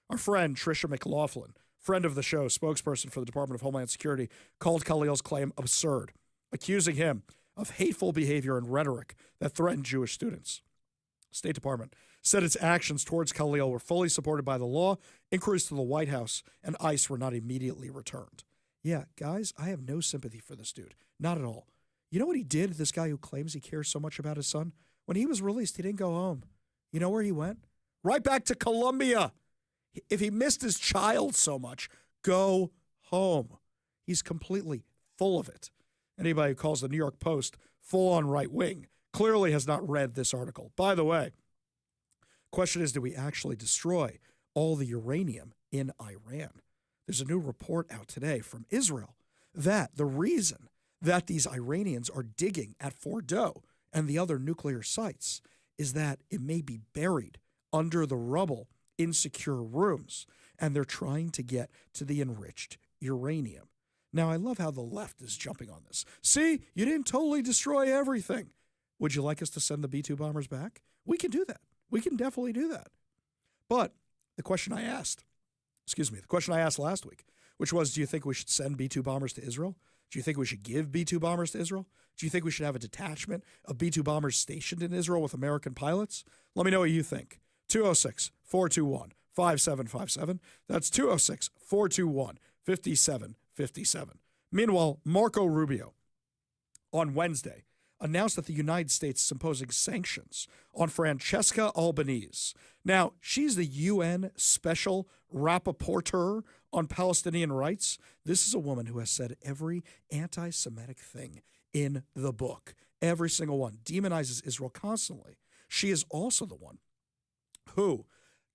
Our friend Tricia McLaughlin, friend of the show, spokesperson for the Department of Homeland Security, called Khalil's claim absurd, accusing him of hateful behavior and rhetoric that threatened Jewish students. State Department said its actions towards Khalil were fully supported by the law. Inquiries to the White House and ICE were not immediately returned. Yeah, guys, I have no sympathy for this dude. Not at all. You know what he did, this guy who claims he cares so much about his son? When he was released, he didn't go home. You know where he went? Right back to Columbia. If he missed his child so much, go home. He's completely full of it. Anybody who calls the New York Post full-on right-wing clearly has not read this article. By the way, question is, do we actually destroy all the uranium in Iran? There's a new report out today from Israel that the reason that these Iranians are digging at Fordow and the other nuclear sites is that it may be buried under the rubble in secure rooms, and they're trying to get to the enriched uranium. Now, I love how the left is jumping on this. See, you didn't totally destroy everything. Would you like us to send the B-2 bombers back? We can do that. We can definitely do that. But the question I asked last week, which was, do you think we should send B-2 bombers to Israel? Do you think we should give B-2 bombers to Israel? Do you think we should have a detachment of B-2 bombers stationed in Israel with American pilots? Let me know what you think. 206-421-5757. That's 206-421-5757. Meanwhile, Marco Rubio on Wednesday announced that the United States is imposing sanctions on Francesca Albanese. Now, she's the UN Special Rapporteur on Palestinian rights. This is a woman who has said every anti-Semitic thing in the book. Every single one demonizes Israel constantly. She is also the one who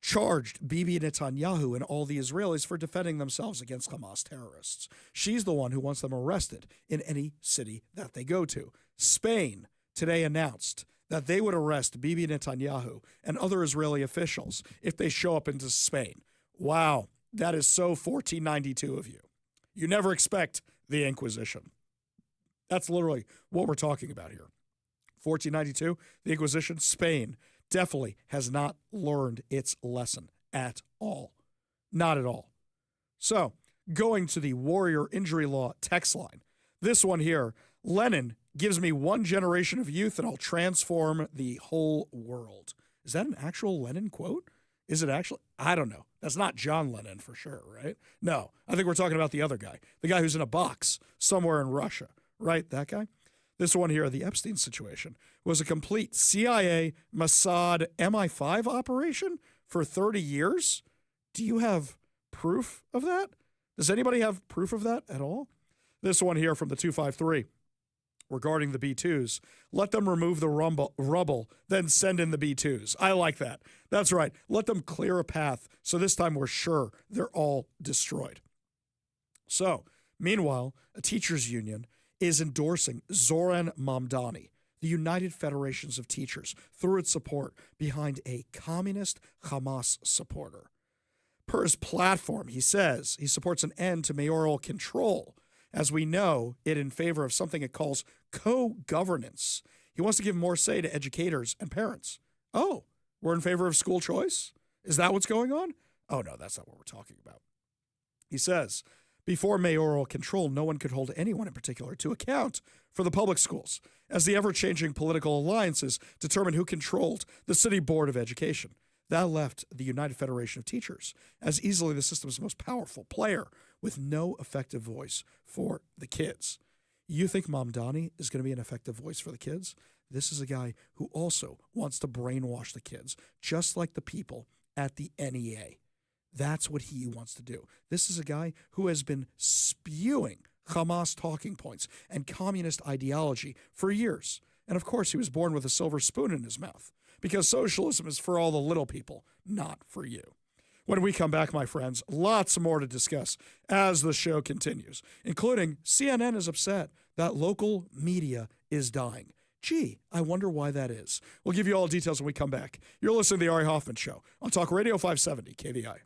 charged Bibi Netanyahu and all the Israelis for defending themselves against Hamas terrorists. She's the one who wants them arrested in any city that they go to. Spain today announced that they would arrest Bibi Netanyahu and other Israeli officials if they show up into Spain. Wow, that is so 1492 of you. You never expect the Inquisition. That's literally what we're talking about here. 1492, the Inquisition, Spain definitely has not learned its lesson at all. Not at all. So, going to the Warrior Injury Law text line. This one here, Lenin gives me one generation of youth and I'll transform the whole world. Is that an actual Lenin quote? Is it actually? I don't know. That's not John Lennon for sure, right? No, I think we're talking about the other guy, the guy who's in a box somewhere in Russia, right? That guy? This one here, the Epstein situation, was a complete CIA, Mossad, MI5 operation for 30 years. Do you have proof of that? Does anybody have proof of that at all? This one here from the 253 regarding the B-2s. Let them remove the rubble, then send in the B-2s. I like that. That's right. Let them clear a path so this time we're sure they're all destroyed. So, meanwhile, a teachers' union is endorsing Zoran Mamdani, the United Federations of Teachers, through its support behind a communist Hamas supporter. Per his platform, he says he supports an end to mayoral control, as we know it in favor of something it calls co-governance. He wants to give more say to educators and parents. Oh, we're in favor of school choice? Is that what's going on? Oh, no, that's not what we're talking about. He says, before mayoral control, no one could hold anyone in particular to account for the public schools, as the ever-changing political alliances determined who controlled the city board of education. That left the United Federation of Teachers as easily the system's most powerful player with no effective voice for the kids. You think Mamdani is going to be an effective voice for the kids? This is a guy who also wants to brainwash the kids, just like the people at the NEA. That's what he wants to do. This is a guy who has been spewing Hamas talking points and communist ideology for years. And of course, he was born with a silver spoon in his mouth, because socialism is for all the little people, not for you. When we come back, my friends, lots more to discuss as the show continues, including CNN is upset that local media is dying. Gee, I wonder why that is. We'll give you all details when we come back. You're listening to The Ari Hoffman Show on Talk Radio 570 KVI.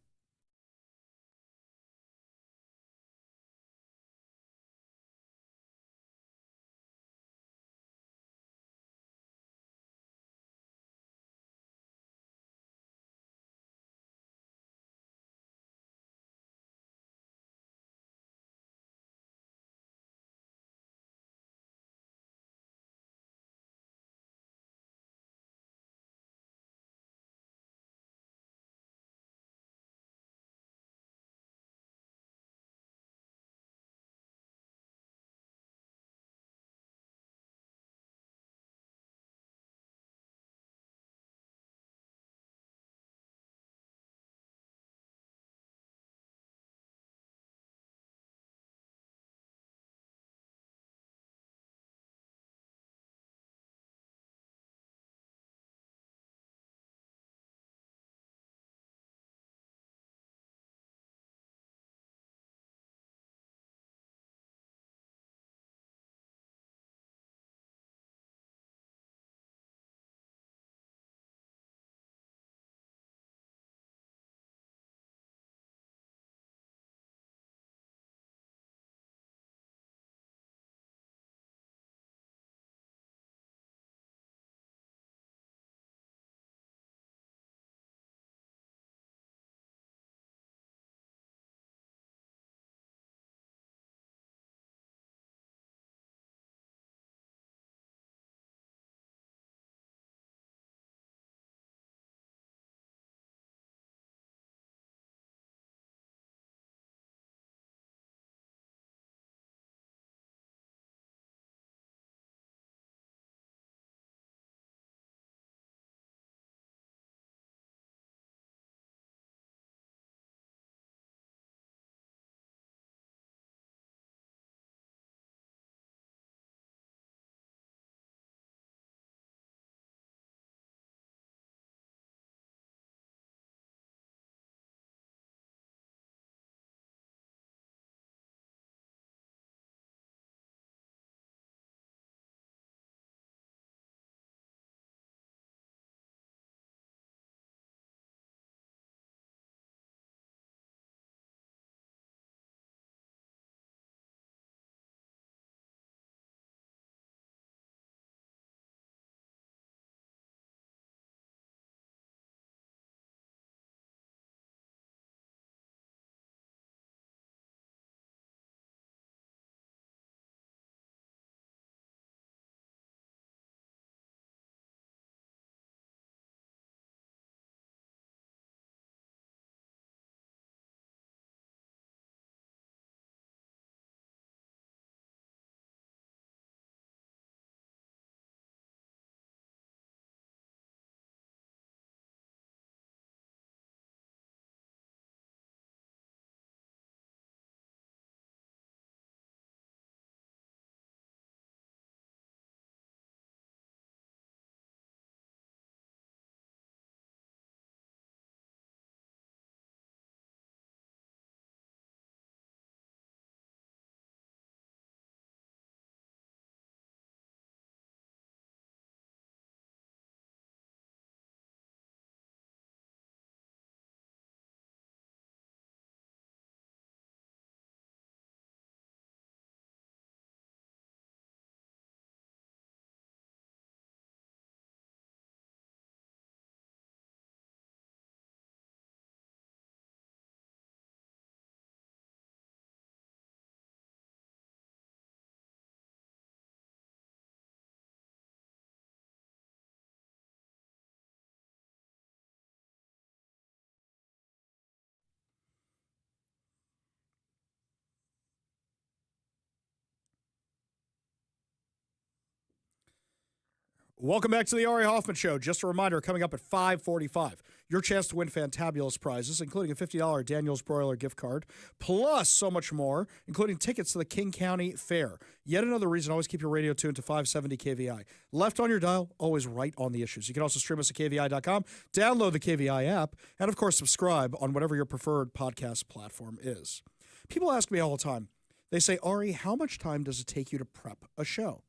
Welcome back to the Ari Hoffman Show. Just a reminder, coming up at 5:45, your chance to win fantabulous prizes, including a $50 Daniel's Broiler gift card, plus so much more, including tickets to the King County Fair. Yet another reason, always keep your radio tuned to 570 KVI. Left on your dial, always right on the issues. You can also stream us at KVI.com, download the KVI app, and of course subscribe on whatever your preferred podcast platform is. People ask me all the time, they say, Ari, how much time does it take you to prep a show?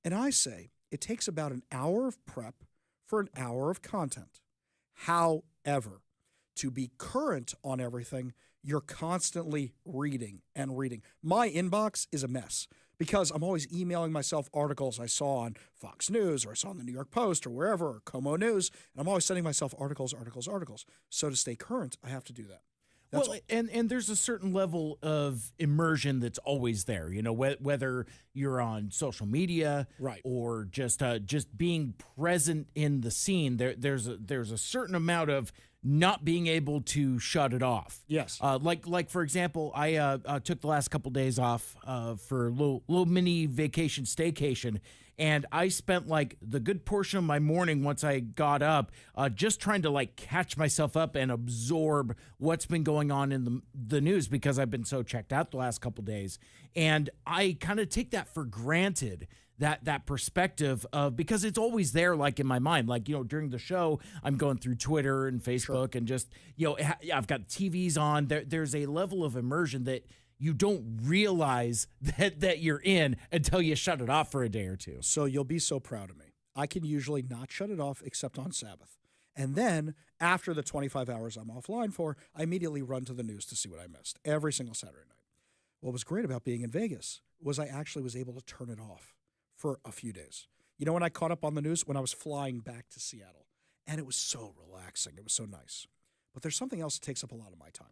And I say, it takes about an hour of prep for an hour of content. However, to be current on everything, you're constantly reading and reading. My inbox is a mess because I'm always emailing myself articles I saw on Fox News or I saw on the New York Post or wherever, or Como News, and I'm always sending myself articles. So to stay current, I have to do that. And there's a certain level of immersion that's always there, you know, whether you're on social media, right, or just being present in the scene. There's a certain amount of not being able to shut it off. Yes. Like for example, I took the last couple days off for a little mini vacation, staycation. And I spent like the good portion of my morning once I got up just trying to like catch myself up and absorb what's been going on in the news because I've been so checked out the last couple days. And I kind of take that for granted, that perspective of, because it's always there, like in my mind, like, you know, during the show, I'm going through Twitter and Facebook and just, you know, I've got TVs on. There's a level of immersion that you don't realize that you're in until you shut it off for a day or two. So you'll be so proud of me. I can usually not shut it off except on Sabbath. And then after the 25 hours I'm offline for, I immediately run to the news to see what I missed every single Saturday night. What was great about being in Vegas was I actually was able to turn it off for a few days. You know when I caught up on the news? When I was flying back to Seattle. And it was so relaxing. It was so nice. But there's something else that takes up a lot of my time.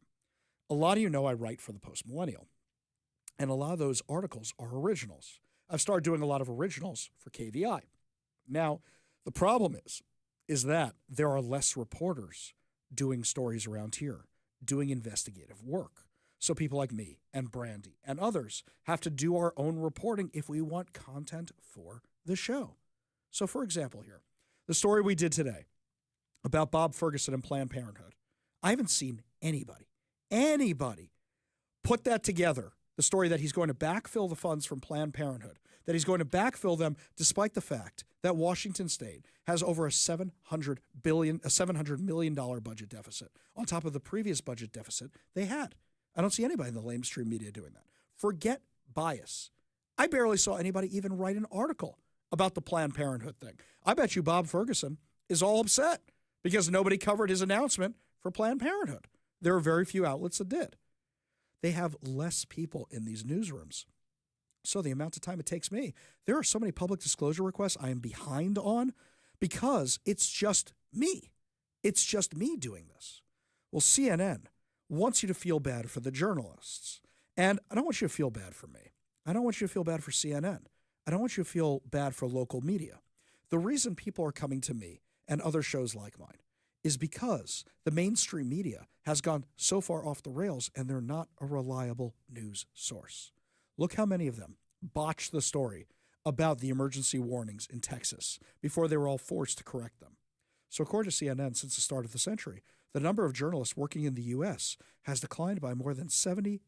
A lot of you know I write for the Post Millennial, and a lot of those articles are originals. I've started doing a lot of originals for KVI. Now, the problem is that there are less reporters doing stories around here, doing investigative work. So people like me and Brandy and others have to do our own reporting if we want content for the show. So, for example here, the story we did today about Bob Ferguson and Planned Parenthood, I haven't seen anybody put that together, the story that he's going to backfill the funds from Planned Parenthood, that he's going to backfill them despite the fact that Washington State has over a $700 million budget deficit on top of the previous budget deficit they had. I don't see anybody in the mainstream media doing that. Forget bias. I barely saw anybody even write an article about the Planned Parenthood thing. I bet you Bob Ferguson is all upset because nobody covered his announcement for Planned Parenthood. There are very few outlets that did. They have less people in these newsrooms. So the amount of time it takes me, there are so many public disclosure requests I am behind on because it's just me. It's just me doing this. Well, CNN wants you to feel bad for the journalists. And I don't want you to feel bad for me. I don't want you to feel bad for CNN. I don't want you to feel bad for local media. The reason people are coming to me and other shows like mine is because the mainstream media has gone so far off the rails and they're not a reliable news source. Look how many of them botched the story about the emergency warnings in Texas before they were all forced to correct them. So according to CNN, since the start of the century, the number of journalists working in the U.S. has declined by more than 75%,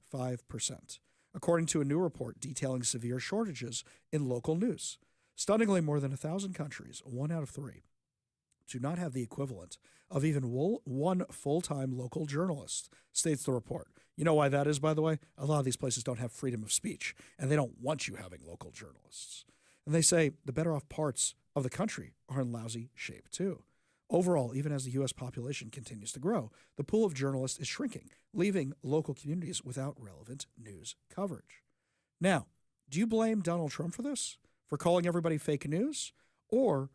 according to a new report detailing severe shortages in local news. Stunningly, more than 1,000 countries, 1 out of 3, do not have the equivalent of even one full-time local journalist, states the report. You know why that is, by the way? A lot of these places don't have freedom of speech, and they don't want you having local journalists. And they say the better off parts of the country are in lousy shape, too. Overall, even as the U.S. population continues to grow, the pool of journalists is shrinking, leaving local communities without relevant news coverage. Now, do you blame Donald Trump for this? For calling everybody fake news? Or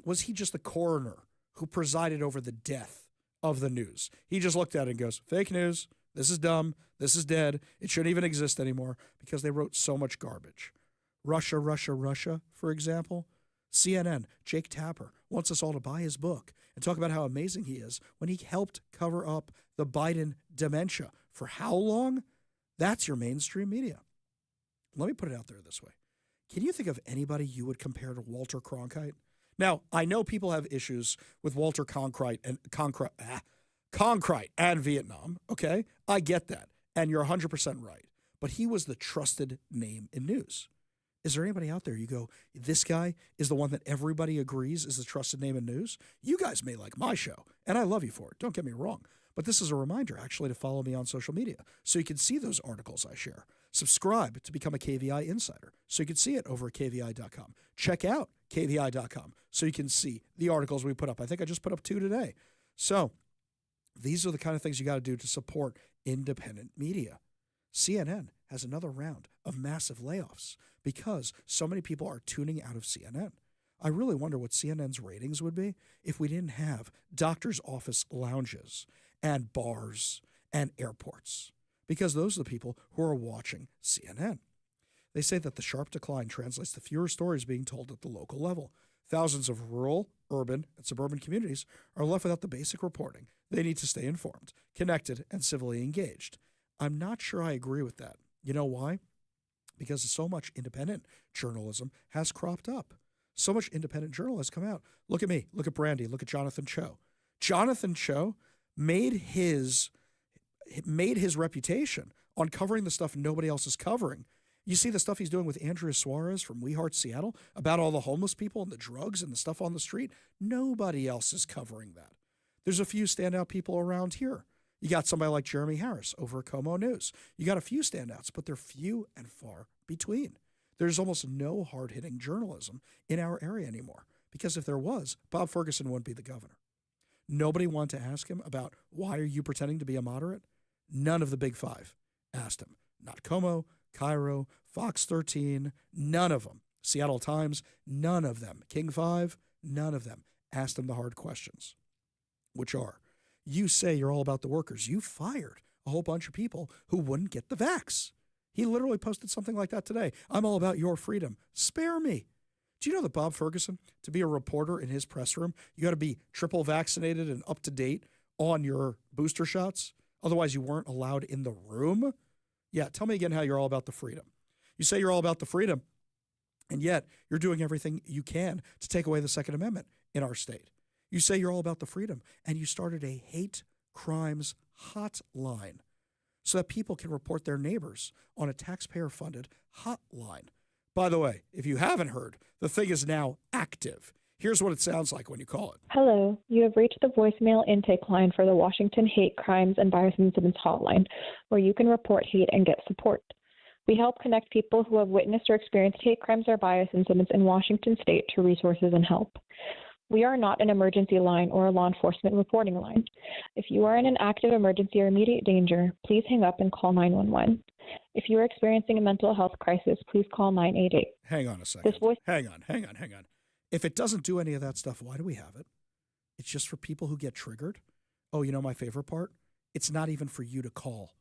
was he just the coroner who presided over the death of the news? He just looked at it and goes, fake news, this is dumb, this is dead, it shouldn't even exist anymore, because they wrote so much garbage. Russia, for example. CNN, Jake Tapper, wants us all to buy his book and talk about how amazing he is when he helped cover up the Biden dementia. For how long? That's your mainstream media. Let me put it out there this way. Can you think of anybody you would compare to Walter Cronkite? Now, I know people have issues with Walter Cronkite and Vietnam, okay? I get that, and you're 100% right. But he was the trusted name in news. Is there anybody out there you go, this guy is the one that everybody agrees is the trusted name in news? You guys may like my show, and I love you for it. Don't get me wrong. But this is a reminder, actually, to follow me on social media so you can see those articles I share. Subscribe to become a KVI insider so you can see it over at KVI.com. Check out KVI.com so you can see the articles we put up. I think I just put up 2 today. So these are the kind of things you got to do to support independent media. CNN has another round of massive layoffs because so many people are tuning out of CNN. I really wonder what CNN's ratings would be if we didn't have doctors' office lounges and bars and airports, because those are the people who are watching CNN. They say that the sharp decline translates to fewer stories being told at the local level. Thousands of rural, urban, and suburban communities are left without the basic reporting they need to stay informed, connected, and civilly engaged. I'm not sure I agree with that. You know why? Because so much independent journalism has cropped up. So much independent journalists come out. Look at me. Look at Brandy. Look at Jonathan Cho. Jonathan Cho made his reputation on covering the stuff nobody else is covering. You see the stuff he's doing with Andrea Suarez from We Heart Seattle about all the homeless people and the drugs and the stuff on the street. Nobody else is covering that. There's a few standout people around here. You got somebody like Jeremy Harris over at Como News. You got a few standouts, but they're few and far between. There's almost no hard-hitting journalism in our area anymore, because if there was, Bob Ferguson wouldn't be the governor. Nobody wanted to ask him about, why are you pretending to be a moderate? None of the big 5 asked him. Not Como, Cairo, Fox 13, none of them. Seattle Times, none of them. King 5, none of them asked him the hard questions, which are, you say you're all about the workers. You fired a whole bunch of people who wouldn't get the vax. He literally posted something like that today. I'm all about your freedom. Spare me. Do you know that Bob Ferguson, to be a reporter in his press room, you got to be triple vaccinated and up to date on your booster shots? Otherwise, you weren't allowed in the room? Yeah, tell me again how you're all about the freedom. You say you're all about the freedom, and yet you're doing everything you can to take away the Second Amendment in our state. You say you're all about the freedom, and you started a hate crimes hotline so that people can report their neighbors on a taxpayer-funded hotline. By the way, if you haven't heard, the thing is now active. Here's what it sounds like when you call it. Hello, you have reached the voicemail intake line for the Washington Hate Crimes and Bias Incidents Hotline, where you can report hate and get support. We help connect people who have witnessed or experienced hate crimes or bias incidents in Washington state to resources and help. We are not an emergency line or a law enforcement reporting line. If you are in an active emergency or immediate danger, please hang up and call 911. If you are experiencing a mental health crisis, please call 988. Hang on a second. Hang on. If it doesn't do any of that stuff, why do we have it? It's just for people who get triggered. Oh, you know my favorite part? It's not even for you to call.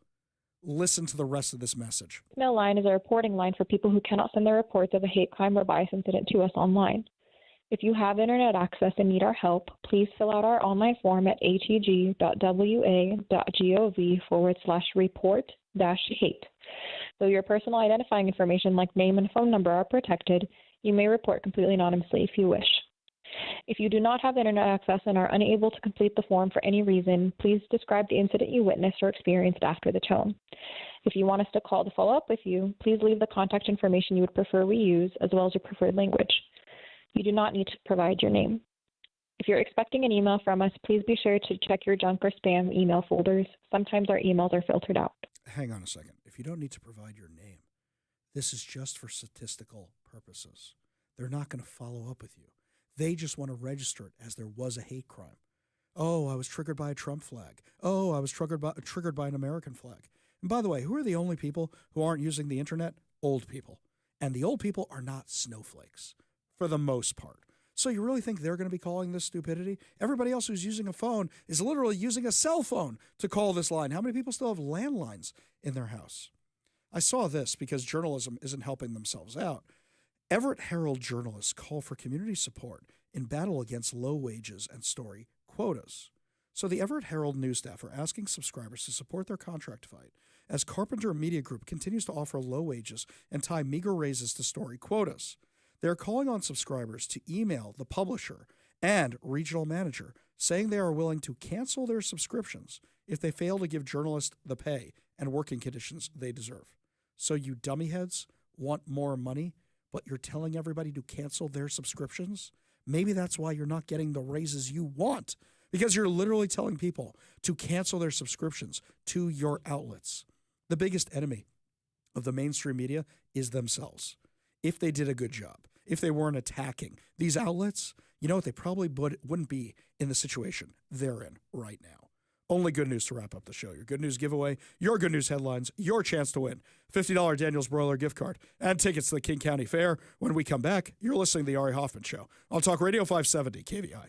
Listen to the rest of this message. The voicemail line is a reporting line for people who cannot send their reports of a hate crime or bias incident to us online. If you have internet access and need our help, please fill out our online form at atg.wa.gov/report-hate. Though your personal identifying information like name and phone number are protected, you may report completely anonymously if you wish. If you do not have internet access and are unable to complete the form for any reason, please describe the incident you witnessed or experienced after the tone. If you want us to call to follow up with you, please leave the contact information you would prefer we use, as well as your preferred language. You do not need to provide your name. If you're expecting an email from us, please be sure to check your junk or spam email folders. Sometimes our emails are filtered out. Hang on a second. If you don't need to provide your name, this is just for statistical purposes. They're not going to follow up with you. They just want to register it as there was a hate crime. Oh, I was triggered by a Trump flag. Oh, I was triggered by an American flag. And by the way, who are the only people who aren't using the internet? Old people. And the old people are not snowflakes, for the most part. So you really think they're going to be calling this stupidity? Everybody else who's using a phone is literally using a cell phone to call this line. How many people still have landlines in their house? I saw this because journalism isn't helping themselves out. Everett Herald journalists call for community support in battle against low wages and story quotas. So the Everett Herald news staff are asking subscribers to support their contract fight as Carpenter Media Group continues to offer low wages and tie meager raises to story quotas. They're calling on subscribers to email the publisher and regional manager saying they are willing to cancel their subscriptions if they fail to give journalists the pay and working conditions they deserve. So you dummy heads want more money, but you're telling everybody to cancel their subscriptions? Maybe that's why you're not getting the raises you want, because you're literally telling people to cancel their subscriptions to your outlets. The biggest enemy of the mainstream media is themselves. If they did a good job, if they weren't attacking these outlets, you know what? They probably wouldn't be in the situation they're in right now. Only good news to wrap up the show. Your good news giveaway, your good news headlines, your chance to win $50 Daniel's Broiler gift card and tickets to the King County Fair. When we come back, you're listening to the Ari Hoffman Show on Talk Radio 570 KVI.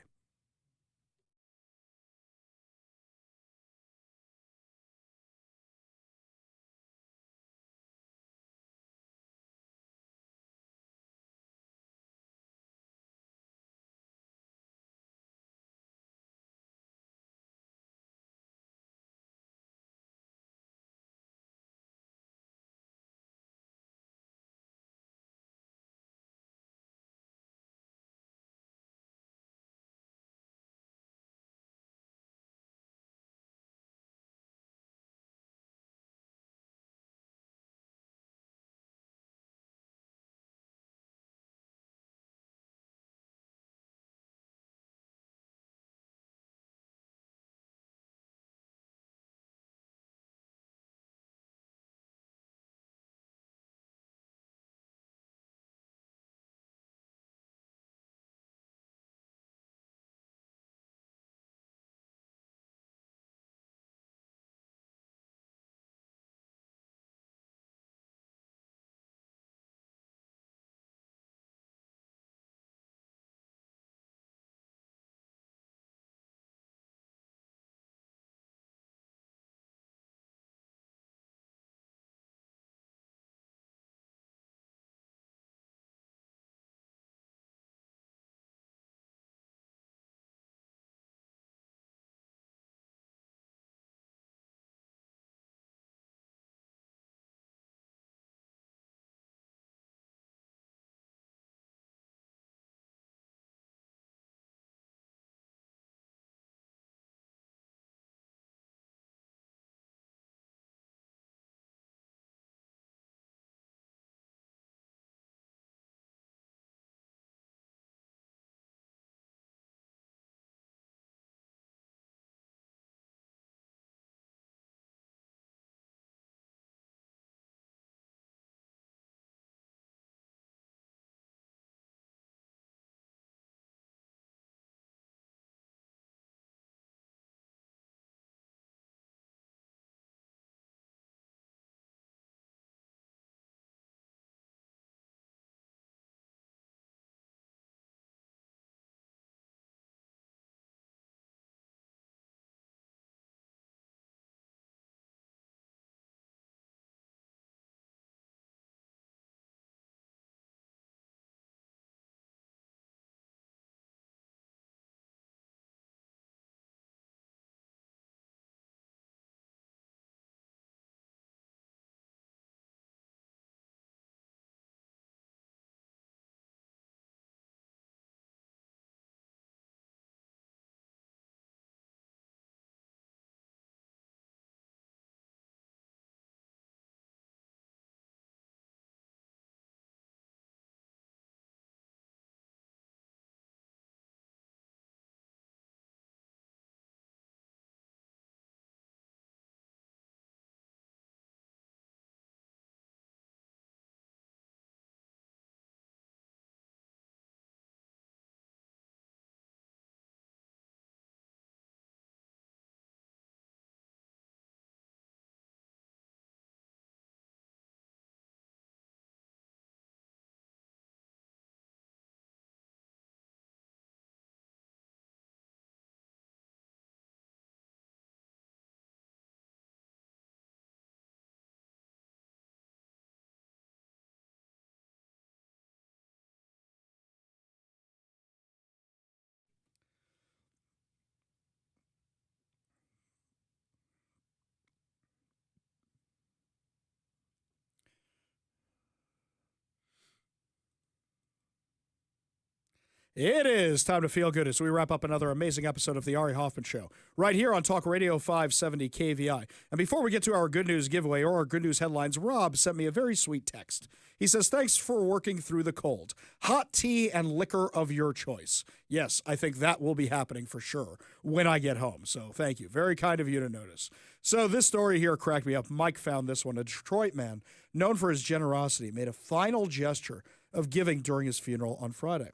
It is time to feel good as we wrap up another amazing episode of the Ari Hoffman Show right here on Talk Radio 570 KVI. And before we get to our good news giveaway or our good news headlines, Rob sent me a very sweet text. He says, thanks for working through the cold. Hot tea and liquor of your choice. Yes, I think that will be happening for sure when I get home. So thank you. Very kind of you to notice. So this story here cracked me up. Mike found this one. A Detroit man known for his generosity made a final gesture of giving during his funeral on Friday.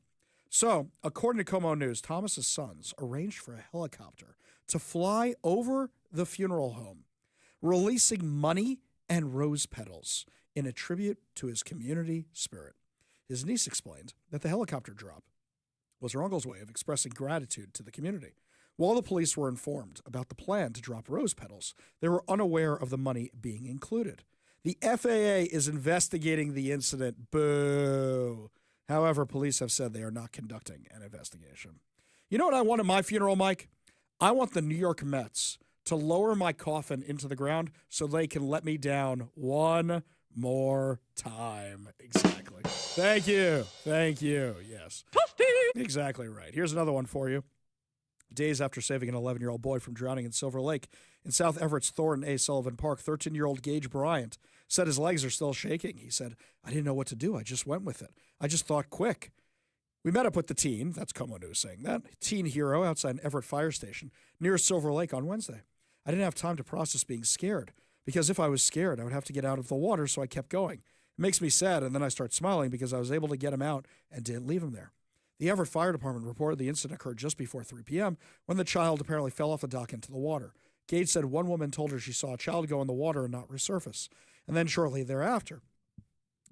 So, according to Como News, Thomas's sons arranged for a helicopter to fly over the funeral home, releasing money and rose petals in a tribute to his community spirit. His niece explained that the helicopter drop was her uncle's way of expressing gratitude to the community. While the police were informed about the plan to drop rose petals, they were unaware of the money being included. The FAA is investigating the incident. Boo. However, police have said they are not conducting an investigation. You know what I want at my funeral, Mike? I want the New York Mets to lower my coffin into the ground so they can let me down one more time. Exactly. Thank you. Thank you. Yes. Exactly right. Here's another one for you. Days after saving an 11-year-old boy from drowning in Silver Lake in South Everett's Thornton A. Sullivan Park, 13-year-old Gage Bryant said his legs are still shaking. He said, I didn't know what to do. I just went with it. I just thought quick. We met up with the teen, that's Como News saying that, teen hero outside Everett Fire Station near Silver Lake on Wednesday. I didn't have time to process being scared because if I was scared, I would have to get out of the water, so I kept going. It makes me sad, and then I start smiling because I was able to get him out and didn't leave him there. The Everett Fire Department reported the incident occurred just before 3 p.m. when the child apparently fell off the dock into the water. Gage said one woman told her she saw a child go in the water and not resurface. And then shortly thereafter,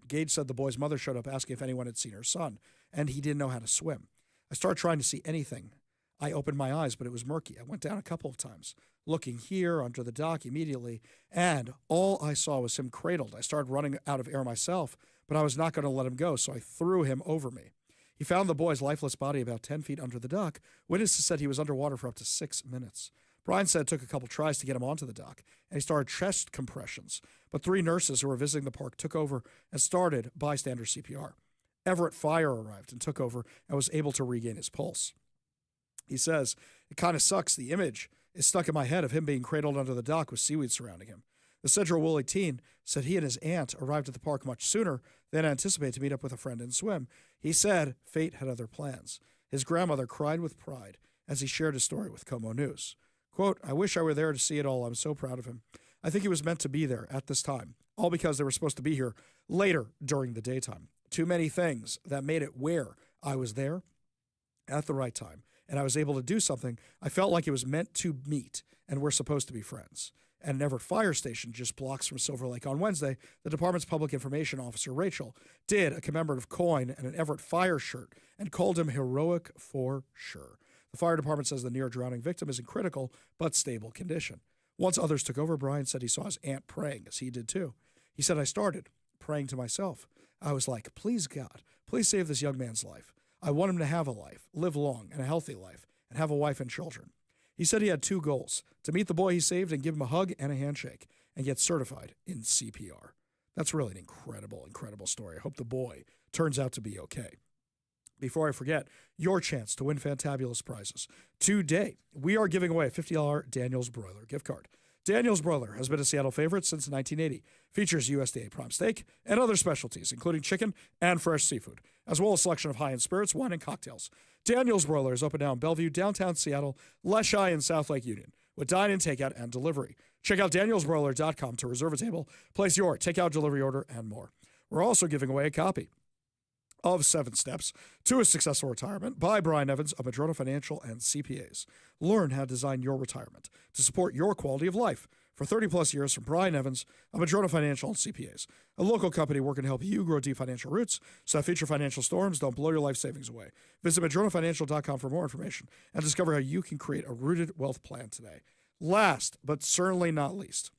Gage said the boy's mother showed up asking if anyone had seen her son, and he didn't know how to swim. I started trying to see anything. I opened my eyes, but it was murky. I went down a couple of times, looking here under the dock immediately, and all I saw was him cradled. I started running out of air myself, but I was not going to let him go, so I threw him over me. He found the boy's lifeless body about 10 feet under the dock. Witnesses said he was underwater for up to 6 minutes. Brian said it took a couple tries to get him onto the dock, and he started chest compressions. But 3 nurses who were visiting the park took over and started bystander CPR. Everett Fire arrived and took over and was able to regain his pulse. He says, it kind of sucks. The image is stuck in my head of him being cradled under the dock with seaweed surrounding him. The Central Woolley teen said he and his aunt arrived at the park much sooner than anticipated to meet up with a friend and swim. He said fate had other plans. His grandmother cried with pride as he shared his story with Como News. Quote, I wish I were there to see it all. I'm so proud of him. I think he was meant to be there at this time, all because they were supposed to be here later during the daytime. Too many things that made it where I was there at the right time, and I was able to do something I felt like it was meant to meet, and we're supposed to be friends. At an Everett Fire Station just blocks from Silver Lake on Wednesday, the department's public information officer, Rachel, did a commemorative coin and an Everett Fire shirt and called him heroic for sure. The fire department says the near-drowning victim is in critical but stable condition. Once others took over, Brian said he saw his aunt praying, as he did too. He said, I started praying to myself. I was like, please, God, please save this young man's life. I want him to have a life, live long and a healthy life, and have a wife and children. He said he had 2 goals, to meet the boy he saved and give him a hug and a handshake and get certified in CPR. That's really an incredible, incredible story. I hope the boy turns out to be okay. Before I forget, your chance to win fantabulous prizes. Today, we are giving away a $50 Daniel's Broiler gift card. Daniel's Broiler has been a Seattle favorite since 1980. Features USDA prime steak and other specialties, including chicken and fresh seafood, as well as a selection of high-end spirits, wine, and cocktails. Daniel's Broiler is open now in Bellevue, downtown Seattle, Leschi, and South Lake Union, with dine-in, takeout, and delivery. Check out danielsbroiler.com to reserve a table, place your takeout delivery order, and more. We're also giving away a copy of 7 Steps to a Successful Retirement by Brian Evans of Madrona Financial and CPAs. Learn how to design your retirement to support your quality of life. For 30-plus years from Brian Evans of Madrona Financial and CPAs, a local company working to help you grow deep financial roots so that future financial storms don't blow your life savings away. Visit MadronaFinancial.com for more information and discover how you can create a rooted wealth plan today. Last, but certainly not least,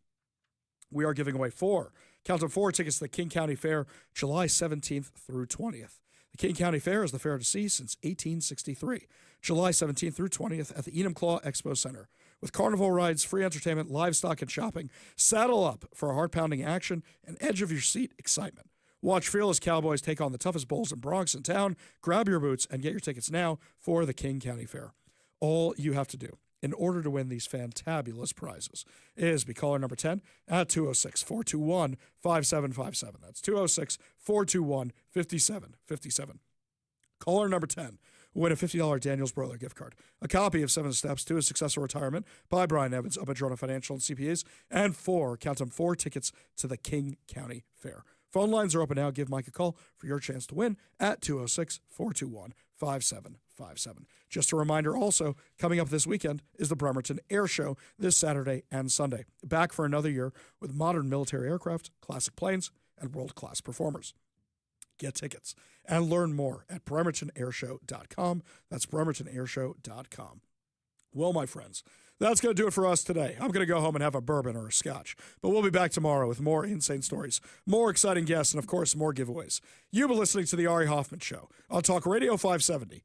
we are giving away 4 tickets to the King County Fair, July 17th through 20th. The King County Fair is the fair to see since 1863, July 17th through 20th at the Enum Claw Expo Center. With carnival rides, free entertainment, livestock, and shopping, saddle up for a heart-pounding action and edge-of-your-seat excitement. Watch fearless Cowboys take on the toughest Bulls and Bronx in town. Grab your boots and get your tickets now for the King County Fair. All you have to do in order to win these fantabulous prizes is be caller number 10 at 206-421-5757. That's 206-421-5757. Caller number 10 will win a $50 Daniels Broiler gift card, a copy of 7 Steps to a Successful Retirement by Brian Evans of Madrona Financial and CPAs, and 4 tickets to the King County Fair. Phone lines are open now. Give Mike a call for your chance to win at 206-421-5757. Just a reminder also, coming up this weekend is the Bremerton Air Show this Saturday and Sunday. Back for another year with modern military aircraft, classic planes, and world-class performers. Get tickets and learn more at bremertonairshow.com. That's bremertonairshow.com. Well, my friends, that's going to do it for us today. I'm going to go home and have a bourbon or a scotch. But we'll be back tomorrow with more insane stories, more exciting guests, and, of course, more giveaways. You've been listening to The Ari Hoffman Show on Talk Radio 570.